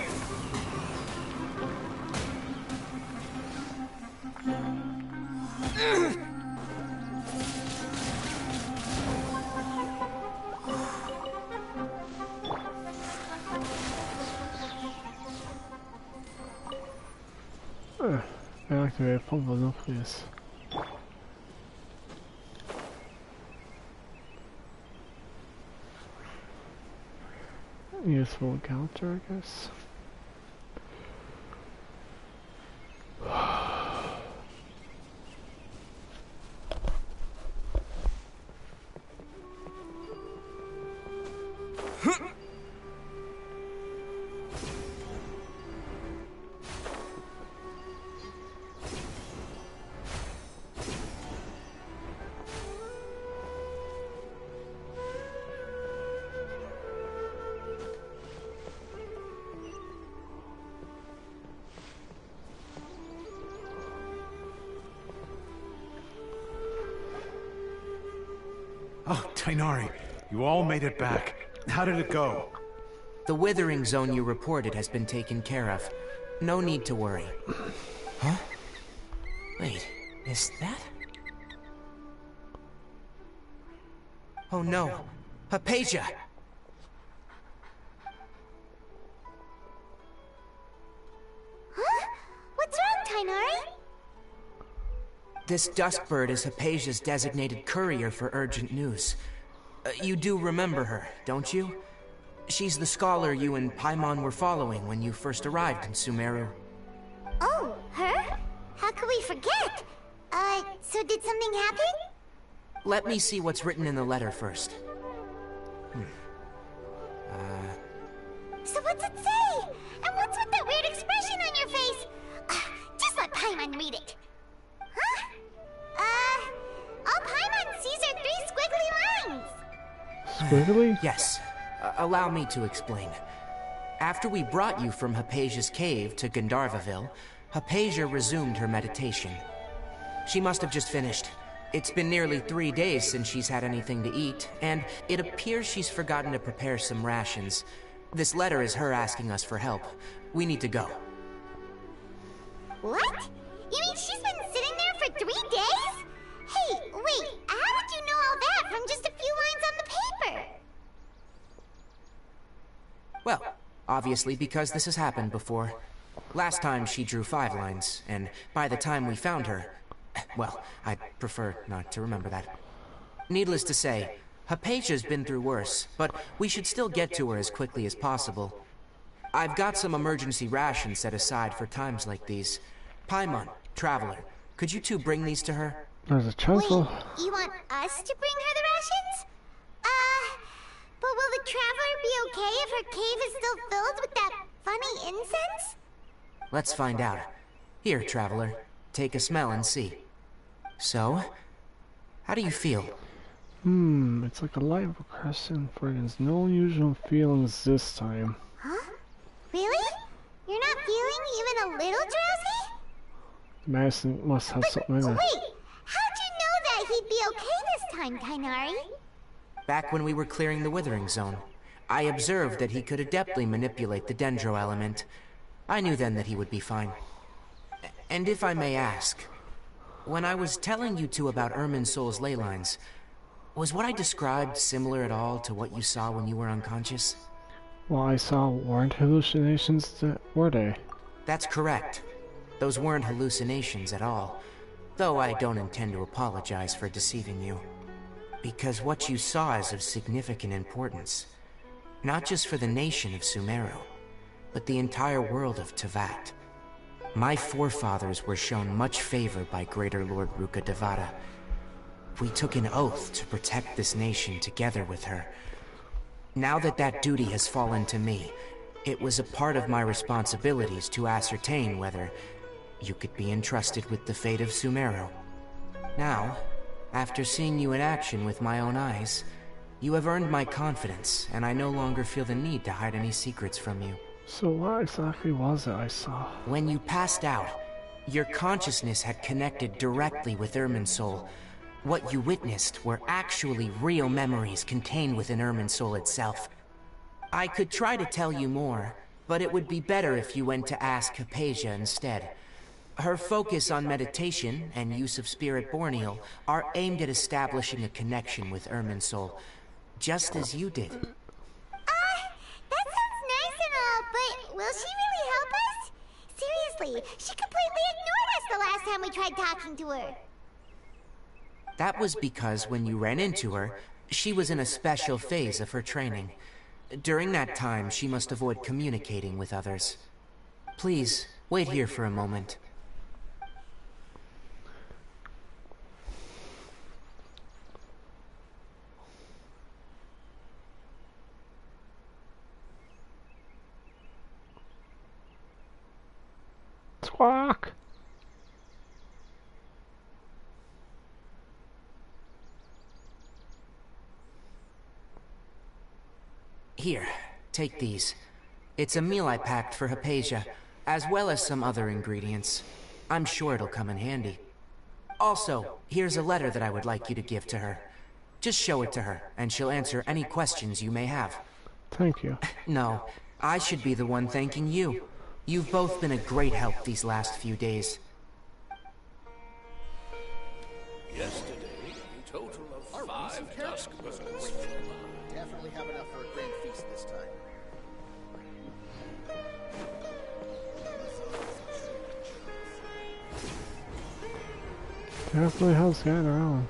Activate pump nucleus. Useful encounter, I guess. Oh, Tainari, you all made it back. How did it go? The Withering Zone you reported has been taken care of. No need to worry. Huh? Wait, is that? Oh no. Hypatia! Huh? What's wrong, Tainari? This Duskbird is Hypatia's designated courier for urgent news. You do remember her, don't you? She's the scholar you and Paimon were following when you first arrived in Sumeru. Oh, her? How could we forget? So did something happen? Let me see what's written in the letter first. So what's it say? And what's with that weird expression on your face? Just let Paimon read it. Huh? All Paimon sees are 3 squiggly lines. Squiggly? Yes. Allow me to explain. After we brought you from Hypatia's cave to Gandharvaville, Hypatia resumed her meditation. She must have just finished. It's been nearly 3 days since she's had anything to eat, and it appears she's forgotten to prepare some rations. This letter is her asking us for help. We need to go. What? You mean she's been sitting there for 3 days? Hey, wait, how did you know all that from just a few lines on the paper? Well, obviously because this has happened before. Last time she drew 5 lines, and by the time we found her... Well, I'd prefer not to remember that. Needless to say, Hypatia's been through worse, but we should still get to her as quickly as possible. I've got some emergency rations set aside for times like these. Paimon, Traveler, could you two bring these to her? There's a Wait, chancel. you want us to bring her the rations? But will the Traveler be okay if her cave is still filled with that funny incense? Let's find out. Here, Traveler, take a smell and see. So, how do you feel? It's like a light of a crescent fragrance. No unusual feelings this time. Huh? Really? You're not feeling even a little drowsy? The medicine must have something in it. Wait, how'd you know that he'd be okay this time, Tainari? Back when we were clearing the Withering Zone, I observed that he could adeptly manipulate the Dendro element. I knew then that he would be fine. And if I may ask, when I was telling you two about Irminsul's ley lines, was what I described similar at all to what you saw when you were unconscious? What I saw weren't hallucinations, were they? That's correct. Those weren't hallucinations at all, though I don't intend to apologize for deceiving you. Because what you saw is of significant importance, not just for the nation of Sumeru, but the entire world of Teyvat. My forefathers were shown much favor by Greater Lord Rukkhadevata. We took an oath to protect this nation together with her. Now that that duty has fallen to me, it was a part of my responsibilities to ascertain whether you could be entrusted with the fate of Sumeru. Now, after seeing you in action with my own eyes, you have earned my confidence, and I no longer feel the need to hide any secrets from you. So what exactly was it I saw? When you passed out, your consciousness had connected directly with Irminsul. What you witnessed were actually real memories contained within Irminsul itself. I could try to tell you more, but it would be better if you went to ask Hypatia instead. Her focus on meditation and use of Spirit Borneal are aimed at establishing a connection with Irminsul, just as you did. That sounds nice and all, but will she really help us? Seriously, she completely ignored us the last time we tried talking to her. That was because when you ran into her, she was in a special phase of her training. During that time, she must avoid communicating with others. Please, wait here for a moment. Squawk! Here, take these. It's a meal I packed for Hypatia, as well as some other ingredients. I'm sure it'll come in handy. Also, here's a letter that I would like you to give to her. Just show it to her, and she'll answer any questions you may have. Thank you. No, I should be the one thanking you. You've both been a great help these last few days. Yesterday, a total of 5 Definitely have enough for a grand feast this time. Definitely helps getting around.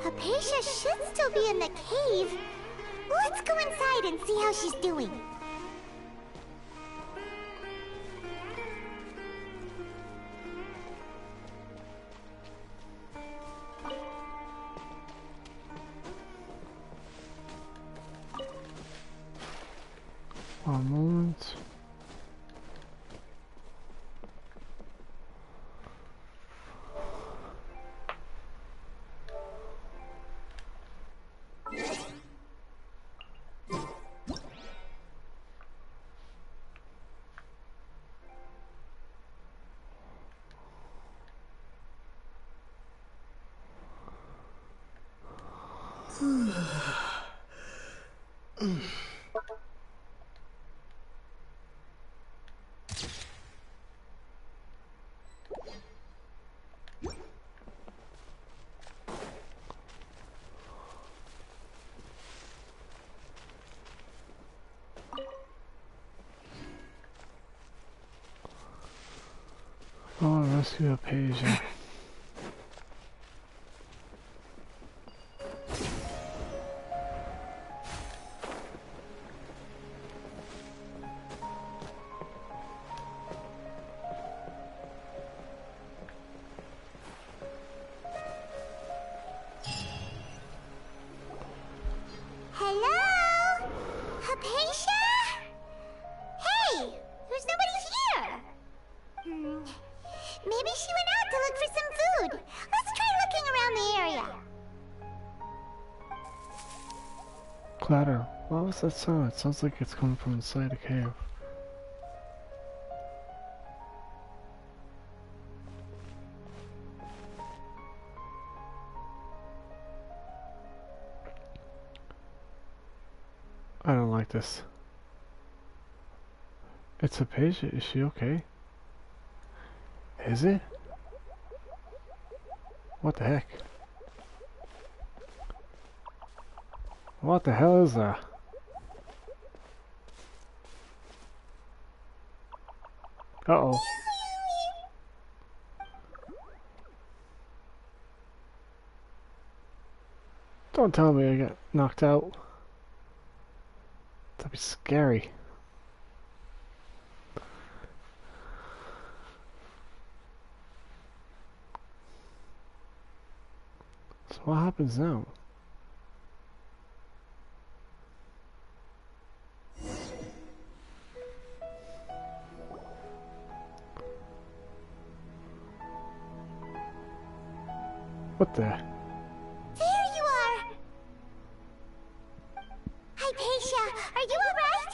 Hypatia should still be in the cave. Let's go inside and see how she's doing. One moment. Oh, rescue Hypatia. Hello? Hypatia? Hey, there's nobody here. Maybe she went out to look for some food. Let's try looking around the area. Clatter. What was that sound? It sounds like it's coming from inside a cave. I don't like this. It's Hypatia. Is she okay? Is it? What the heck? What the hell is that? Uh-oh. Don't tell me I got knocked out. That'd be scary. So what happens now? What the? There you are! Hypatia, are you alright?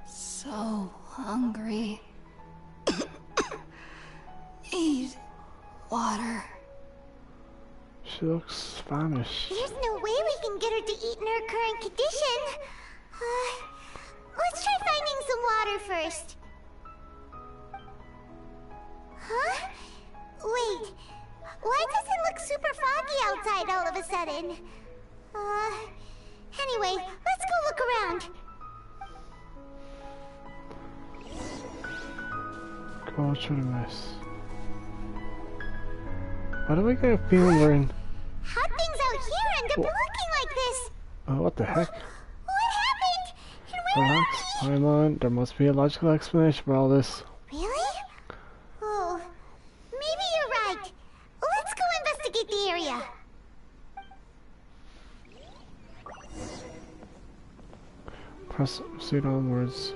So hungry. Need water. She looks famished. There's no way we can get her to eat in her current condition. Let's try finding some water first. Huh? Wait. Why does it look super foggy outside all of a sudden? Anyway, let's go look around. Go through the mess. Why do I get a feeling we're in... Hot things out here end up looking like this. Oh, what the heck? What happened? And where Relax, are we? Paimon. There must be a logical explanation for all this. Really? Oh, maybe you're right. Let's go investigate the area. Proceed onwards.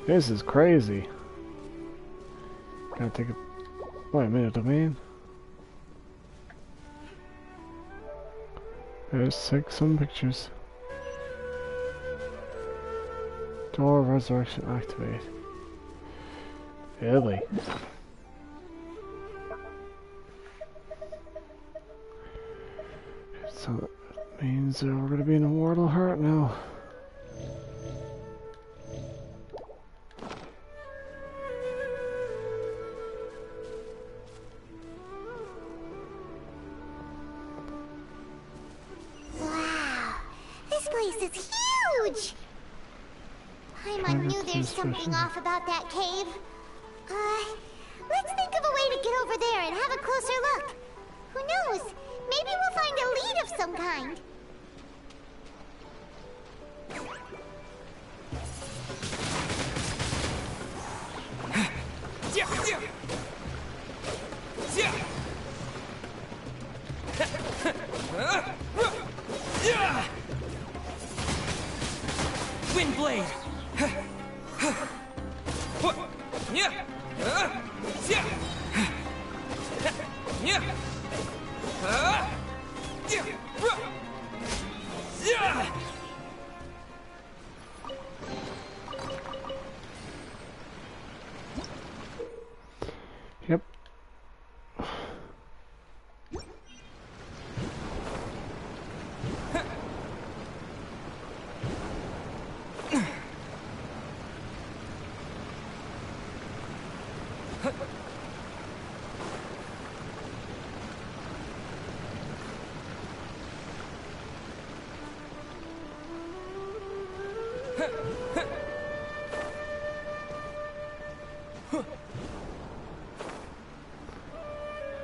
This is crazy. Gotta take a... Wait a minute, domain. Let's take some pictures. Door of Resurrection activate. Really? So that means we're gonna be in a mortal heart now. Wow, this place is huge! Paimon knew there's something off about that cave. Let's think of a way to get over there and have a closer look. Who knows? Maybe we'll find a lead of some kind. Windblade! Yep.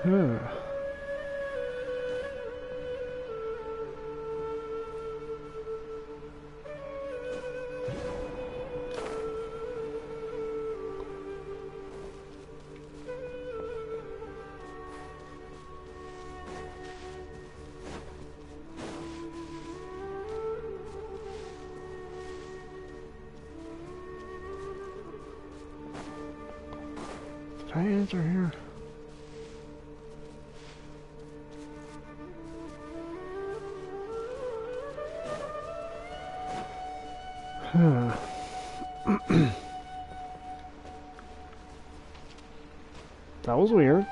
Huh. Did I enter here? Huh. That was weird.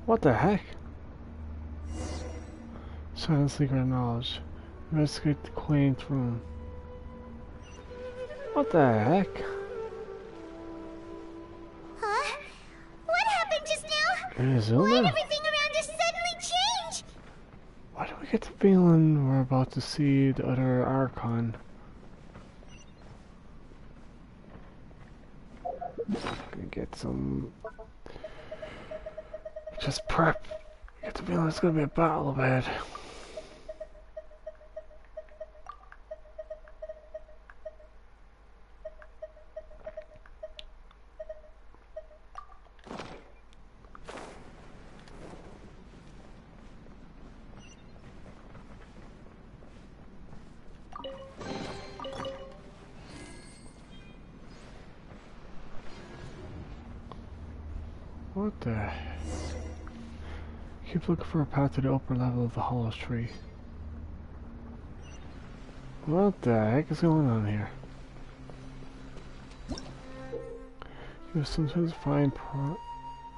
What the heck? Silent secret knowledge. Investigate the quaint room. What the heck? Huh? What happened just now? Is Why did Ilna? everything around us suddenly change? Why do we get the feeling we're about to see the other Archon? Gonna get some... Just prep. Get the feeling it's gonna be a battle ahead. What the... Keep looking for a path to the upper level of the hollow tree. What the heck is going on here? You sometimes find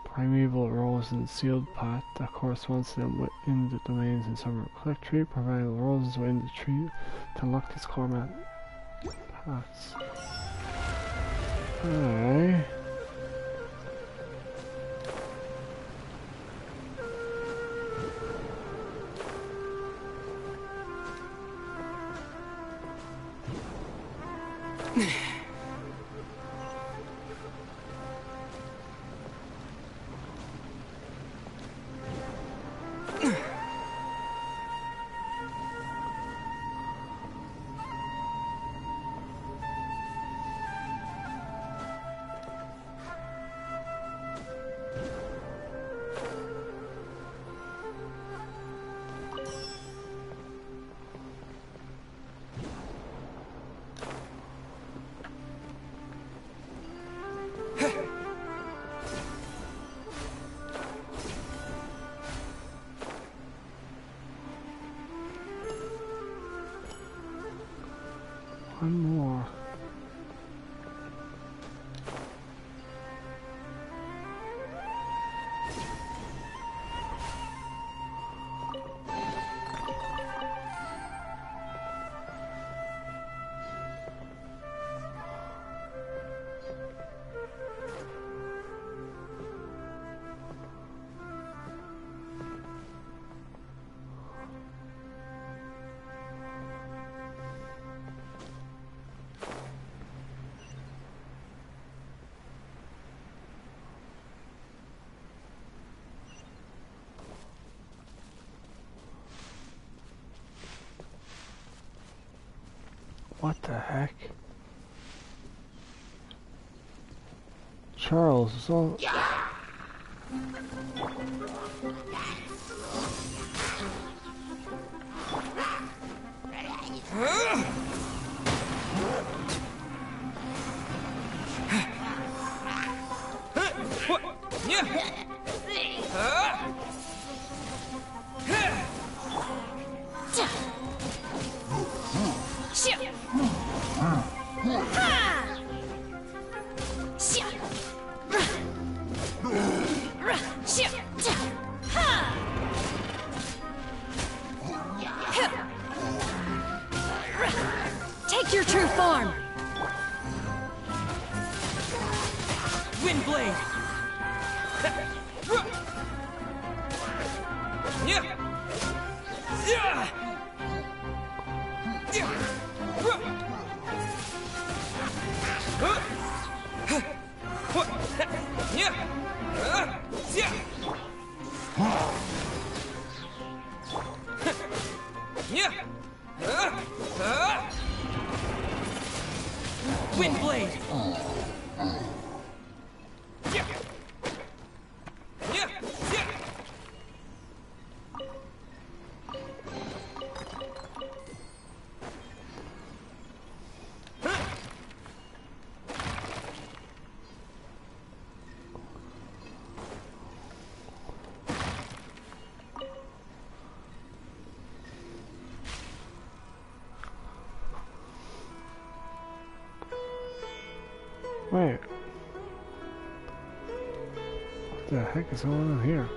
primeval rolls in the sealed path that corresponds to them within the domains in summer. Collect tree primeval rolls within the tree to unlock these core paths. Alright. What the heck? Charles, it's all... Take your true form! Windblade! Windblade! Wait. What the heck is going on here?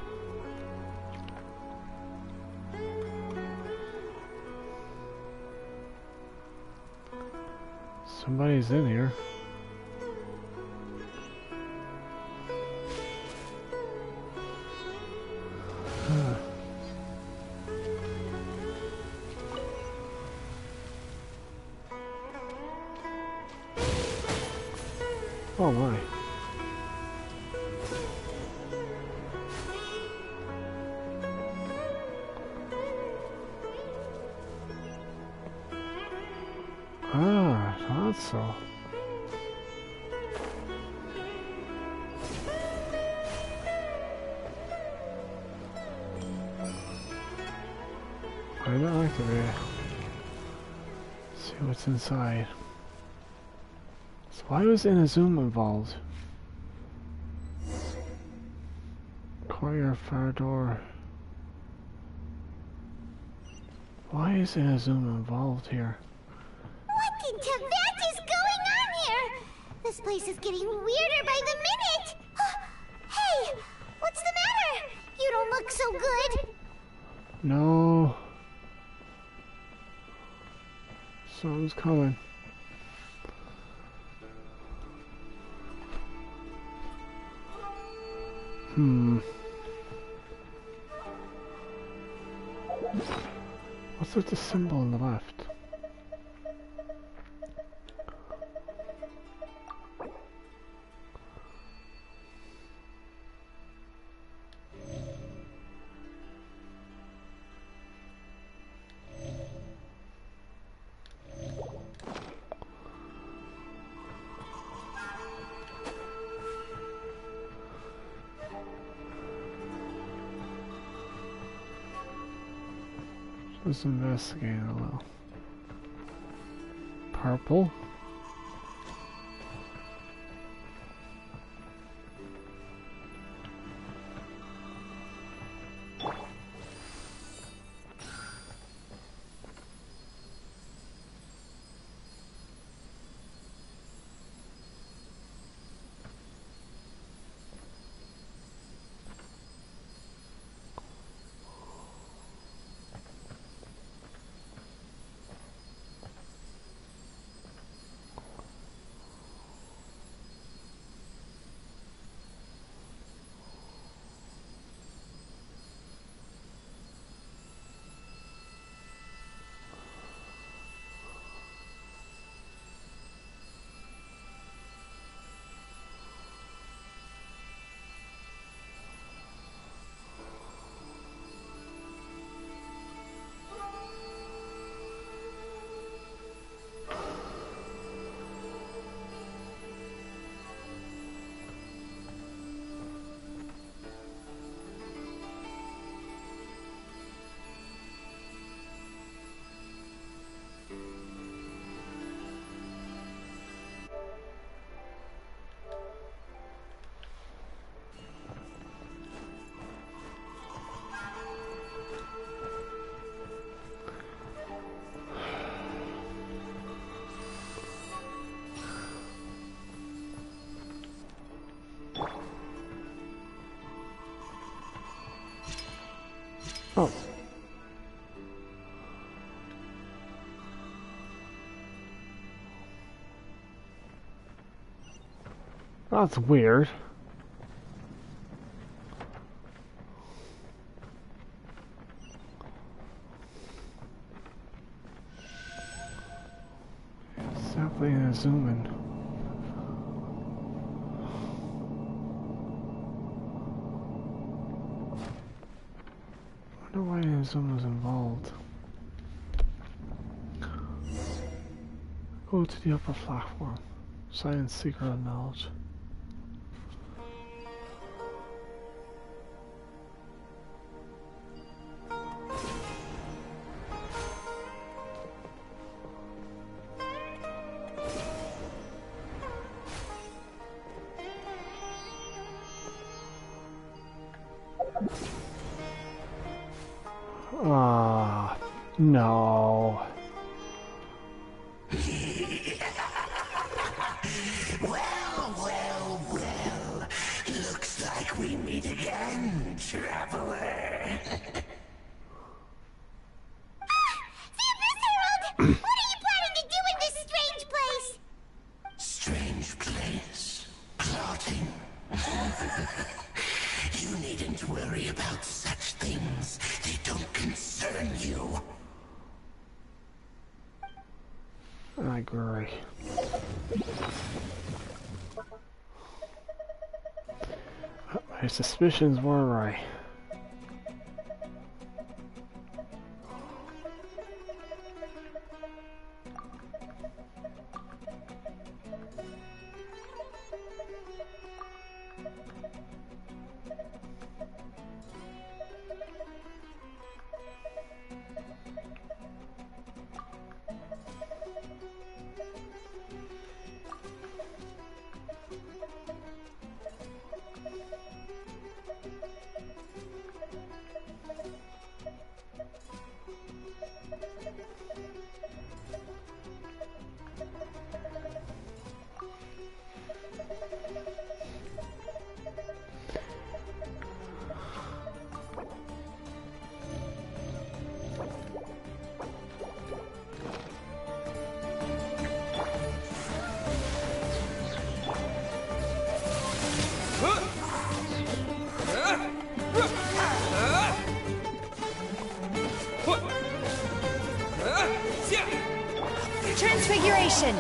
Somebody's in here. Oh my. Ah, that's so. I don't activate it. See what's inside. So why was Inazuma involved? Courier fire door. Why is Inazuma involved here? What in Tibet is going on here? This place is getting weirder by the minute! Hey! What's the matter? You don't look so good! No. Something's coming. What's with the symbol on the left? Let's investigate a little. Purple. Oh. That's weird. It's definitely a zoom in. I wonder why the zoom was involved. Go to the upper platform. Science secret of knowledge. Ah, no. Well. Looks like we meet again, traveler. The Abyss Herald! What are you planning to do in this strange place? Strange place. Plotting. You needn't worry about such things. They don't concern you. I agree. My suspicions were right. Transfiguration!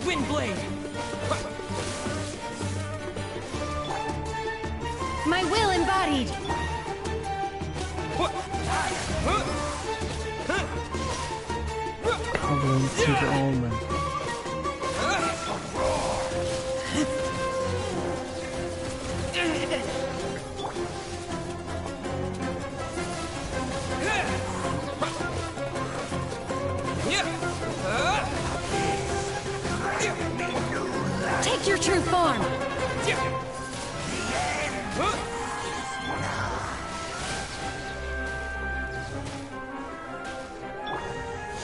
Windblade! My will embodied! Covenant to the Omen. Take your true form!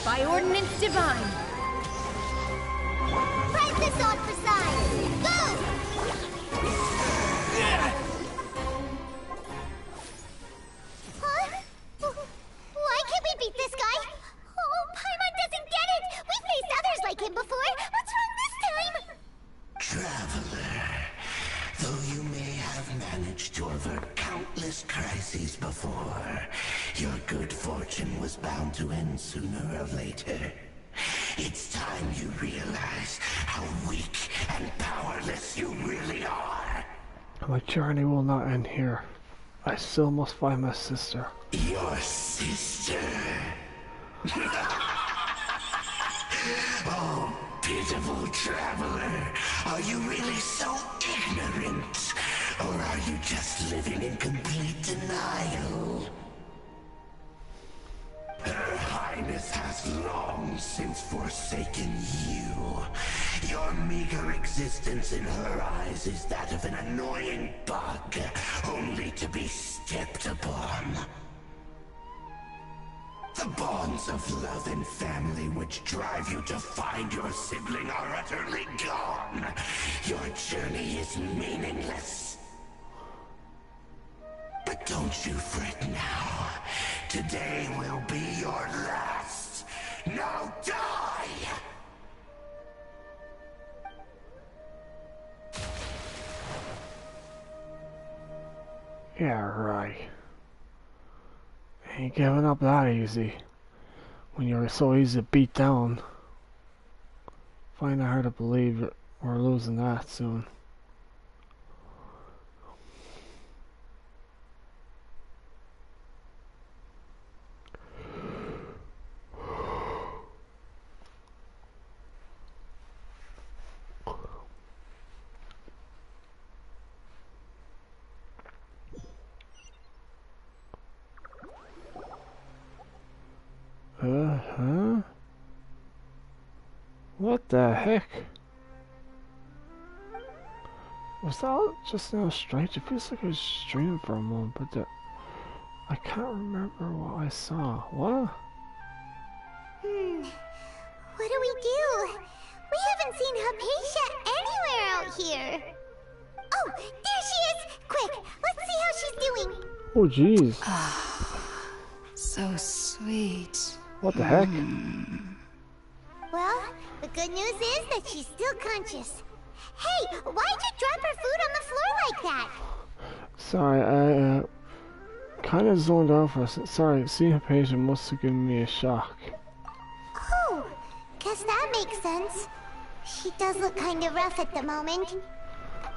By ordinance divine! Press this on for size! Go! Huh? Why can't we beat this guy? Oh, Paimon doesn't get it! We've faced others like him before! What's wrong this time? Traveler, though you may have managed to avert countless crises before, your good fortune was bound to end sooner or later. It's time you realize how weak and powerless you really are. My journey will not end here. I still must find my sister. Your sister? Oh, pitiful traveler. Are you really so ignorant? Or are you just living in complete denial? Her Highness has has long since forsaken you. Your meager existence in her eyes is that of an annoying bug, only to be stepped upon. The bonds of love and family which drive you to find your sibling are utterly gone. Your journey is meaningless. But don't you fret now. Today will be your last. Now die! Yeah, right. Ain't giving up that easy. When you're so easy to beat down. Find it hard to believe we're losing that soon. Huh? What the heck? Was that just now strange? It feels like I was dreaming for a moment, but I can't remember what I saw. What? What do we do? We haven't seen Hypatia anywhere out here. Oh, there she is! Quick, let's see how she's doing. Oh, jeez. So sweet. What the heck? Well, the good news is that she's still conscious. Hey, why'd you drop her food on the floor like that? Sorry, I kind of zoned out for a second. Sorry, seeing Hypatia must have given me a shock. Oh, guess that makes sense. She does look kind of rough at the moment.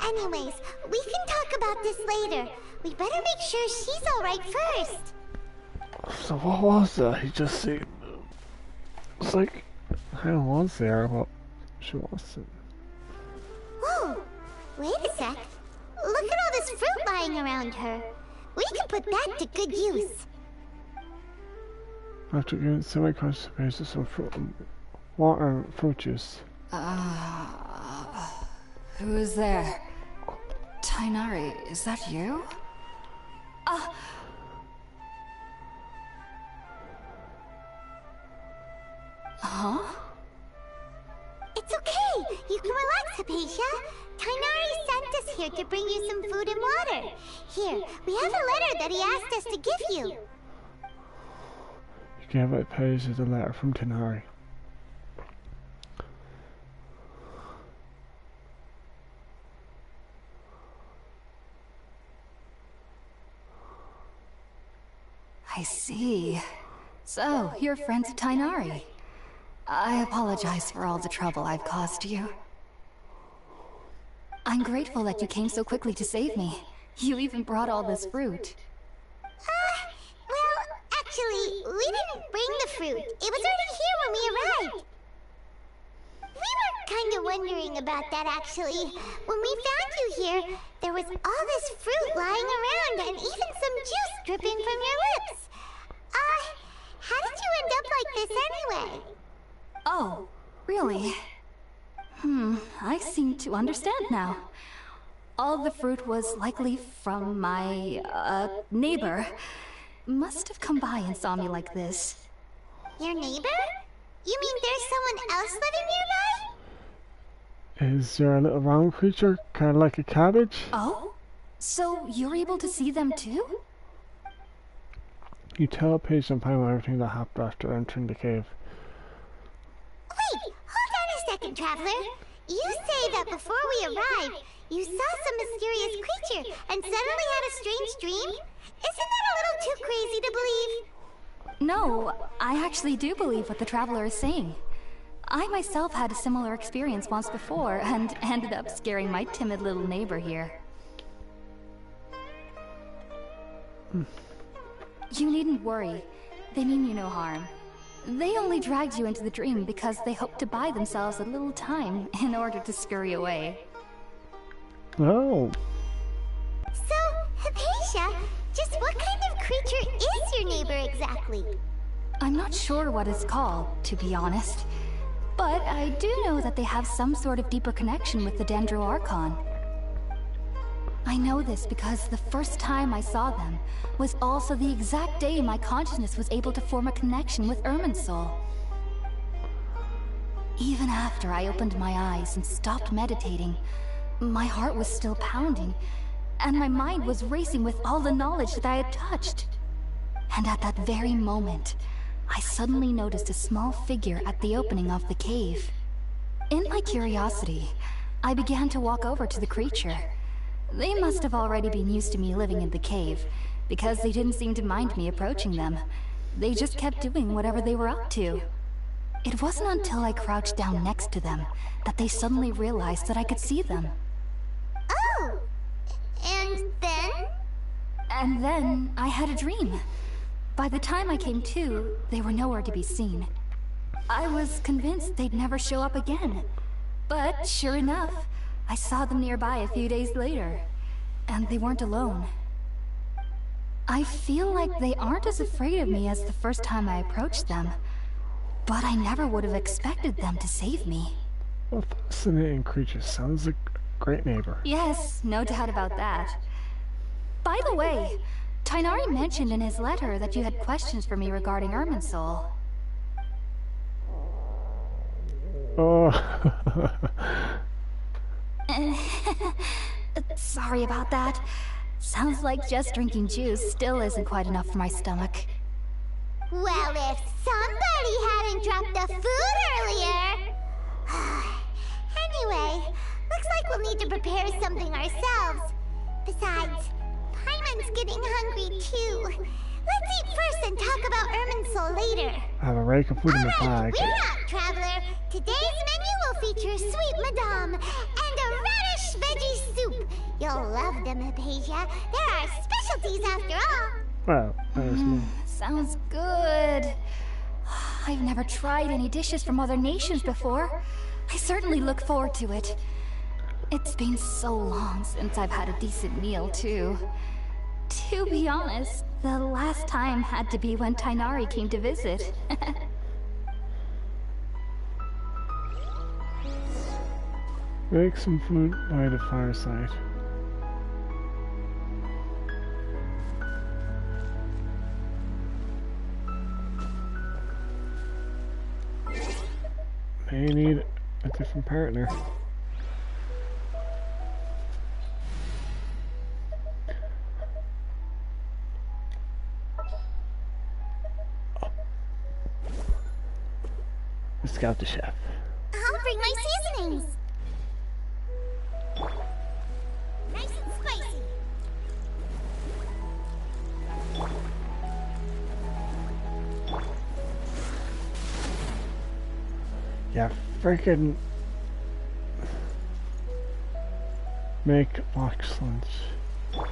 Anyways, we can talk about this later. We better make sure she's alright first. So what was that? He just said... It's like... I was there, but she wasn't. Whoa, wait a sec. Look at all this fruit lying around her. We can put that to good use. After getting semi-conscious basis some fruit, water and fruit juice. Who is there? Tainari, is that you? Huh? It's okay. You can relax, Hypatia. Tainari sent us here to bring you some food and water. Here, we have a letter that he asked us to give you. You gave Hypatia the letter from Tainari. I see. So, you're friends of Tainari. I apologize for all the trouble I've caused you. I'm grateful that you came so quickly to save me. You even brought all this fruit. Well, actually, we didn't bring the fruit. It was already here when we arrived. We were kind of wondering about that, actually. When we found you here, there was all this fruit lying around and even some juice dripping from your lips. How did you end up like this anyway? Oh, really? I seem to understand now. All the fruit was likely from my, neighbor. Must have come by and saw me like this. Your neighbor? You mean there's someone else living nearby? Is there a little round creature, kind of like a cabbage? Oh? So you're able to see them too? You tell Paige and Pam everything that happened after entering the cave. Wait, hold on a second, Traveler. You say that before we arrived, you saw some mysterious creature and suddenly had a strange dream? Isn't that a little too crazy to believe? No, I actually do believe what the Traveler is saying. I myself had a similar experience once before and ended up scaring my timid little neighbor here. You needn't worry. They mean you no harm. They only dragged you into the dream because they hoped to buy themselves a little time in order to scurry away. Oh. So, Hypatia, just what kind of creature is your neighbor exactly? I'm not sure what it's called, to be honest. But I do know that they have some sort of deeper connection with the Dendro Archon. I know this because the first time I saw them was also the exact day my consciousness was able to form a connection with Irminsul. Even after I opened my eyes and stopped meditating, my heart was still pounding, and my mind was racing with all the knowledge that I had touched. And at that very moment, I suddenly noticed a small figure at the opening of the cave. In my curiosity, I began to walk over to the creature. They must have already been used to me living in the cave, because they didn't seem to mind me approaching them. They just kept doing whatever they were up to. It wasn't until I crouched down next to them that they suddenly realized that I could see them. Oh! And then? And then I had a dream. By the time I came to, they were nowhere to be seen. I was convinced they'd never show up again. But sure enough, I saw them nearby a few days later. And they weren't alone. I feel like they aren't as afraid of me as the first time I approached them. But I never would have expected them to save me. Well, fascinating creature. Sounds like a great neighbor. Yes, no doubt about that. By the way, Tighnari mentioned in his letter that you had questions for me regarding Irminsul. Oh. Sorry about that. Sounds like just drinking juice still isn't quite enough for my stomach. Well, if somebody hadn't dropped the food earlier... Anyway, looks like we'll need to prepare something ourselves. Besides, Paimon's getting hungry too. Let's eat first and talk about Irminsul later. I have a rake of food in my Alright, bag. we're out, traveler. Today's menu will feature sweet madame and a radish veggie soup. You'll love them, Hypatia. They're our specialties after all. Well, there's more. Sounds good. I've never tried any dishes from other nations before. I certainly look forward to it. It's been so long since I've had a decent meal, too. To be honest, the last time had to be when Tighnari came to visit. Make some food by the fireside. May need a different partner. Let's scout the chef. I'll bring my seasonings. Nice and spicy. Yeah, freaking make box lunch. Out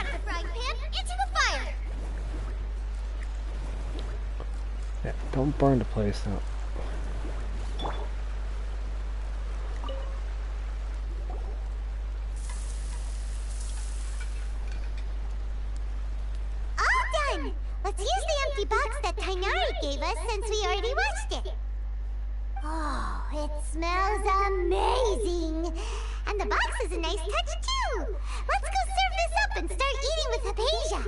of the frying pan, into the fire. Yeah, don't burn the place now. All done. Let's use the empty box that Tighnari gave us since we already watched it. Oh, it smells amazing. And the box is a nice touch too. Let's go serve this up and start eating with Hypatia.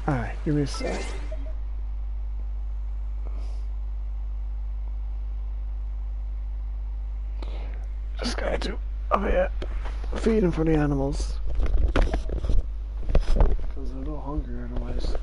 Alright, give me a sec. Just gotta do a bit feeding for the animals. Because they're a little hungry otherwise.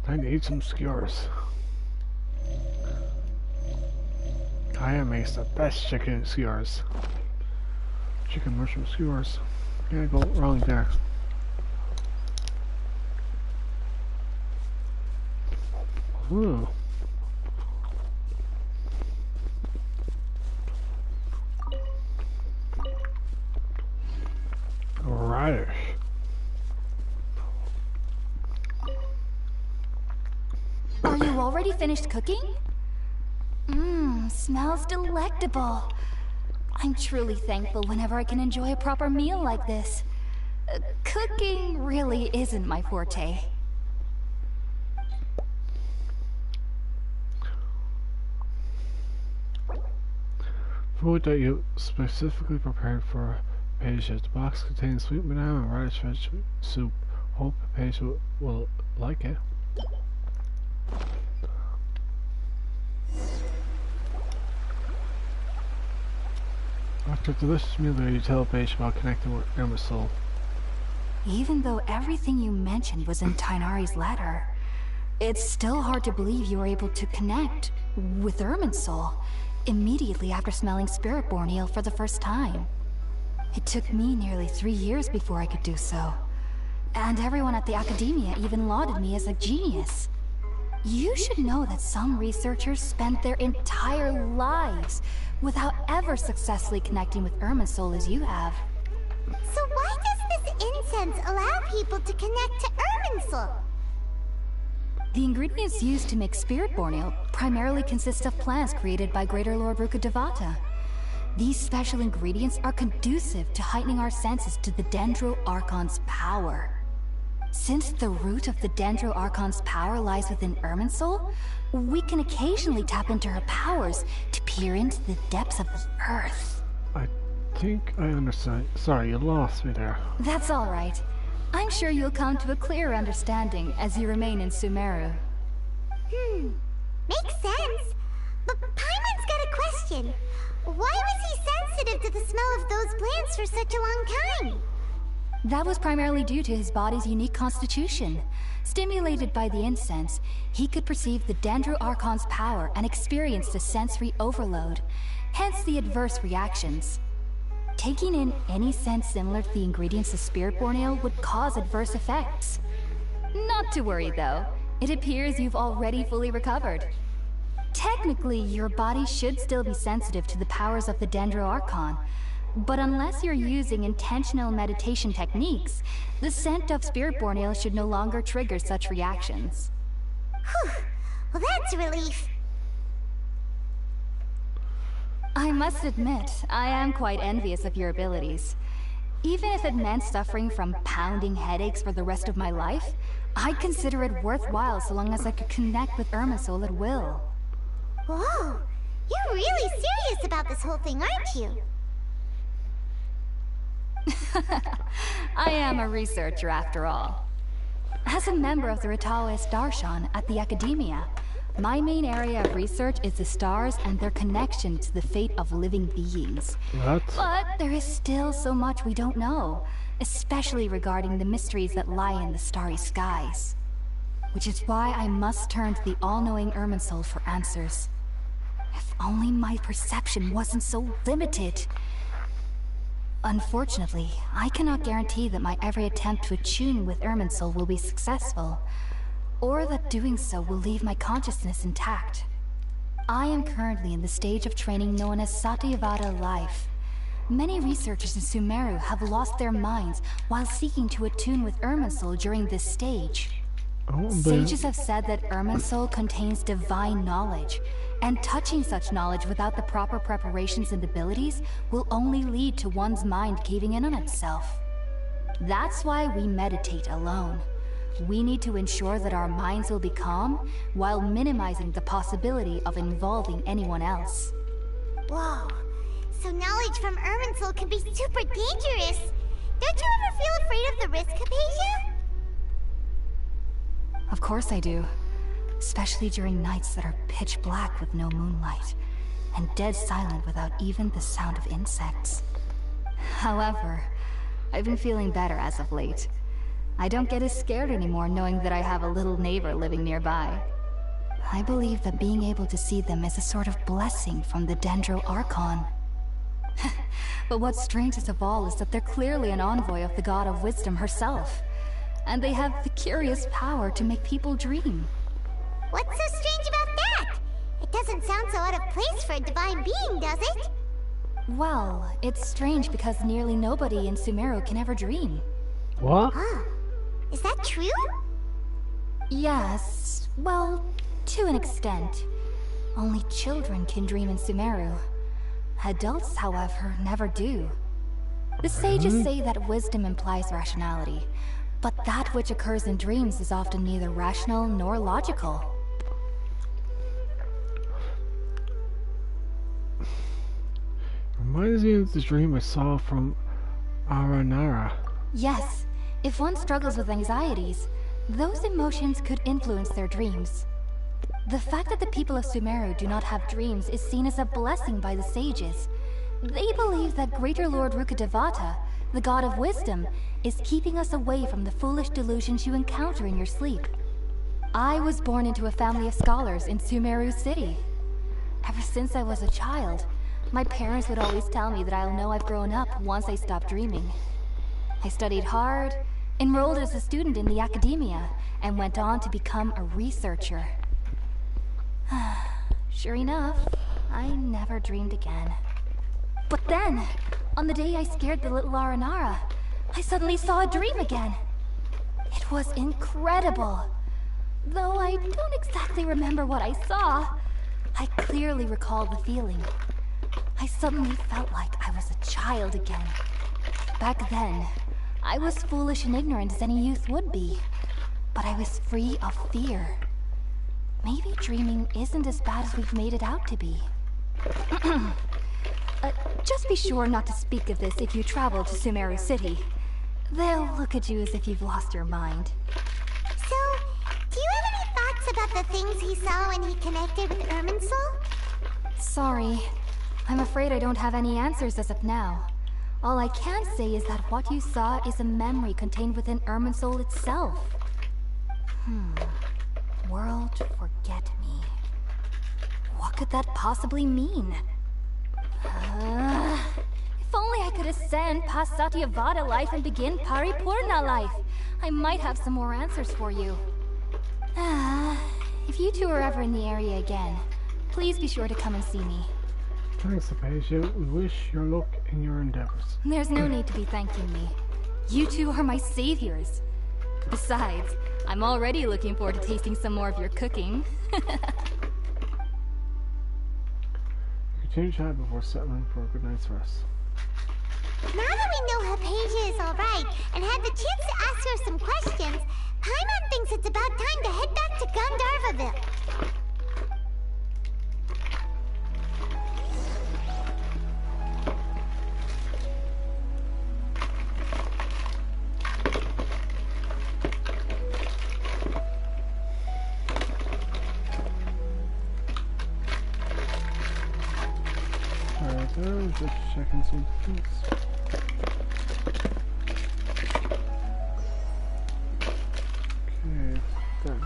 I need some skewers. Kaya makes the best chicken skewers. Chicken mushroom skewers. Can't go wrong there. Ooh. Radish. Are you already finished cooking? Mmm, smells delectable. I'm truly thankful whenever I can enjoy a proper meal like this. Cooking really isn't my forte. Food that you specifically prepared for Paige. The box contains sweet banana and radish vegetable soup. Hope Paige will like it. After a delicious meal there, you tell Paige about connecting with Emma's soul. Even though everything you mentioned was in Tighnari's letter, it's still hard to believe you were able to connect with Irminsul immediately after smelling Spiritborn eel for the first time. It took me nearly 3 years before I could do so. And everyone at the Academia even lauded me as a genius. You should know that some researchers spent their entire lives without ever successfully connecting with Irminsul as you have. So why does this incense allow people to connect to Irminsul? The ingredients used to make Spiritborn eel primarily consist of plants created by Greater Lord Rukkhadevata. These special ingredients are conducive to heightening our senses to the Dendro Archon's power. Since the root of the Dendro Archon's power lies within Irminsul, we can occasionally tap into her powers to peer into the depths of the earth. I think I understand. Sorry, you lost me there. That's all right. I'm sure you'll come to a clearer understanding as you remain in Sumeru. Makes sense. But Paimon's got a question. Why was he sensitive to the smell of those plants for such a long time? That was primarily due to his body's unique constitution. Stimulated by the incense, he could perceive the Dendro Archon's power and experienced a sensory overload, hence the adverse reactions. Taking in any scent similar to the ingredients of Spiritborn ale would cause adverse effects. Not to worry though, it appears you've already fully recovered. Technically, your body should still be sensitive to the powers of the Dendro Archon, but unless you're using intentional meditation techniques, the scent of Spiritborn ale should no longer trigger such reactions. Whew. Well, that's a relief. I must admit, I am quite envious of your abilities. Even if it meant suffering from pounding headaches for the rest of my life, I'd consider it worthwhile so long as I could connect with Irminsul at will. Whoa, you're really serious about this whole thing, aren't you? I am a researcher after all. As a member of the Ritaoist Darshan at the Academia, my main area of research is the stars and their connection to the fate of living beings. What? But there is still so much we don't know, especially regarding the mysteries that lie in the starry skies. Which is why I must turn to the all-knowing Irminsul for answers. If only my perception wasn't so limited. Unfortunately, I cannot guarantee that my every attempt to attune with Irminsul will be successful, or that doing so will leave my consciousness intact. I am currently in the stage of training known as Satyavada life. Many researchers in Sumeru have lost their minds while seeking to attune with Irminsul during this stage. Sages have said that Irminsul contains divine knowledge, and touching such knowledge without the proper preparations and abilities will only lead to one's mind caving in on itself. That's why we meditate alone. We need to ensure that our minds will be calm while minimizing the possibility of involving anyone else. Whoa. So knowledge from Irminsul can be super dangerous. Don't you ever feel afraid of the risk, Hypatia? Of course I do. Especially during nights that are pitch black with no moonlight, and dead silent without even the sound of insects. However, I've been feeling better as of late. I don't get as scared anymore knowing that I have a little neighbor living nearby. I believe that being able to see them is a sort of blessing from the Dendro Archon. But what's strangest of all is that they're clearly an envoy of the God of Wisdom herself. And they have the curious power to make people dream. What's so strange about that? It doesn't sound so out of place for a divine being, does it? Well, it's strange because nearly nobody in Sumeru can ever dream. What? Huh. Is that true? Yes, well, to an extent. Only children can dream in Sumeru. Adults, however, never do. The sages say that wisdom implies rationality, but that which occurs in dreams is often neither rational nor logical. Reminds me of the dream I saw from Aranara. Yes, if one struggles with anxieties, those emotions could influence their dreams. The fact that the people of Sumeru do not have dreams is seen as a blessing by the sages. They believe that Greater Lord Rukkhadevata, the God of Wisdom, is keeping us away from the foolish delusions you encounter in your sleep. I was born into a family of scholars in Sumeru City. Ever since I was a child, my parents would always tell me that I'll know I've grown up once I stop dreaming. I studied hard, enrolled as a student in the academia, and went on to become a researcher. Sure enough, I never dreamed again. But then, on the day I scared the little Aranara, I suddenly saw a dream again. It was incredible. Though I don't exactly remember what I saw, I clearly recall the feeling. I suddenly felt like I was a child again. Back then, I was foolish and ignorant as any youth would be, but I was free of fear. Maybe dreaming isn't as bad as we've made it out to be. Just be sure not to speak of this if you travel to Sumeru City. They'll look at you as if you've lost your mind. So, do you have any thoughts about the things he saw when he connected with Irminsul? Sorry. I'm afraid I don't have any answers as of now. All I can say is that what you saw is a memory contained within Irminsul itself. World forget me. What could that possibly mean? If only I could ascend past Satyavada life and begin Paripurna life. I might have some more answers for you. If you two are ever in the area again, please be sure to come and see me. Thanks, Hypatia. We wish your luck in your endeavors. There's no need to be thanking me. You two are my saviors. Besides, I'm already looking forward to tasting some more of your cooking. Continue chat before settling for a good night's rest. Now that we know Hypatia is alright and had the chance to ask her some questions, Paimon thinks it's about time to head back to Gandharvaville. Just checking some things. Okay, done.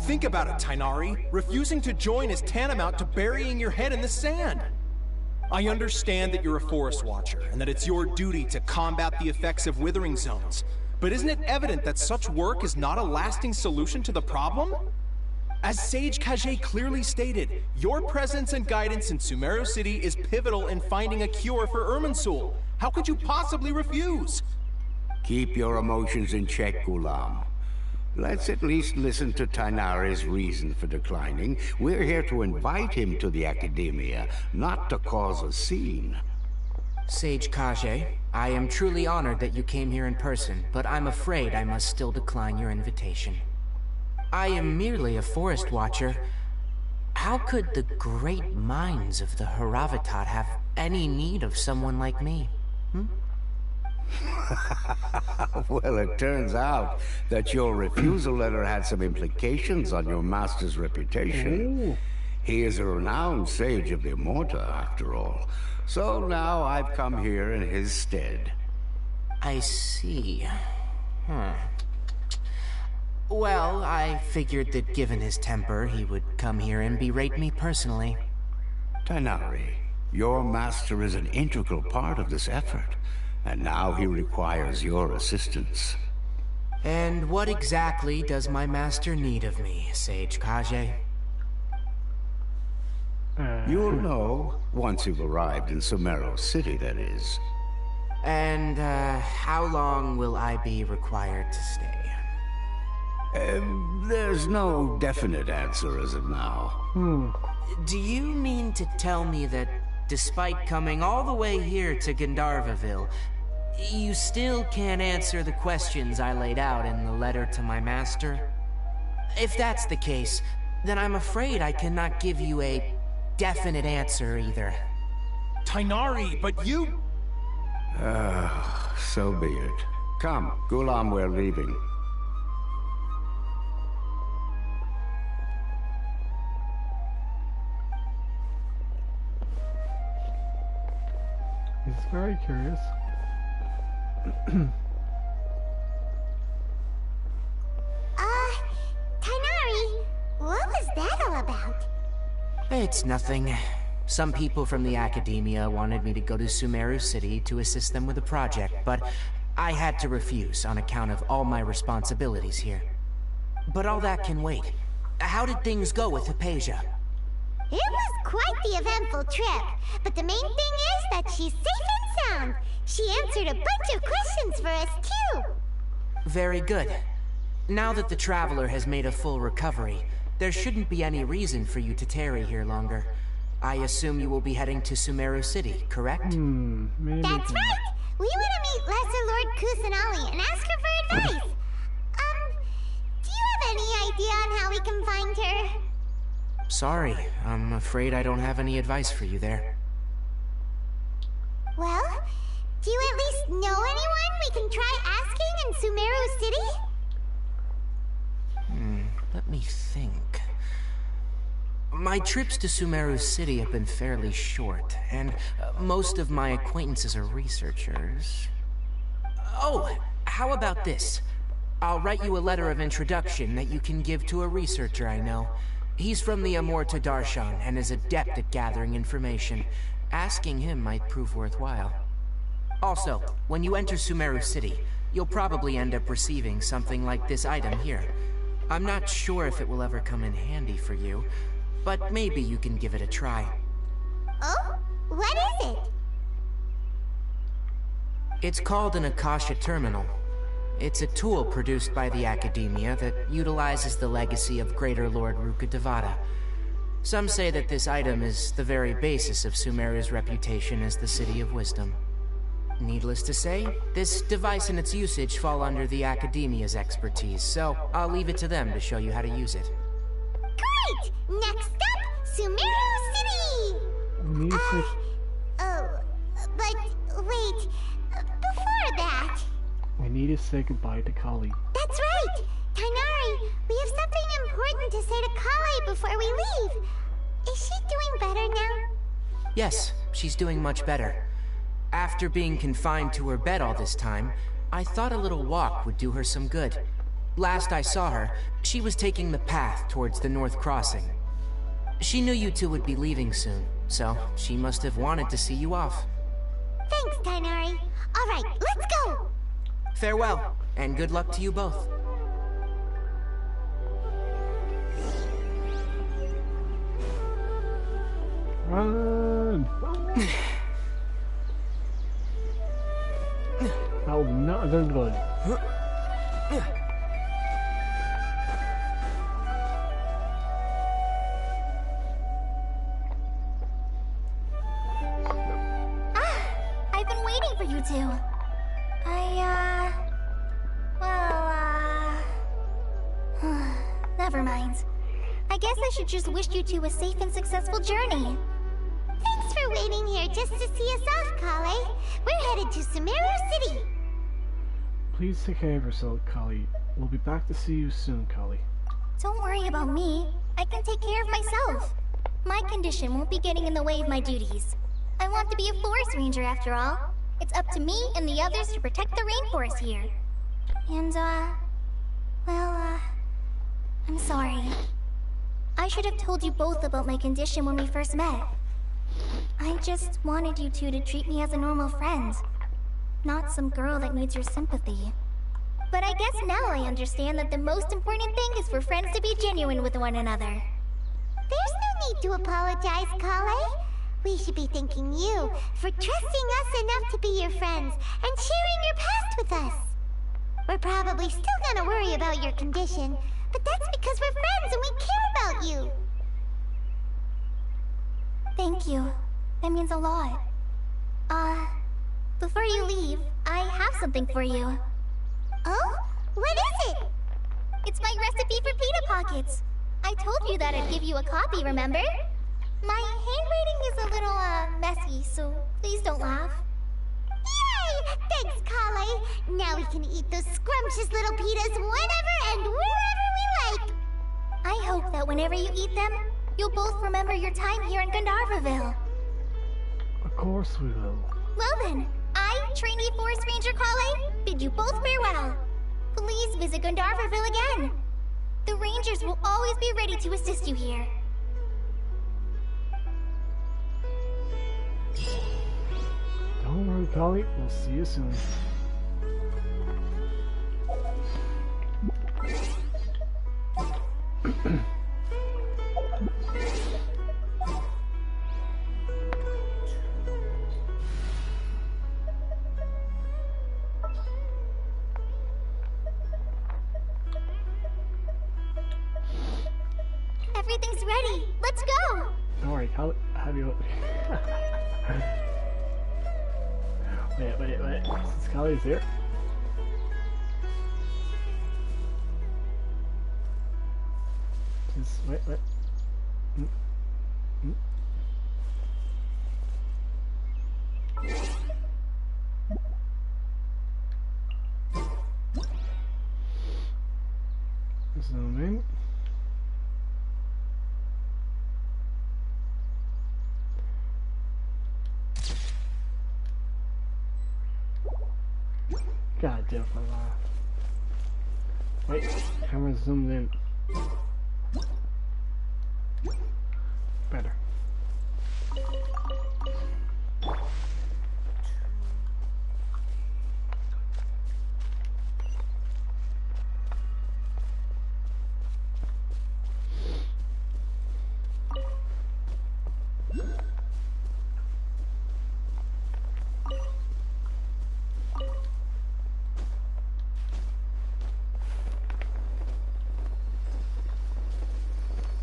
Think about it, Tainari. Refusing to join is tantamount to burying your head in the sand. I understand that you're a forest watcher, and that it's your duty to combat the effects of withering zones. But isn't it evident that such work is not a lasting solution to the problem? As Sage Kage clearly stated, your presence and guidance in Sumeru City is pivotal in finding a cure for Irminsul. How could you possibly refuse? Keep your emotions in check, Gulam. Let's at least listen to Tainari's reason for declining. We're here to invite him to the Academia, not to cause a scene. Sage Kage, I am truly honored that you came here in person, but I'm afraid I must still decline your invitation. I am merely a forest watcher. How could the great minds of the Haravatat have any need of someone like me? Well, it turns out that your refusal letter had some implications on your master's reputation. He is a renowned sage of the Immorta, after all. So now I've come here in his stead. I see. Well, I figured that given his temper, he would come here and berate me personally. Tainari, your master is an integral part of this effort. And now he requires your assistance. And what exactly does my master need of me, Sage Kage? You'll know once you've arrived in Sumeru City, that is. And, how long will I be required to stay? There's no definite answer as of now. Do you mean to tell me that despite coming all the way here to Gandharvaville, you still can't answer the questions I laid out in the letter to my master? If that's the case, then I'm afraid I cannot give you a definite answer either. Tainari, but you... So be it. Come, Gulam, we're leaving. He's very curious. Tainari, what was that all about? It's nothing. Some people from the Academia wanted me to go to Sumeru City to assist them with a project, but I had to refuse on account of all my responsibilities here. But all that can wait. How did things go with Hypatia? It was quite the eventful trip, but the main thing is that she's safe and sound. She answered a bunch of questions for us, too. Very good. Now that the Traveler has made a full recovery, there shouldn't be any reason for you to tarry here longer. I assume you will be heading to Sumeru City, correct? Maybe. That's right! We want to meet Lesser Lord Kusanali and ask her for advice. Do you have any idea on how we can find her? Sorry, I'm afraid I don't have any advice for you there. Well, do you at least know anyone we can try asking in Sumeru City? Let me think. My trips to Sumeru City have been fairly short, and most of my acquaintances are researchers. Oh, how about this? I'll write you a letter of introduction that you can give to a researcher I know. He's from the Amorta Darshan and is adept at gathering information. Asking him might prove worthwhile. Also, when you enter Sumeru City, you'll probably end up receiving something like this item here. I'm not sure if it will ever come in handy for you, but maybe you can give it a try. Oh? What is it? It's called an Akasha Terminal. It's a tool produced by the Academia that utilizes the legacy of Greater Lord Rukkhadevata. Some say that this item is the very basis of Sumeru's reputation as the City of Wisdom. Needless to say, this device and its usage fall under the Academia's expertise, so I'll leave it to them to show you how to use it. Great! Next up, Sumeru City! But wait, before that... We need to say goodbye to Kali. That's right! Tainari, we have something important to say to Kali before we leave. Is she doing better now? Yes, she's doing much better. After being confined to her bed all this time, I thought a little walk would do her some good. Last I saw her, she was taking the path towards the North Crossing. She knew you two would be leaving soon, so she must have wanted to see you off. Thanks, Tainari. All right, let's go! Farewell, and good luck to you both. Run! That would not have been good. I've been waiting for you two. Never mind. I guess I should just wish you two a safe and successful journey. Thanks for waiting here just to see us off, Kale. We're headed to Sumeru City. Please take care of yourself, Kali. We'll be back to see you soon, Kali. Don't worry about me. I can take care of myself. My condition won't be getting in the way of my duties. I want to be a forest ranger after all. It's up to me and the others to protect the rainforest here. And, I'm sorry. I should have told you both about my condition when we first met. I just wanted you two to treat me as a normal friend. Not some girl that needs your sympathy. But I guess now I understand that the most important thing is for friends to be genuine with one another. There's no need to apologize, Kale. We should be thanking you for trusting us enough to be your friends and sharing your past with us. We're probably still gonna worry about your condition, but that's because we're friends and we care about you. Thank you. That means a lot. Before you leave, I have something for you. Oh? What is it? It's my recipe for pita pockets. I told you that I'd give you a copy, remember? My handwriting is a little, messy, so please don't laugh. Yay! Thanks, Kale. Now we can eat those scrumptious little pitas whenever and wherever we like. I hope that whenever you eat them, you'll both remember your time here in Gandharvaville. Of course we will. Well then, I, trainee Forest Ranger Kale, bid you both farewell. Please visit Gandharvaville again. The Rangers will always be ready to assist you here. Don't worry, Kali. We'll see you soon. Everything's ready. Let's go. Don't worry, Kali. Have you? Wait. Since Kali's here. Just wait. Zoom in. God damn for a laugh. Wait, camera zoomed in. Better.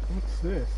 What's this?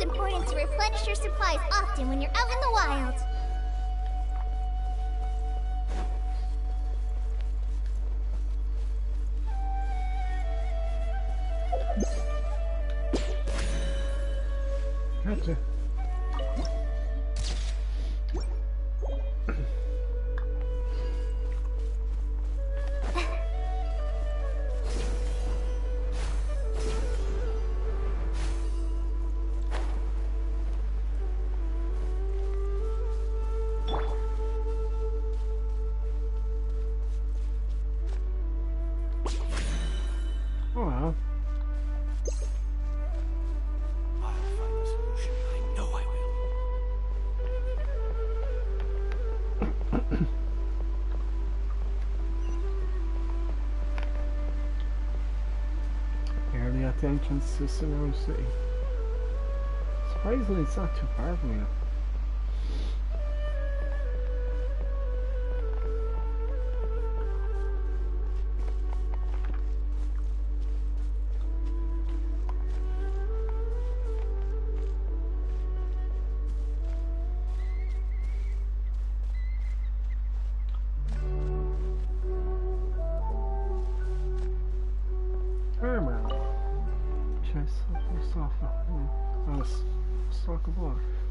It's important to replenish your supplies often when you're out in the wild. Gotcha. Oh wow. I'll find a solution. I know I will. Nearly at the entrance to Sumeru City. Surprisingly, it's not too far from here.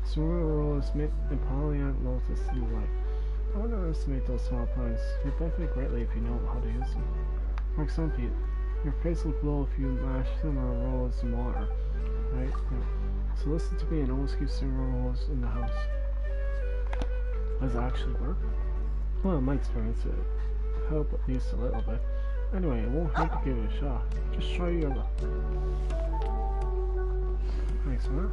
Sumeru is mint and Polyant notice in life. Don't underestimate those small points. You'll benefit greatly if you know how to use them. For example, your face will glow if you mash them or roll some water. Right? Yeah. So listen to me and always keep Sumeru rolls in the house. Does it actually work? Well, in my experience, it helped at least a little bit. Anyway, it won't hurt to give it a shot. Just try your luck. Thanks, man.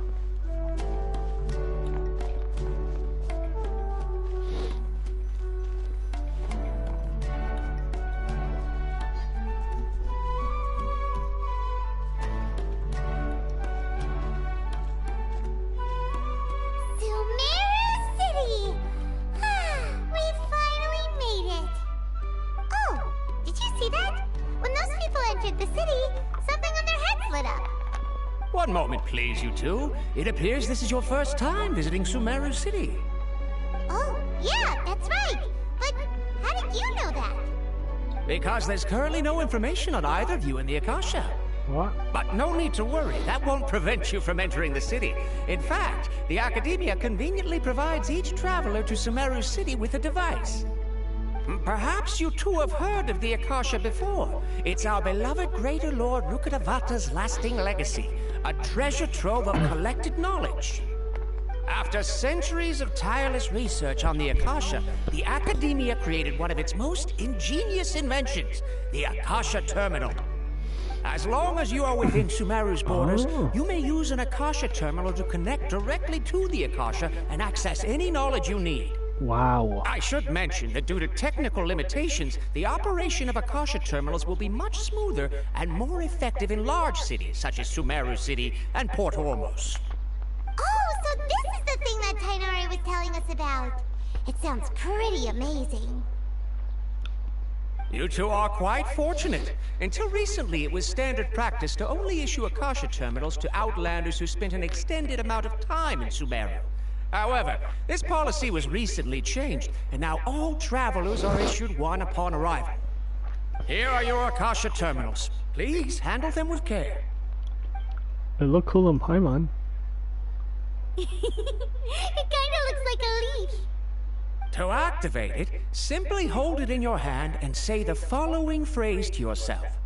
One moment, please, you two. It appears this is your first time visiting Sumeru City. Oh, yeah, that's right. But how did you know that? Because there's currently no information on either of you in the Akasha. What? But no need to worry. That won't prevent you from entering the city. In fact, the Academia conveniently provides each traveler to Sumeru City with a device. Perhaps you two have heard of the Akasha before. It's our beloved Greater Lord Rukkhadevata's lasting legacy, a treasure trove of collected knowledge. After centuries of tireless research on the Akasha, the Academia created one of its most ingenious inventions, the Akasha Terminal. As long as you are within Sumeru's borders, you may use an Akasha Terminal to connect directly to the Akasha and access any knowledge you need. Wow. I should mention that due to technical limitations, the operation of Akasha terminals will be much smoother and more effective in large cities such as Sumeru City and Port Ormos. Oh, so this is the thing that Tainari was telling us about. It sounds pretty amazing. You two are quite fortunate. Until recently, it was standard practice to only issue Akasha terminals to outlanders who spent an extended amount of time in Sumeru. However, this policy was recently changed, and now all travelers are issued one upon arrival. Here are your Akasha terminals. Please handle them with care. They look cool on Paimon. It kinda looks like a leaf. To activate it, simply hold it in your hand and say the following phrase to yourself.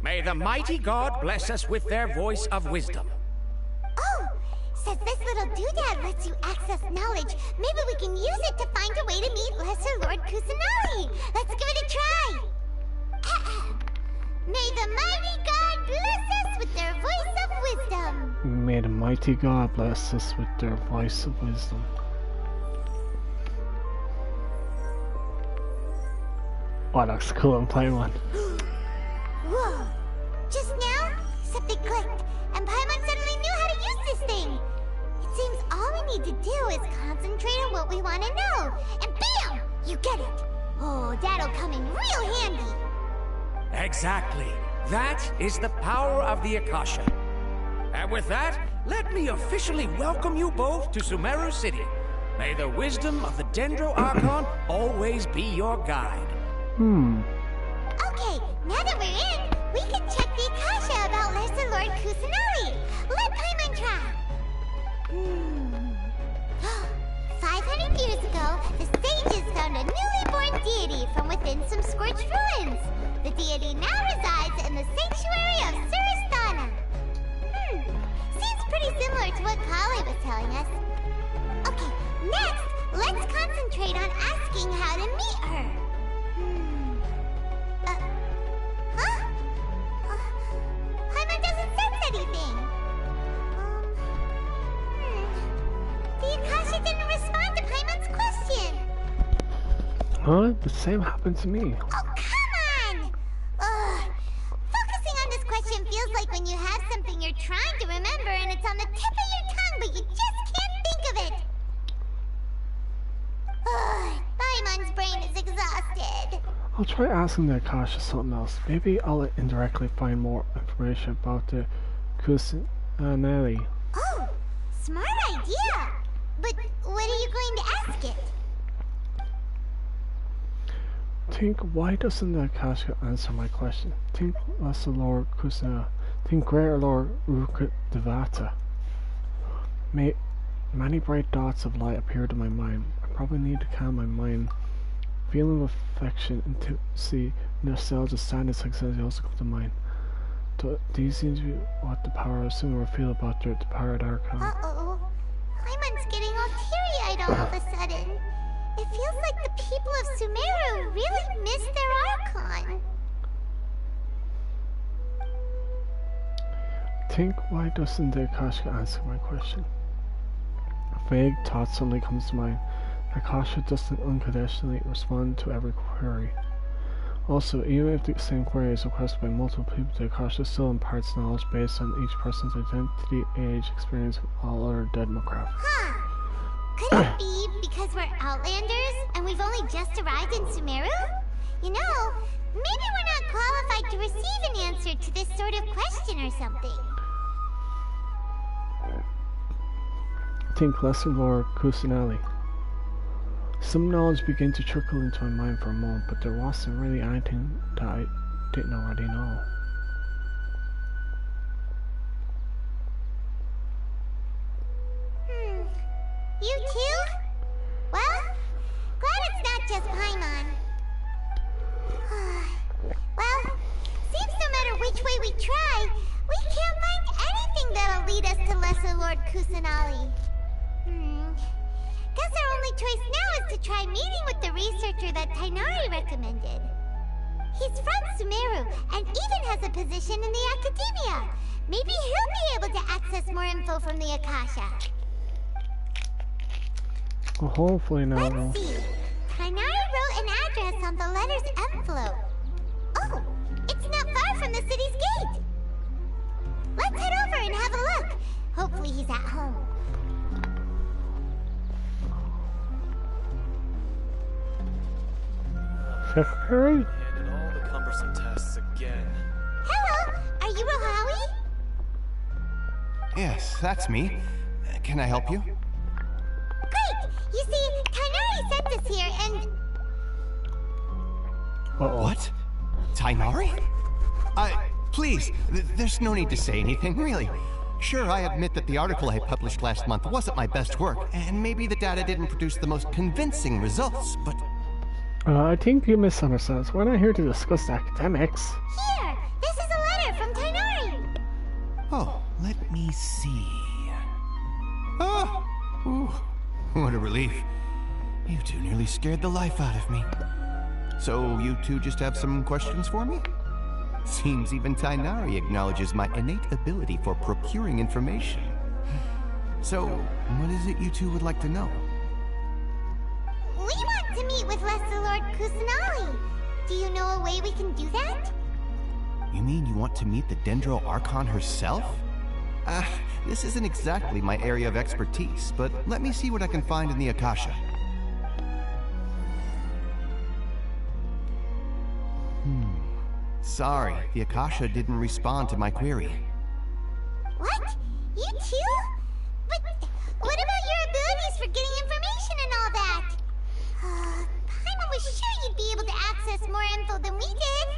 May the mighty God bless us with their voice of wisdom. Oh! Since this little doodad lets you access knowledge, maybe we can use it to find a way to meet Lesser Lord Kusanagi. Let's give it a try. May the mighty God bless us with their voice of wisdom. May the mighty God bless us with their voice of wisdom. Oh, that's cool on Paimon. Whoa! Just now, something clicked, and Paimon suddenly knew how to use this thing. It seems all we need to do is concentrate on what we want to know, and bam! You get it! Oh, that'll come in real handy! Exactly. That is the power of the Akasha. And with that, let me officially welcome you both to Sumeru City. May the wisdom of the Dendro Archon always be your guide. Okay, now that we're in, we can check the Akasha about Lesser Lord Kusanali. Let Paimon try. 500 years ago, the sages found a newly born deity from within some scorched ruins. The deity now resides in the sanctuary of Suristana. Seems pretty similar to what Kali was telling us. Okay, next, let's concentrate on asking how to meet her. Paimon doesn't sense anything. The Akasha didn't respond to Paimon's question. Huh? The same happened to me. Oh, come on! Focusing on this question feels like when you have something you're trying to remember and it's on the tip of your tongue, but you just can't think of it. Paimon's brain is exhausted. I'll try asking the Akasha something else. Maybe I'll indirectly find more information about the Kusanali. Oh, smart idea! But what are you going to ask it? Think, why doesn't the Akasha answer my question? Think Lesser Lord Kusanali. Think Greater Lord Devata. Many bright dots of light appeared in my mind. I probably need to calm my mind. Feeling of affection, intimacy, nostalgia, sadness, anxiety also come to mind. These seem to be what the power of Sumeru feel about the power of Archon. Uh-oh. Paimon's getting all teary-eyed all of a sudden. It feels like the people of Sumeru really miss their Archon. Think, why doesn't the Akasha answer my question? A vague thought suddenly comes to mind. The Akasha doesn't unconditionally respond to every query. Also, even if the same query is requested by multiple people, the Akasha still imparts knowledge based on each person's identity, age, experience with all other dead Macraft. Huh. Could it be because we're Outlanders and we've only just arrived in Sumeru? You know, maybe we're not qualified to receive an answer to this sort of question or something. Think Lesser Lord Kusanali. Some knowledge began to trickle into my mind for a moment, but there wasn't really anything that I didn't already know. You too? Well, glad it's not just Paimon. Well, seems no matter which way we try, we can't find anything that'll lead us to Lesser Lord Kusanali. Guess our only choice now is to try meeting with the researcher that Tainari recommended. He's from Sumeru and even has a position in the Academia. Maybe he'll be able to access more info from the Akasha. Well, hopefully not. Let's see. Tainari wrote an address on the letter's envelope. Oh, it's not far from the city's gate. Let's head over and have a look. Hopefully he's at home. Secretary? Handed all the cumbersome tests again. Hello, are you Rohawi? Yes, that's me. Can I help you? Great! You see, Tainari sent us here and... What? Tainari? Please, there's no need to say anything, really. Sure, I admit that the article I published last month wasn't my best work, and maybe the data didn't produce the most convincing results, but... I think you misunderstood. We're not here to discuss academics. Here! This is a letter from Tainari! Oh, let me see... Oh! Ooh, what a relief. You two nearly scared the life out of me. So, you two just have some questions for me? Seems even Tainari acknowledges my innate ability for procuring information. So, what is it you two would like to know? We want to meet with Lesser Lord Kusanali. Do you know a way we can do that? You mean you want to meet the Dendro Archon herself? This isn't exactly my area of expertise, but let me see what I can find in the Akasha. Sorry, the Akasha didn't respond to my query. What? You too? But what about your abilities for getting information and all that? Paimon was sure you'd be able to access more info than we did.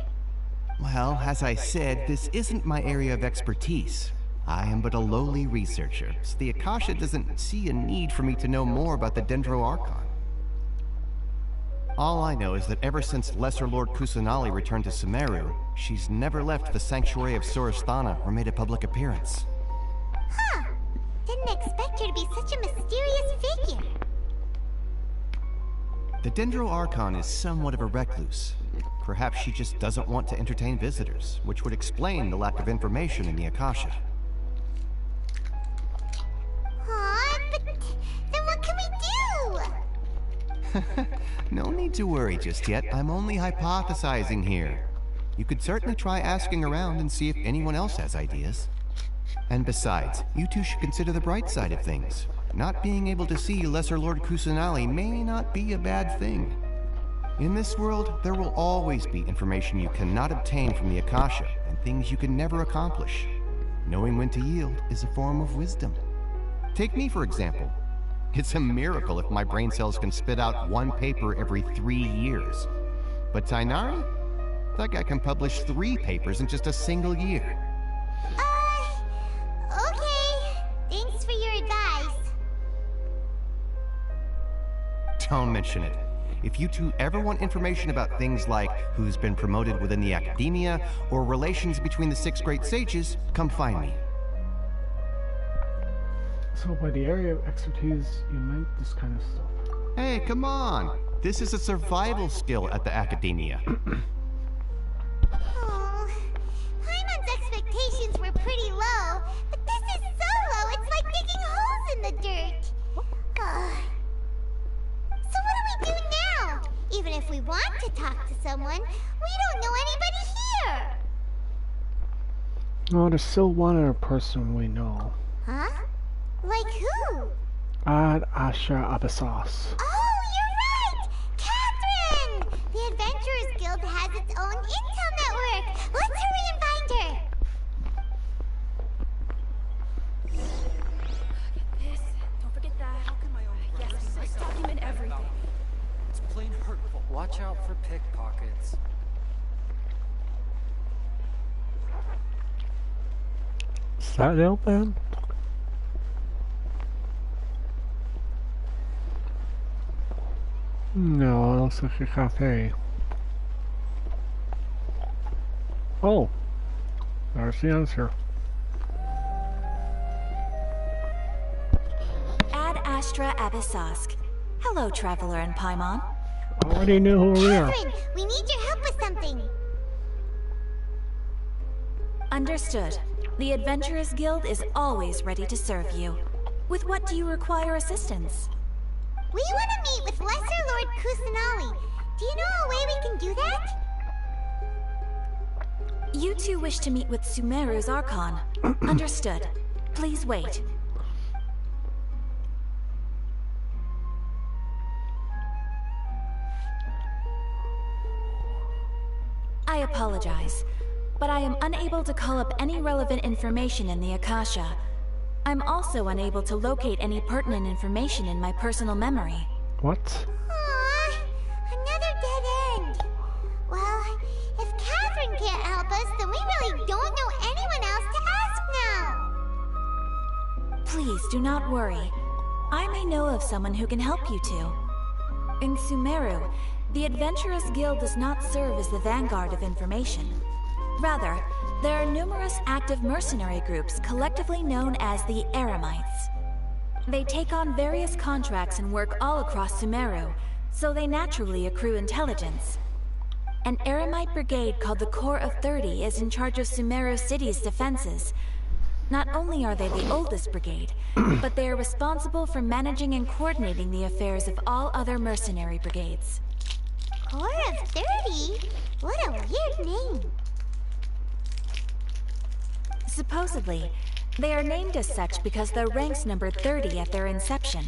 Well, as I said, this isn't my area of expertise. I am but a lowly researcher, so the Akasha doesn't see a need for me to know more about the Dendro Archon. All I know is that ever since Lesser Lord Kusanali returned to Sumeru, she's never left the Sanctuary of Sorasthana or made a public appearance. Huh. Didn't expect her to be such a mysterious figure. The Dendro Archon is somewhat of a recluse. Perhaps she just doesn't want to entertain visitors, which would explain the lack of information in the Akasha. Aw, but then what can we do? No need to worry just yet. I'm only hypothesizing here. You could certainly try asking around and see if anyone else has ideas. And besides, you two should consider the bright side of things. Not being able to see Lesser Lord Kusanali may not be a bad thing. In this world, there will always be information you cannot obtain from the Akasha, and things you can never accomplish. Knowing when to yield is a form of wisdom. Take me, for example. It's a miracle if my brain cells can spit out one paper every 3 years. But Tainari? That guy can publish 3 papers in just a single year. Okay. Thanks for your advice. Don't mention it. If you two ever want information about things like who's been promoted within the academia or relations between the 6 great sages, come find me. So by the area of expertise, you meant this kind of stuff. Hey, come on! This is a survival skill at the academia. Oh, Paimon's expectations were pretty low, but this is so low, it's like digging holes in the dirt. So what do we do now? Even if we want to talk to someone, we don't know anybody here. Oh, there's still one other person we know. Huh? Like who? Ad Astra Abyssos. Oh, you're right! Catherine! The Adventurers Guild has its own intel network. Let's hurry and find her. This. Don't forget that. How can my own? Yes, we must document everything. It's plain hurtful. Watch out for pickpockets. Is that open? No, it looks like a cafe. Oh, there's the answer. Ad Astra Abyssos. Hello, Traveler and Paimon. Already knew who we are. Catherine, we need your help with something. Understood. The Adventurers Guild is always ready to serve you. With what do you require assistance? We want to meet with Lesser Lord Kusanali. Do you know a way we can do that? You two wish to meet with Sumeru's Archon. Understood. Please wait. I apologize, but I am unable to call up any relevant information in the Akasha. I'm also unable to locate any pertinent information in my personal memory. What? Aww, another dead end. Well, if Catherine can't help us, then we really don't know anyone else to ask now. Please do not worry. I may know of someone who can help you two. In Sumeru, the Adventurers Guild does not serve as the vanguard of information. Rather, there are numerous active mercenary groups collectively known as the Eremites. They take on various contracts and work all across Sumeru, so they naturally accrue intelligence. An Eremite brigade called the Corps of 30 is in charge of Sumeru City's defenses. Not only are they the oldest brigade, but they are responsible for managing and coordinating the affairs of all other mercenary brigades. Corps of 30? What a weird name. Supposedly, they are named as such because their ranks numbered 30 at their inception.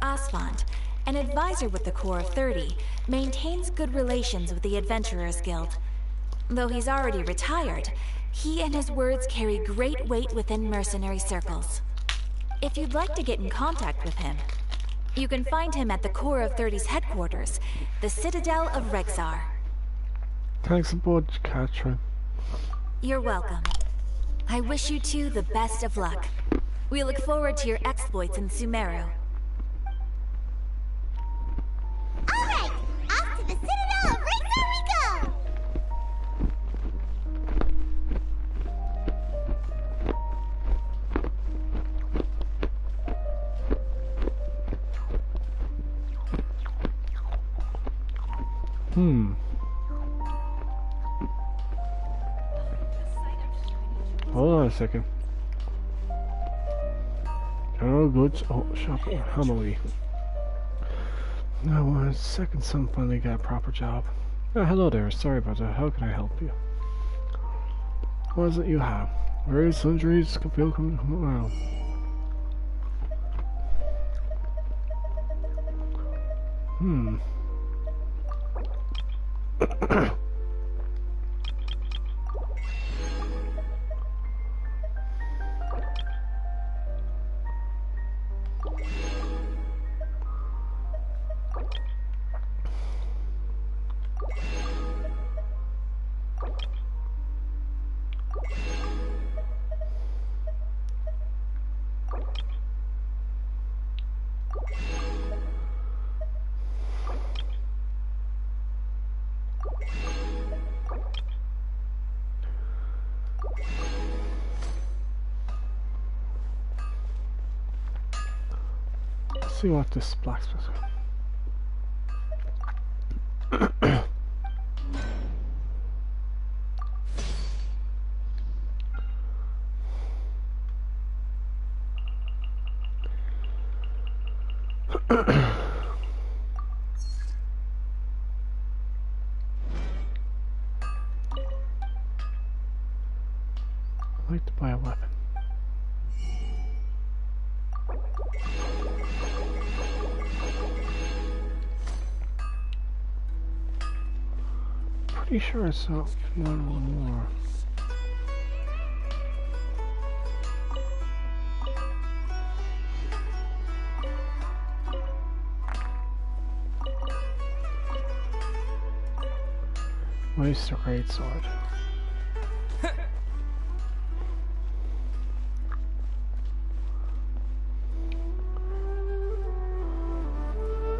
Asphalt, an advisor with the Corps of 30, maintains good relations with the Adventurers Guild. Though he's already retired, he and his words carry great weight within mercenary circles. If you'd like to get in contact with him, you can find him at the Core of 30's headquarters, the Citadel of Rexar. Thanks a bunch, Catherine. You're welcome. I wish you two the best of luck. We look forward to your exploits in Sumeru. Alright, off to the Citadel of Rexar we go! Hold on a second. General goods shop Hammerly. Now 1 second, son finally got a proper job. Hello there, sorry about that. How can I help you? What is it you have? Various injuries can feel coming around. Let's see what this blacksmith. I'd like to buy a weapon. Pretty sure I saw one more. Waste a great sword.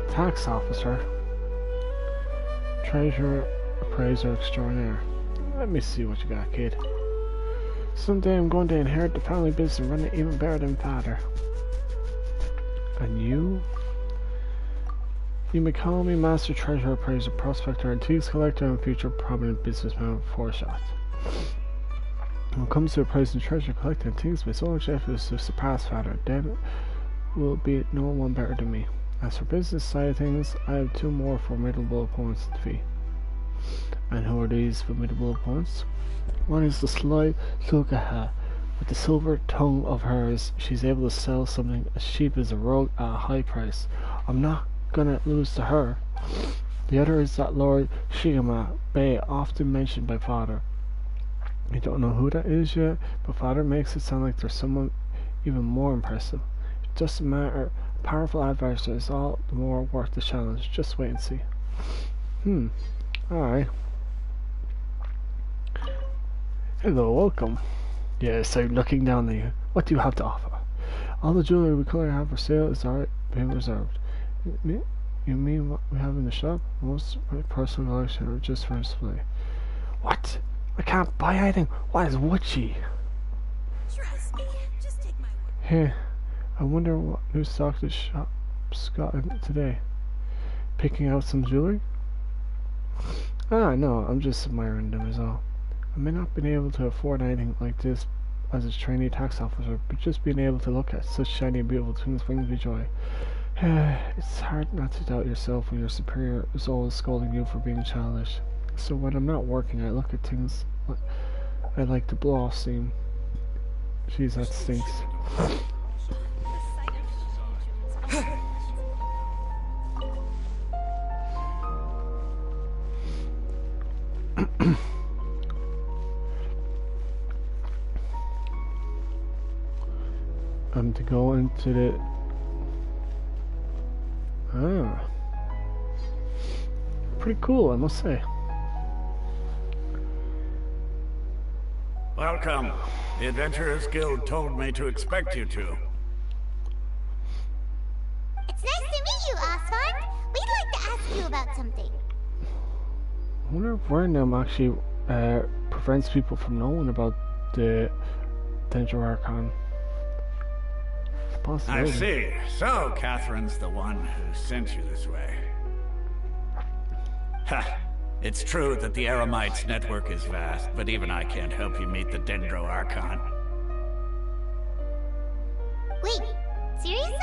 Tax officer. Treasure appraiser extraordinaire. Let me see what you got, kid. Someday I'm going to inherit the family business and run it even better than father. And you? You may call me Master Treasure Appraiser, Prospector, Antiques Collector, and Future Prominent Businessman with 4 shots. When it comes to appraising treasure collecting antiques, my sole objective is to surpass father. Then will be no one better than me. As for business side of things, I have 2 more formidable opponents to defeat. And who are these formidable opponents? One is the sly Sulkaha. With the silver tongue of hers, she's able to sell something as cheap as a rug at a high price. I'm not gonna lose to her. The other is that Lord Shigama Bay, often mentioned by father. I don't know who that is yet, but father makes it sound like there's someone even more impressive. It doesn't matter. A powerful adversary is all the more worth the challenge. Just wait and see. Alright. Hello, welcome. Yes, I'm looking down at you. What do you have to offer? All the jewelry we currently have for sale is already being reserved. You mean what we have in the shop? Most of my personal collection are just for display. What? I can't buy anything. What is Witchy? Trust me. Just take my word. Hey, I wonder what new stock this shop's got in today. Picking out some jewelry? No, I'm just admiring them is all. I may not be able to afford anything like this as a trainee tax officer, but just being able to look at such shiny and beautiful things brings me joy. It's hard not to doubt yourself when your superior is always scolding you for being childish. So when I'm not working, I look at things I like to blow off steam. Jeez, that stinks. To go into the... Ah. Pretty cool, I must say. Welcome. The Adventurers Guild told me to expect you to. It's nice to meet you, Oswald. We'd like to ask you about something. I wonder if wearing them actually prevents people from knowing about the Dendro Archon. I see. So, Catherine's the one who sent you this way. Ha! It's true that the Eremites network is vast, but even I can't help you meet the Dendro Archon. Wait, seriously?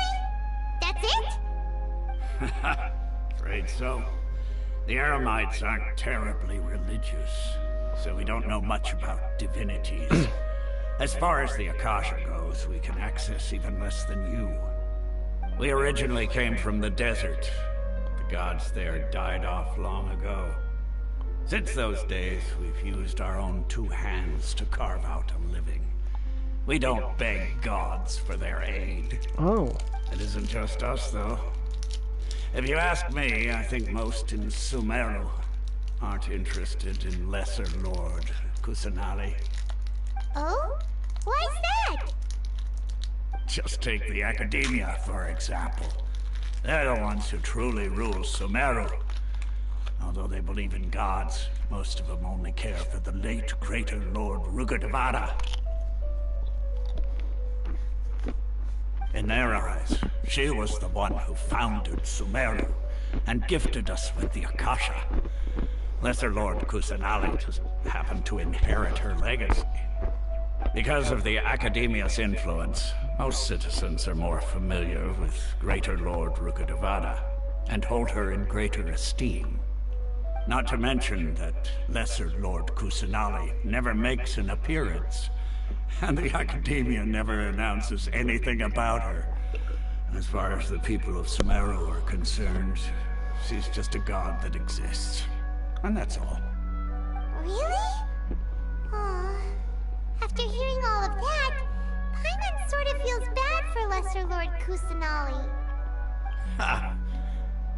That's it? Afraid so. The Eremites aren't terribly religious, so we don't know much about divinities. As far as the Akasha goes, we can access even less than you. We originally came from the desert. The gods there died off long ago. Since those days, we've used our own two hands to carve out a living. We don't beg gods for their aid. Oh. It isn't just us, though. If you ask me, I think most in Sumeru aren't interested in Lesser Lord Kusanali. Oh? Why's that? Just take the Academia, for example. They're the ones who truly rule Sumeru. Although they believe in gods, most of them only care for the late Greater Lord Rugadavada. In their eyes, she was the one who founded Sumeru and gifted us with the Akasha. Lesser Lord Kusanali just happened to inherit her legacy. Because of the Academia's influence, most citizens are more familiar with Greater Lord Rugadavada and hold her in greater esteem. Not to mention that Lesser Lord Kusanali never makes an appearance, and the Academia never announces anything about her. As far as the people of Sumeru are concerned, she's just a god that exists. And that's all. Really? Aw. After hearing all of that, Paimon sort of feels bad for Lesser Lord Kusanali. Ha!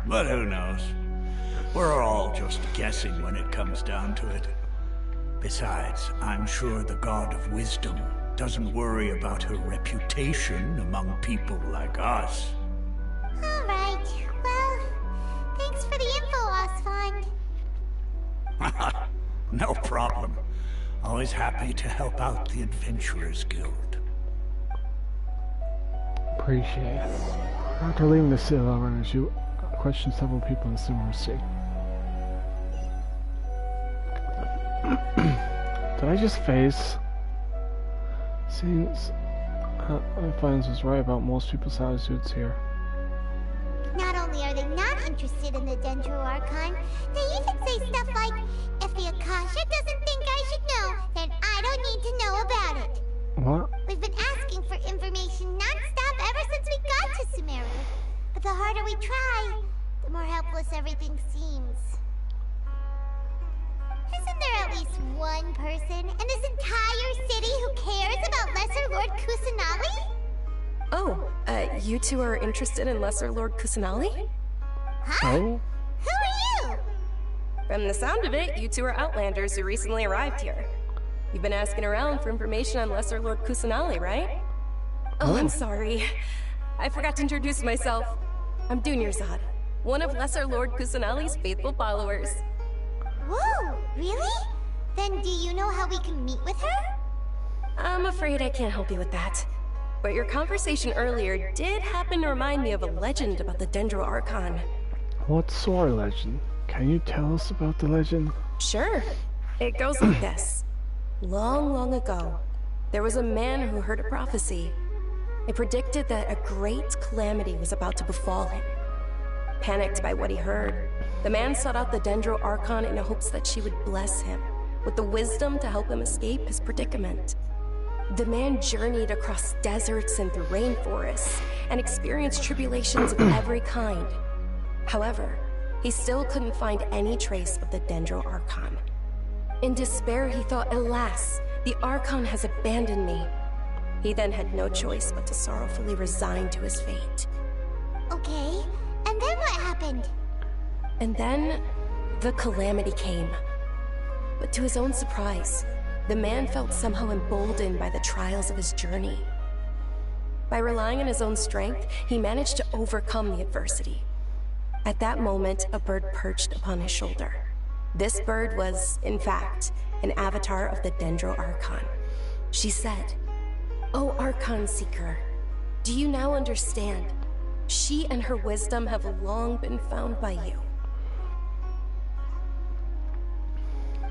But who knows? We're all just guessing when it comes down to it. Besides, I'm sure the God of Wisdom doesn't worry about her reputation among people like us. Alright, well, thanks for the info, Oswald. No problem. Always happy to help out the Adventurers Guild. Appreciate it. After leaving the city of Alvarez, you questioned several people in the similar city. Did I just phase? Seems Fines was right about most people's attitudes here. Not only are they not interested in the Dendro Archon, they even say stuff like, if the Akasha doesn't think I should know, then I don't need to know about it. What? We've been asking for information non-stop ever since we got to Sumeru. But the harder we try, the more helpless everything seems. Isn't there at least one person in this entire city who cares about Lesser Lord Kusanali? Oh, you two are interested in Lesser Lord Kusanali? Huh? Oh? Who are you? From the sound of it, you two are Outlanders who recently arrived here. You've been asking around for information on Lesser Lord Kusanali, right? Oh, I'm sorry. I forgot to introduce myself. I'm Dunyarzad, one of Lesser Lord Kusanali's faithful followers. Whoa, really? Then do you know how we can meet with her? I'm afraid I can't help you with that. But your conversation earlier did happen to remind me of a legend about the Dendro Archon. What sort of legend? Can you tell us about the legend? Sure. It goes like this. Long, long ago, there was a man who heard a prophecy. It predicted that a great calamity was about to befall him. Panicked by what he heard, the man sought out the Dendro Archon in hopes that she would bless him with the wisdom to help him escape his predicament. The man journeyed across deserts and through rainforests and experienced tribulations of every kind. However, he still couldn't find any trace of the Dendro Archon. In despair, he thought, alas, the Archon has abandoned me. He then had no choice but to sorrowfully resign to his fate. Okay, and then what happened? And then, the calamity came. But to his own surprise, the man felt somehow emboldened by the trials of his journey. By relying on his own strength, he managed to overcome the adversity. At that moment, a bird perched upon his shoulder. This bird was, in fact, an avatar of the Dendro Archon. She said, "O Archon Seeker, do you now understand? She and her wisdom have long been found by you.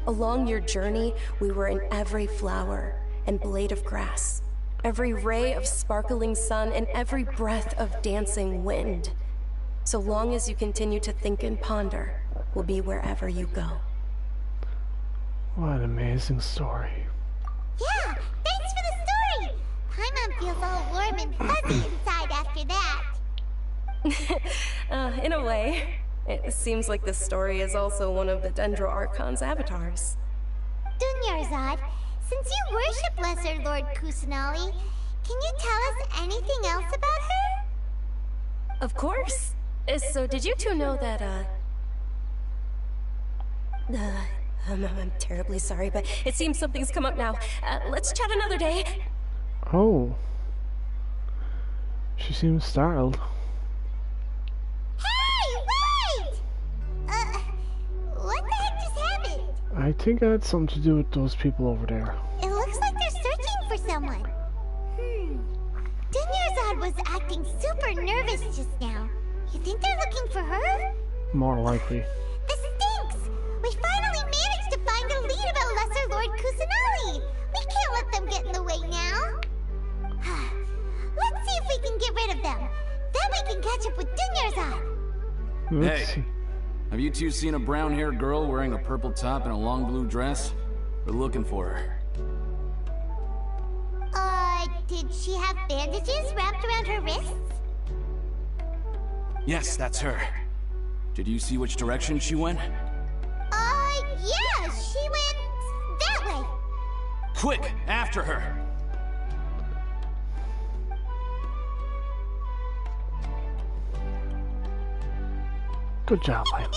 Along your journey, we were in every flower and blade of grass, every ray of sparkling sun, and every breath of dancing wind. So long as you continue to think and ponder, we'll be wherever you go." What an amazing story. Yeah, thanks for the story! Paimon feels all warm and fuzzy inside after that. In a way. It seems like this story is also one of the Dendro Archon's avatars. Dunyarzad, since you worship Lesser Lord Kusanali, can you tell us anything else about her? Of course. So did you two know that, I'm terribly sorry, but it seems something's come up now. Let's chat another day. Oh. She seems startled. What the heck just happened? I think it had something to do with those people over there. It looks like they're searching for someone. Dunyarzad was acting super nervous just now. You think they're looking for her? More likely. This stinks! We finally managed to find a lead about Lesser Lord Kusanali! We can't let them get in the way now! Let's see if we can get rid of them. Then we can catch up with Dunyarzad! Hey, have you two seen a brown-haired girl wearing a purple top and a long blue dress? We're looking for her. Did she have bandages wrapped around her wrists? Yes, that's her. Did you see which direction she went? Yeah, she went that way. Quick, after her! Good job, Lyle.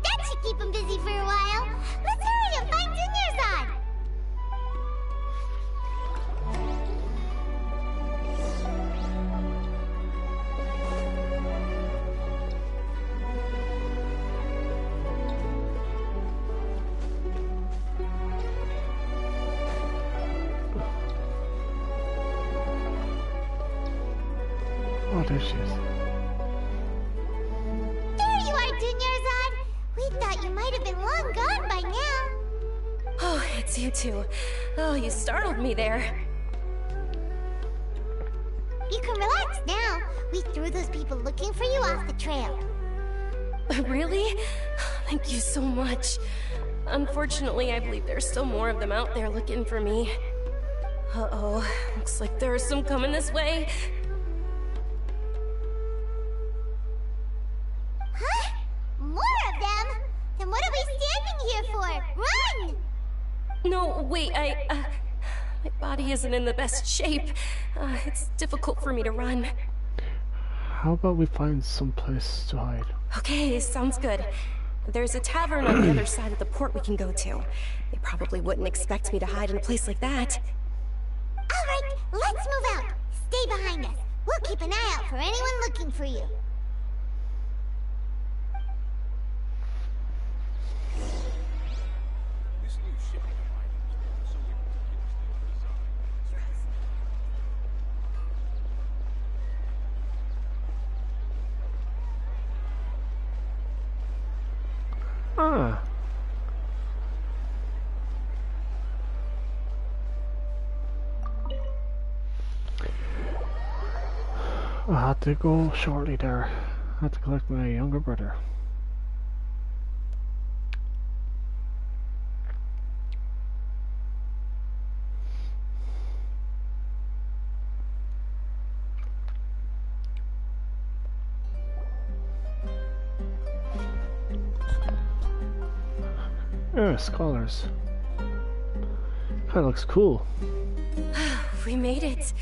That should keep him busy for a while. Let's hurry and find Dunyarzad! Oh, there she is. There you are, Dunyarzad! We thought you might have been long gone by now. Oh, it's you two. Oh, you startled me there. You can relax now. We threw those people looking for you off the trail. Really? Thank you so much. Unfortunately, I believe there's still more of them out there looking for me. Uh-oh. Looks like there's some coming this way. Huh? More of them? Then what are we standing here for? Run! No, wait, my body isn't in the best shape. It's difficult for me to run. How about we find some place to hide? Okay, sounds good. There's a tavern on the other side of the port we can go to. They probably wouldn't expect me to hide in a place like that. Alright, let's move out. Stay behind us. We'll keep an eye out for anyone looking for you. Ah. I had to go shortly there. I had to collect my younger brother. Yeah, scholars. Kinda looks cool. We made it.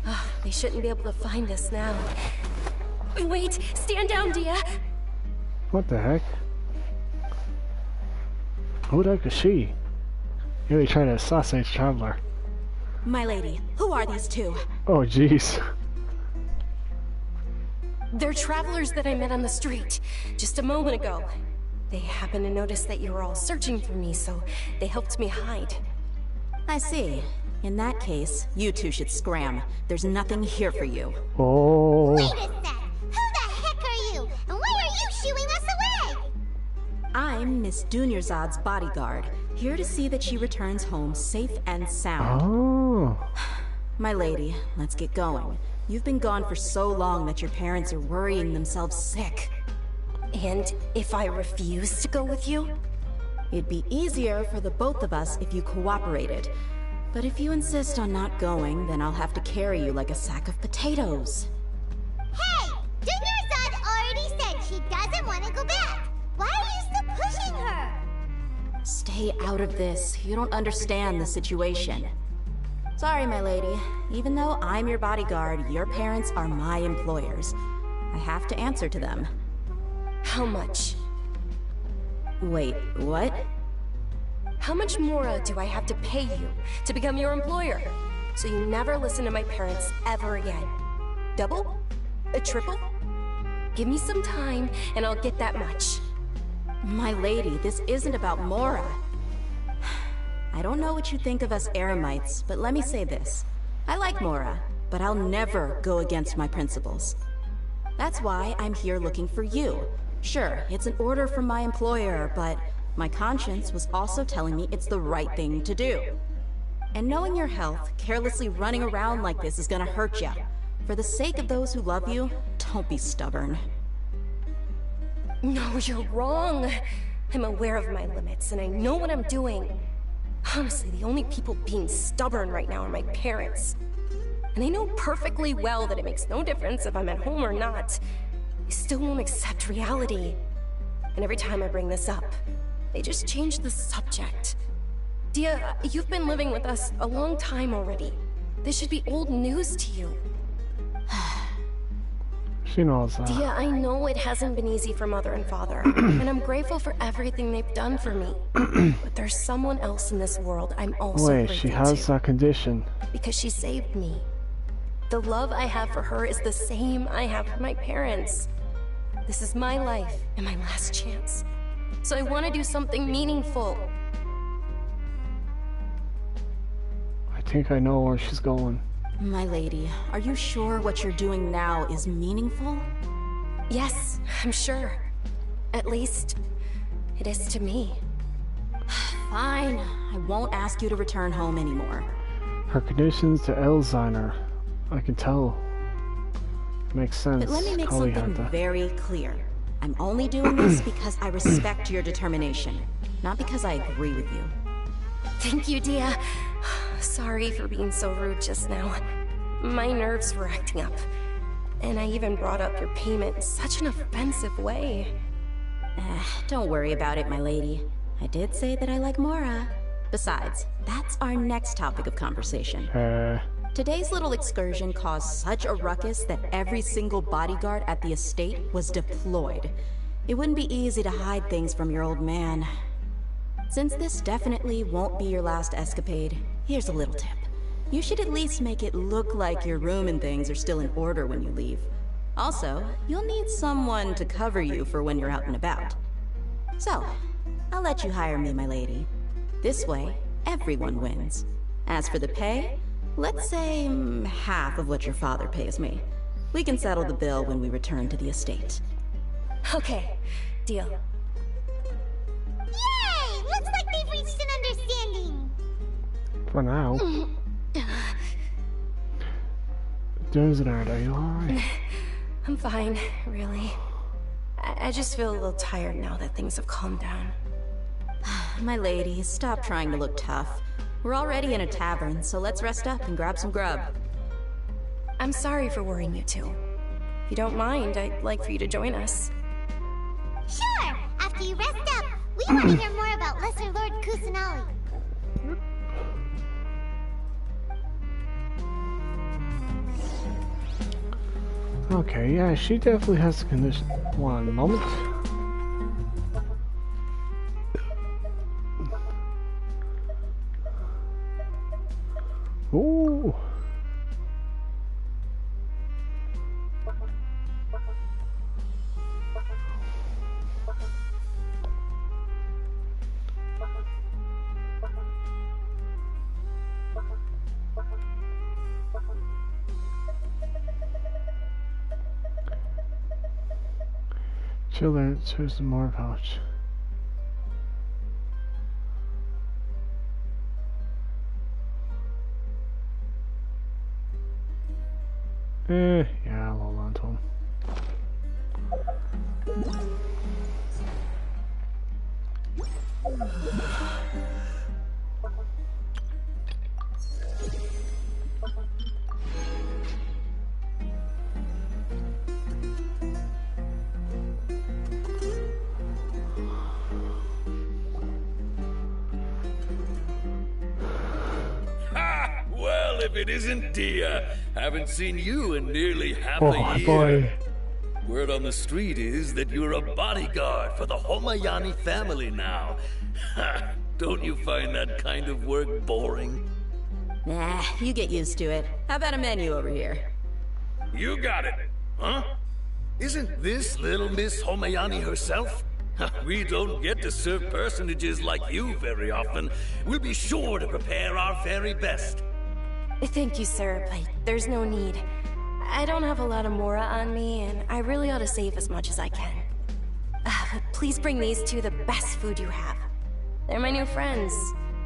Oh, they shouldn't be able to find us now. Wait, stand down, Dia. What the heck? Who the heck is she? Really trying to assassinate Traveler. My lady, who are these two? Oh jeez. They're travelers that I met on the street just a moment ago. They happened to notice that you were all searching for me, so they helped me hide. I see. In that case, you two should scram. There's nothing here for you. Oh. Wait a sec! Who the heck are you? And why are you shooing us away? I'm Miss Dunyarzad's bodyguard, here to see that she returns home safe and sound. Oh. My lady, let's get going. You've been gone for so long that your parents are worrying themselves sick. And if I refuse to go with you? It'd be easier for the both of us if you cooperated. But if you insist on not going, then I'll have to carry you like a sack of potatoes. Hey! Dunyarzad already said she doesn't want to go back. Why are you still pushing her? Stay out of this. You don't understand the situation. Sorry, my lady. Even though I'm your bodyguard, your parents are my employers. I have to answer to them. How much? Wait, what? How much more do I have to pay you to become your employer? So you never listen to my parents ever again. Double? A triple? Give me some time and I'll get that much. My lady, this isn't about Mora. I don't know what you think of us Eremites, but let me say this. I like Mora, but I'll never go against my principles. That's why I'm here looking for you. Sure, it's an order from my employer, but my conscience was also telling me it's the right thing to do. And knowing your health, carelessly running around like this is gonna hurt ya. For the sake of those who love you, don't be stubborn. No, you're wrong. I'm aware of my limits, and I know what I'm doing. Honestly, the only people being stubborn right now are my parents. And they know perfectly well that it makes no difference if I'm at home or not. They still won't accept reality. And every time I bring this up, they just change the subject. Dia, you've been living with us a long time already. This should be old news to you. She knows that. Dia, I know it hasn't been easy for Mother and Father, and I'm grateful for everything they've done for me. But there's someone else in this world I'm also Wait, grateful she has to. that condition. Because she saved me. The love I have for her is the same I have for my parents. This is my life and my last chance. So I want to do something meaningful. I think I know where she's going. My lady, are you sure what you're doing now is meaningful? Yes, I'm sure. At least, it is to me. Fine. I won't ask you to return home anymore. Her conditions to Elziner. I can tell. Makes sense. But let me make Cully had something that. very clear. I'm only doing this because I respect your determination, not because I agree with you. Thank you, Dia. Sorry for being so rude just now. My nerves were acting up. And I even brought up your payment in such an offensive way. Don't worry about it, my lady. I did say that I like Mora. Besides, that's our next topic of conversation. Today's little excursion caused such a ruckus that every single bodyguard at the estate was deployed. It wouldn't be easy to hide things from your old man. Since this definitely won't be your last escapade, here's a little tip. You should at least make it look like your room and things are still in order when you leave. Also, you'll need someone to cover you for when you're out and about. So, I'll let you hire me, my lady. This way, everyone wins. As for the pay, let's say half of what your father pays me. We can settle the bill when we return to the estate. Okay, deal. Yay! Looks like they've reached an understanding. For now. Desert, are you alright? I'm fine, really. I just feel a little tired now that things have calmed down. My lady, stop trying to look tough. We're already in a tavern, so let's rest up and grab some grub. I'm sorry for worrying you two. If you don't mind, I'd like for you to join us. Sure! After you rest up, we want to hear more about Lesser Lord Kusanali. Okay, yeah, she definitely has the condition. One moment. Ooh. Children, choose the more pouch. Yeah, I'll hold on to him. Ha! Well, if it isn't Dia. Haven't seen you in nearly half a year. Boy. Word on the street is that you're a bodyguard for the Homayani family now. Ha! Don't you find that kind of work boring? Nah, you get used to it. How about a menu over here? You got it. Huh? Isn't this little Miss Homayani herself? We don't get to serve personages like you very often. We'll be sure to prepare our very best. Thank you, sir, but there's no need. I don't have a lot of Mora on me, and I really ought to save as much as I can. Please bring these two the best food you have. They're my new friends,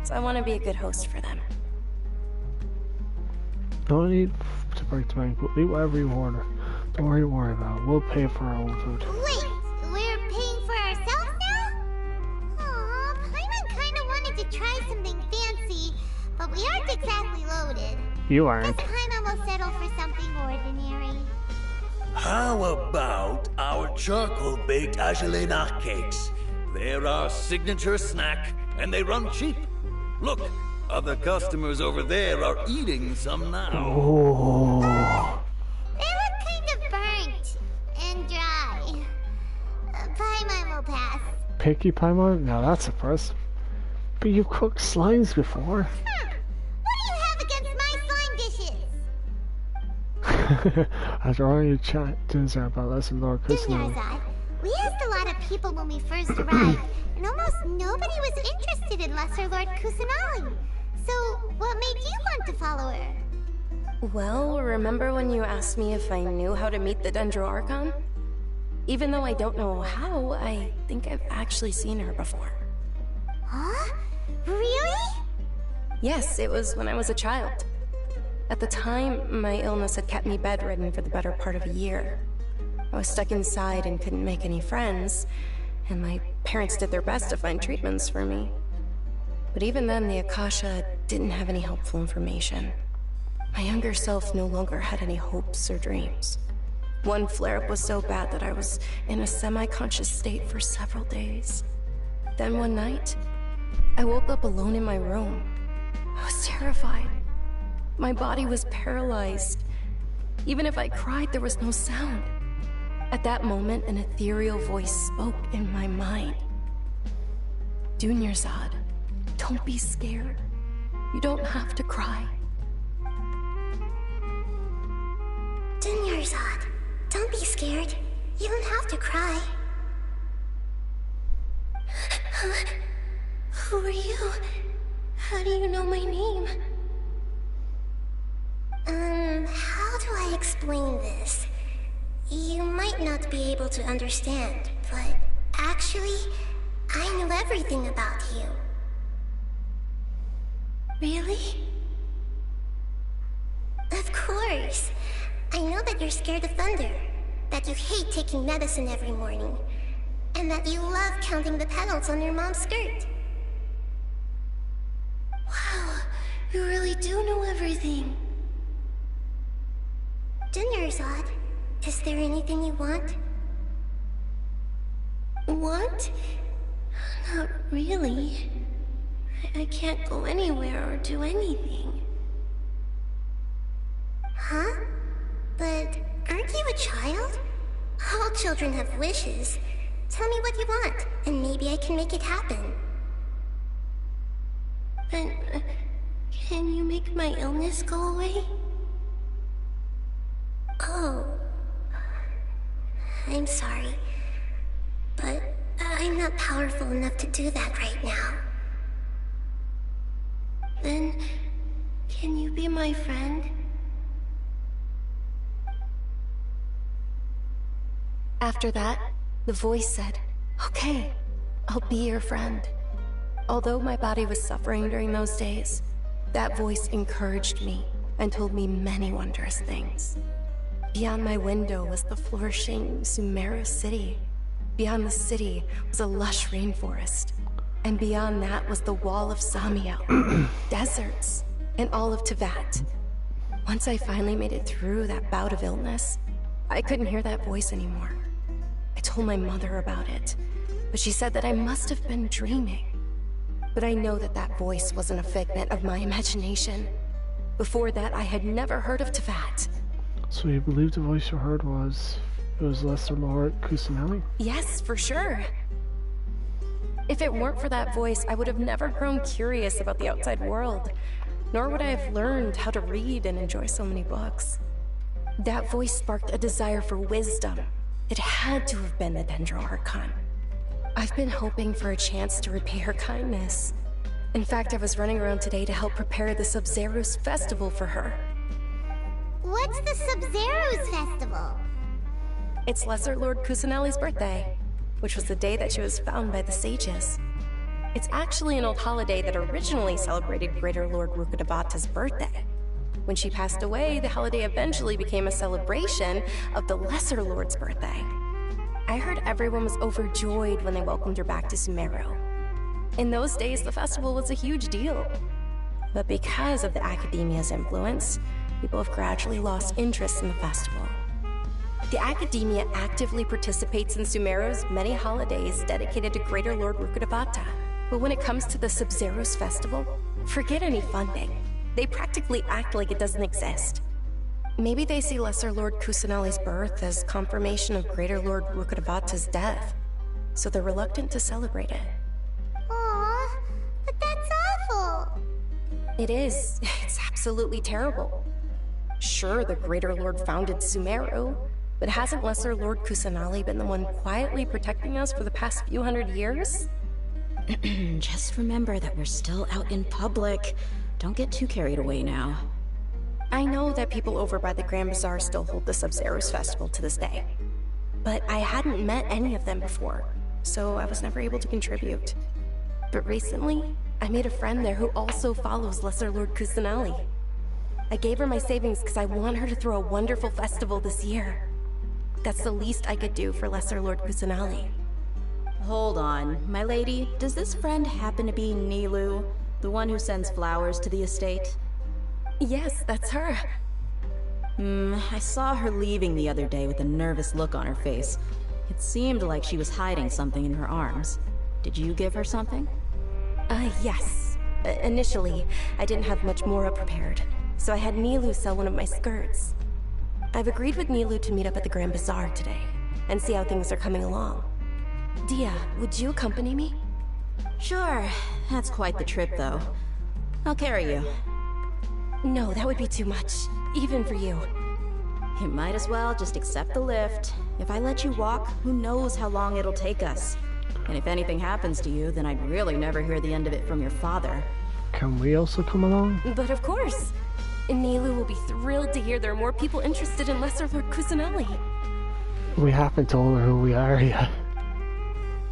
so I want to be a good host for them. No need to break the bank, but eat whatever you order. Don't worry about it. We'll pay for our own food. Wait, we're paying for ourselves now? Aw, Paimon kinda wanted to try something fancy, but we aren't exactly loaded. You aren't. Guess Paimon will settle for something ordinary. How about our charcoal-baked agelenach cakes? They're our signature snack, and they run cheap. Look, other customers over there are eating some now. Oh. They look kind of burnt and dry. Paimon will pass. Picky Paimon? Now that's impressive. But you've cooked slimes before. What do you have against my slime dishes? After all your chat-ins are about Lesser Lord Kusanagi. We asked a lot of people when we first arrived, and almost nobody was interested in Lesser Lord Kusanagi. So, what made you want to follow her? Well, remember when you asked me if I knew how to meet the Dendro Archon? Even though I don't know how, I think I've actually seen her before. Huh? Really? Yes, it was when I was a child. At the time, my illness had kept me bedridden for the better part of a year. I was stuck inside and couldn't make any friends, and my parents did their best to find treatments for me. But even then, the Akasha didn't have any helpful information. My younger self no longer had any hopes or dreams. One flare-up was so bad that I was in a semi-conscious state for several days. Then one night, I woke up alone in my room. I was terrified. My body was paralyzed. Even if I cried, there was no sound. At that moment, an ethereal voice spoke in my mind. Dunyarzad, don't be scared. You don't have to cry. Dunyarzad, don't be scared. You don't have to cry. Who are you? How do you know my name? How do I explain this? You might not be able to understand, but actually, I know everything about you. Really? Of course. I know that you're scared of thunder, that you hate taking medicine every morning, and that you love counting the petals on your mom's skirt. Wow, you really do know everything. Dunyarzad, is there anything you want? Want? Not really. I can't go anywhere or do anything. Huh? But Aren't you a child? All children have wishes. Tell me what you want, and maybe I can make it happen. But, can you make my illness go away? Oh. I'm sorry. But I'm not powerful enough to do that right now. Then, can you be my friend? After that, the voice said, "Okay, I'll be your friend." Although my body was suffering during those days, that voice encouraged me and told me many wondrous things. Beyond my window was the flourishing Sumeru city. Beyond the city was a lush rainforest. And beyond that was the wall of Samiel, deserts, and all of Teyvat. Once I finally made it through that bout of illness, I couldn't hear that voice anymore. I told my mother about it, but she said that I must have been dreaming. But I know that that voice wasn't a figment of my imagination. Before that, I had never heard of Teyvat. So you believe the voice you heard was Lesser Lord Kusanali? Yes, for sure. If it weren't for that voice, I would have never grown curious about the outside world, nor would I have learned how to read and enjoy so many books. That voice sparked a desire for wisdom. It had to have been the Dendro Archon. I've been hoping for a chance to repay her kindness. In fact, I was running around today to help prepare the Sub-Zerus festival for her. What's the Sub-Zerus festival? It's Lesser Lord Kusanali's birthday, which was the day that she was found by the sages. It's actually an old holiday that originally celebrated Greater Lord Rukkhadevata's birthday. When she passed away, the holiday eventually became a celebration of the Lesser Lord's birthday. I heard everyone was overjoyed when they welcomed her back to Sumeru. In those days, the festival was a huge deal. But because of the Academia's influence, people have gradually lost interest in the festival. The Academia actively participates in Sumeru's many holidays dedicated to Greater Lord Rukkhadevata. But when it comes to the Sub-Zerus festival, forget any funding. They practically act like it doesn't exist. Maybe they see Lesser Lord Kusanali's birth as confirmation of Greater Lord Rukkhadevata's death, so they're reluctant to celebrate it. Aww, but that's awful. It is. It's absolutely terrible. Sure, the Greater Lord founded Sumeru, but hasn't Lesser Lord Kusanali been the one quietly protecting us for the past few hundred years? Just remember that we're still out in public. Don't get too carried away now. I know that people over by the Grand Bazaar still hold the Sub-Zerus festival to this day. But I hadn't met any of them before, so I was never able to contribute. But recently, I made a friend there who also follows Lesser Lord Kusanali. I gave her my savings because I want her to throw a wonderful festival this year. That's the least I could do for Lesser Lord Kusanali. Hold on, my lady. Does this friend happen to be Nilou, the one who sends flowers to the estate? Yes, that's her. I saw her leaving the other day with a nervous look on her face. It seemed like she was hiding something in her arms. Did you give her something? Yes. Initially, I didn't have much more prepared, so I had Nilou sell one of my skirts. I've agreed with Nilou to meet up at the Grand Bazaar today, and see how things are coming along. Dia, would you accompany me? Sure. That's quite the trip, though. I'll carry you. No, that would be too much, even for you. You might as well just accept the lift. If I let you walk, who knows how long it'll take us. And if anything happens to you, then I'd really never hear the end of it from your father. Can we also come along? But of course. Nilou will be thrilled to hear there are more people interested in Lesser Lord Kusanali. We haven't told her who we are yet.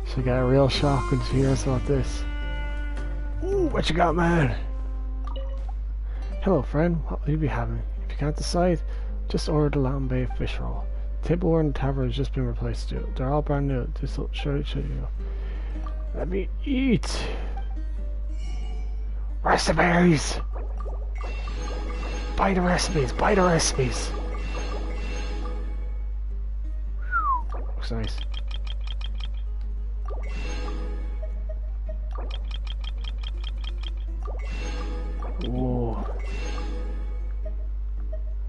She'll get a real shock when she hears about this. Ooh, what you got, man? Hello, friend. What will you be having? If you can't decide, just order the lamb bay fish roll. The tableware in the tavern has just been replaced too. They're all brand new. This will surely show you. Let me eat. Recipes! Buy the recipes! Buy the recipes! Looks nice. Whoa.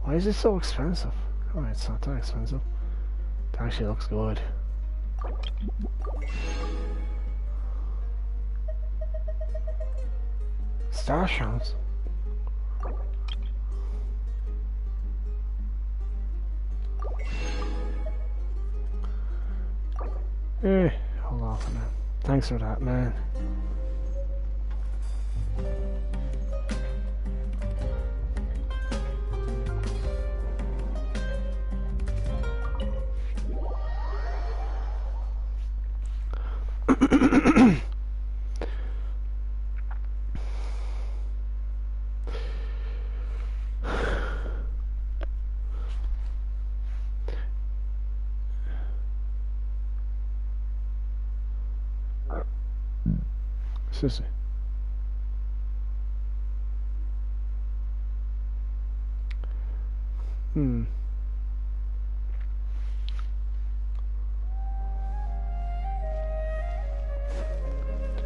Why is it so expensive? Oh, it's not that expensive. It actually looks good. Star Shells. Hold off on that. Thanks for that, man. Sissy.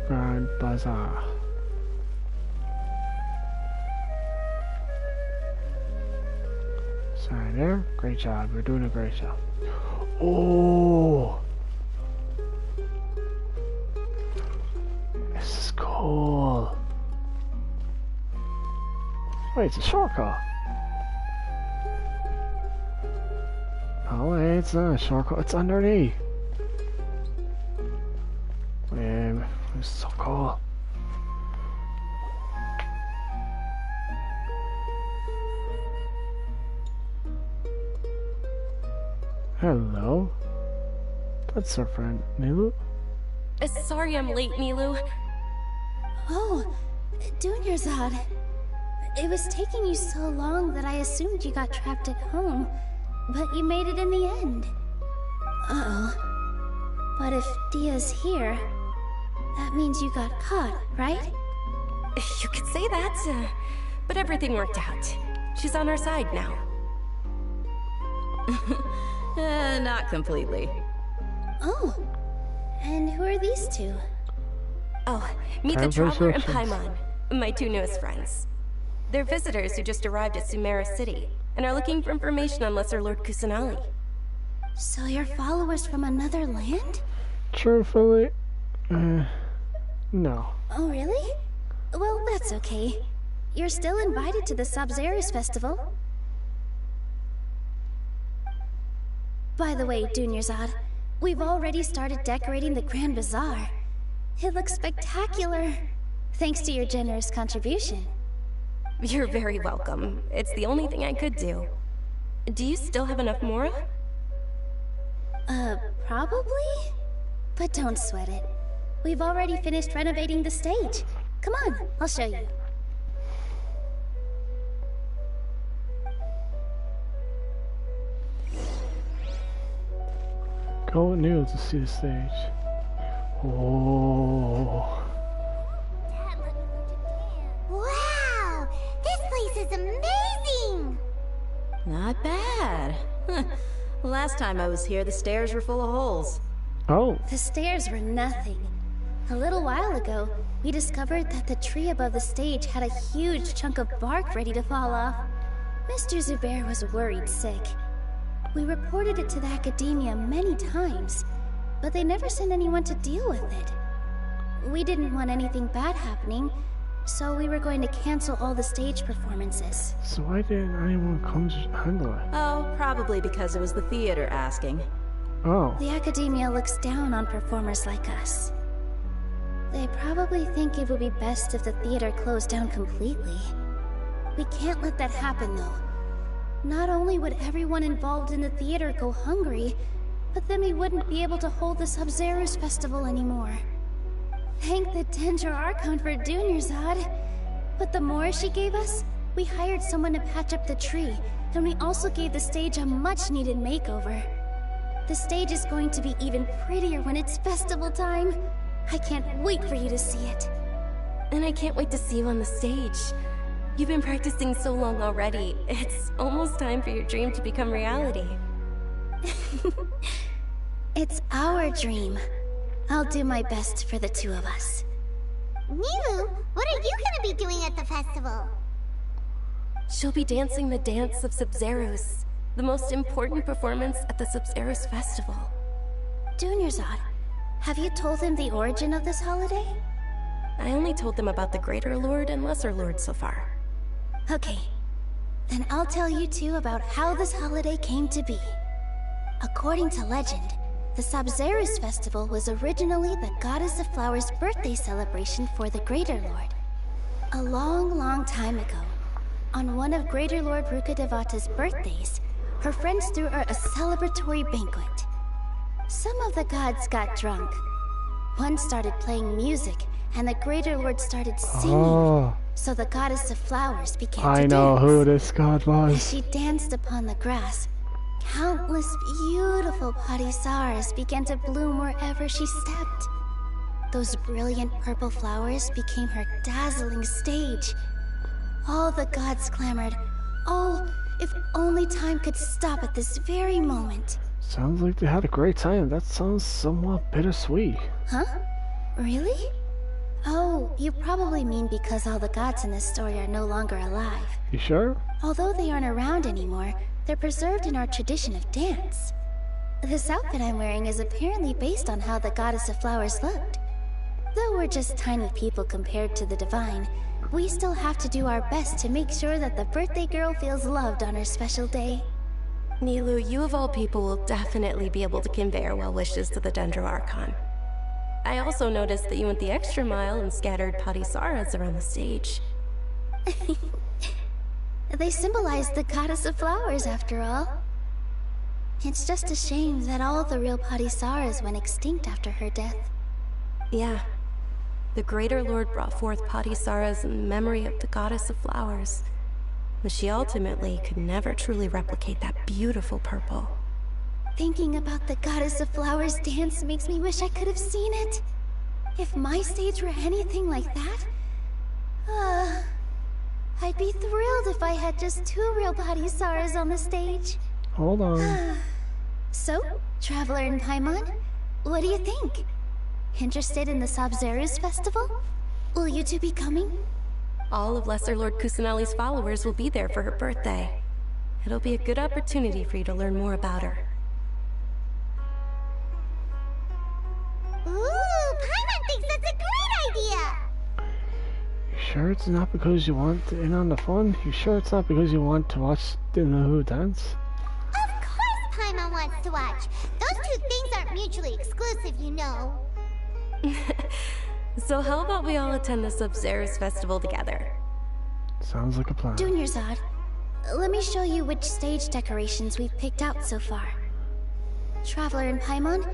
Grand Bazaar. Sorry there. Great job. We're doing a great job. Oh! This is cool. Wait, it's a shortcut. Oh wait, it's not a shortcut, it's underneath. It's so cool. Hello. That's our friend, Milu. Sorry I'm late, Milu. Oh, Dunyarzad. It was taking you so long that I assumed you got trapped at home, but you made it in the end. Uh-oh. But if Dia's here, that means you got caught, right? You could say that, but everything worked out. She's on our side now. Not completely. Oh, and who are these two? Oh, meet the Traveler and Paimon, my two newest friends. They're visitors who just arrived at Sumeru City, and are looking for information on Lesser Lord Kusanali. So you're followers from another land? Truthfully, no. Oh, really? Well, that's okay. You're still invited to the Sabzerus Festival. By the way, Dunyarzad, we've already started decorating the Grand Bazaar. It looks spectacular, thanks to your generous contribution. You're very welcome. It's the only thing I could do. Do you still have enough Mora? Probably? But don't sweat it. We've already finished renovating the stage. Come on, I'll show you. Go with Neil to see the stage. Oh. Wow! This place is amazing! Not bad. Last time I was here, the stairs were full of holes. Oh. The stairs were nothing. A little while ago, we discovered that the tree above the stage had a huge chunk of bark ready to fall off. Mr. Zubair was worried sick. We reported it to the academia many times, but they never sent anyone to deal with it. We didn't want anything bad happening, so we were going to cancel all the stage performances. So why didn't anyone come to handle it? Oh, probably because it was the theater asking. Oh. The academia looks down on performers like us. They probably think it would be best if the theater closed down completely. We can't let that happen, though. Not only would everyone involved in the theater go hungry, but then we wouldn't be able to hold the Sabzerus Festival anymore. Thank the Danger Archon for Dunyarzad. But the more she gave us, we hired someone to patch up the tree, and we also gave the stage a much-needed makeover. The stage is going to be even prettier when it's festival time. I can't wait for you to see it. And I can't wait to see you on the stage. You've been practicing so long already. It's almost time for your dream to become reality. It's our dream. I'll do my best for the two of us. Milu, what are you gonna be doing at the festival? She'll be dancing the dance of Sabzerus. The most important performance at the Sub-Zerus Festival. Dunyarzad, have you told him the origin of this holiday? I only told them about the Greater Lord and Lesser Lord so far. Okay. Then I'll tell you two about how this holiday came to be. According to legend, the Sub-Zerus Festival was originally the Goddess of Flowers' birthday celebration for the Greater Lord. A long, long time ago, on one of Greater Lord Rukkhadevata's birthdays, her friends threw her a celebratory banquet. Some of the gods got drunk. One started playing music, and the Greater Lord started singing. So the Goddess of Flowers began to dance. I know who this god was. As she danced upon the grass, countless beautiful Padisaras began to bloom wherever she stepped. Those brilliant purple flowers became her dazzling stage. All the gods clamored, "Oh, if only time could stop at this very moment." Sounds like they had a great time. That sounds somewhat bittersweet. Huh? Really? Oh, you probably mean because all the gods in this story are no longer alive. You sure? Although they aren't around anymore, they're preserved in our tradition of dance. This outfit I'm wearing is apparently based on how the Goddess of Flowers looked. Though we're just tiny people compared to the divine, we still have to do our best to make sure that the birthday girl feels loved on her special day. Nilu, you of all people will definitely be able to convey our well wishes to the Dendro Archon. I also noticed that you went the extra mile and scattered Padisaras around the stage. They symbolize the Goddess of Flowers, after all. It's just a shame that all the real Padisaras went extinct after her death. Yeah. The Greater Lord brought forth Padisaras in memory of the Goddess of Flowers. But she ultimately could never truly replicate that beautiful purple. Thinking about the Goddess of Flowers dance makes me wish I could have seen it. If my stage were anything like that, I'd be thrilled if I had just 2 real Padisaras on the stage. Hold on. So, Traveler and Paimon, what do you think? Interested in the Sub-Zerus Festival? Will you two be coming? All of Lesser Lord Kusanali's followers will be there for her birthday. It'll be a good opportunity for you to learn more about her. Ooh, Paimon thinks that's a great idea! You sure it's not because you want in on the fun? You sure it's not because you want to watch Dinahu dance? Of course Paimon wants to watch! Those two things aren't mutually exclusive, you know. So how about we all attend the Sub-Zerus Festival together? Sounds like a plan. Dunyarzad, let me show you which stage decorations we've picked out so far. Traveler and Paimon,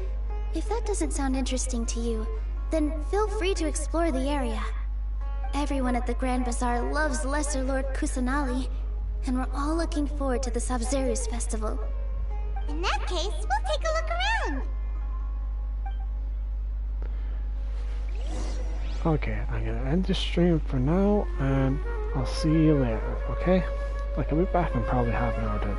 if that doesn't sound interesting to you, then feel free to explore the area. Everyone at the Grand Bazaar loves Lesser Lord Kusanali, and we're all looking forward to the Sub-Zerus Festival. In that case, we'll take a look around. Okay, I'm gonna end the stream for now, and I'll see you later, okay? Like, I'll be back in probably half an hour to the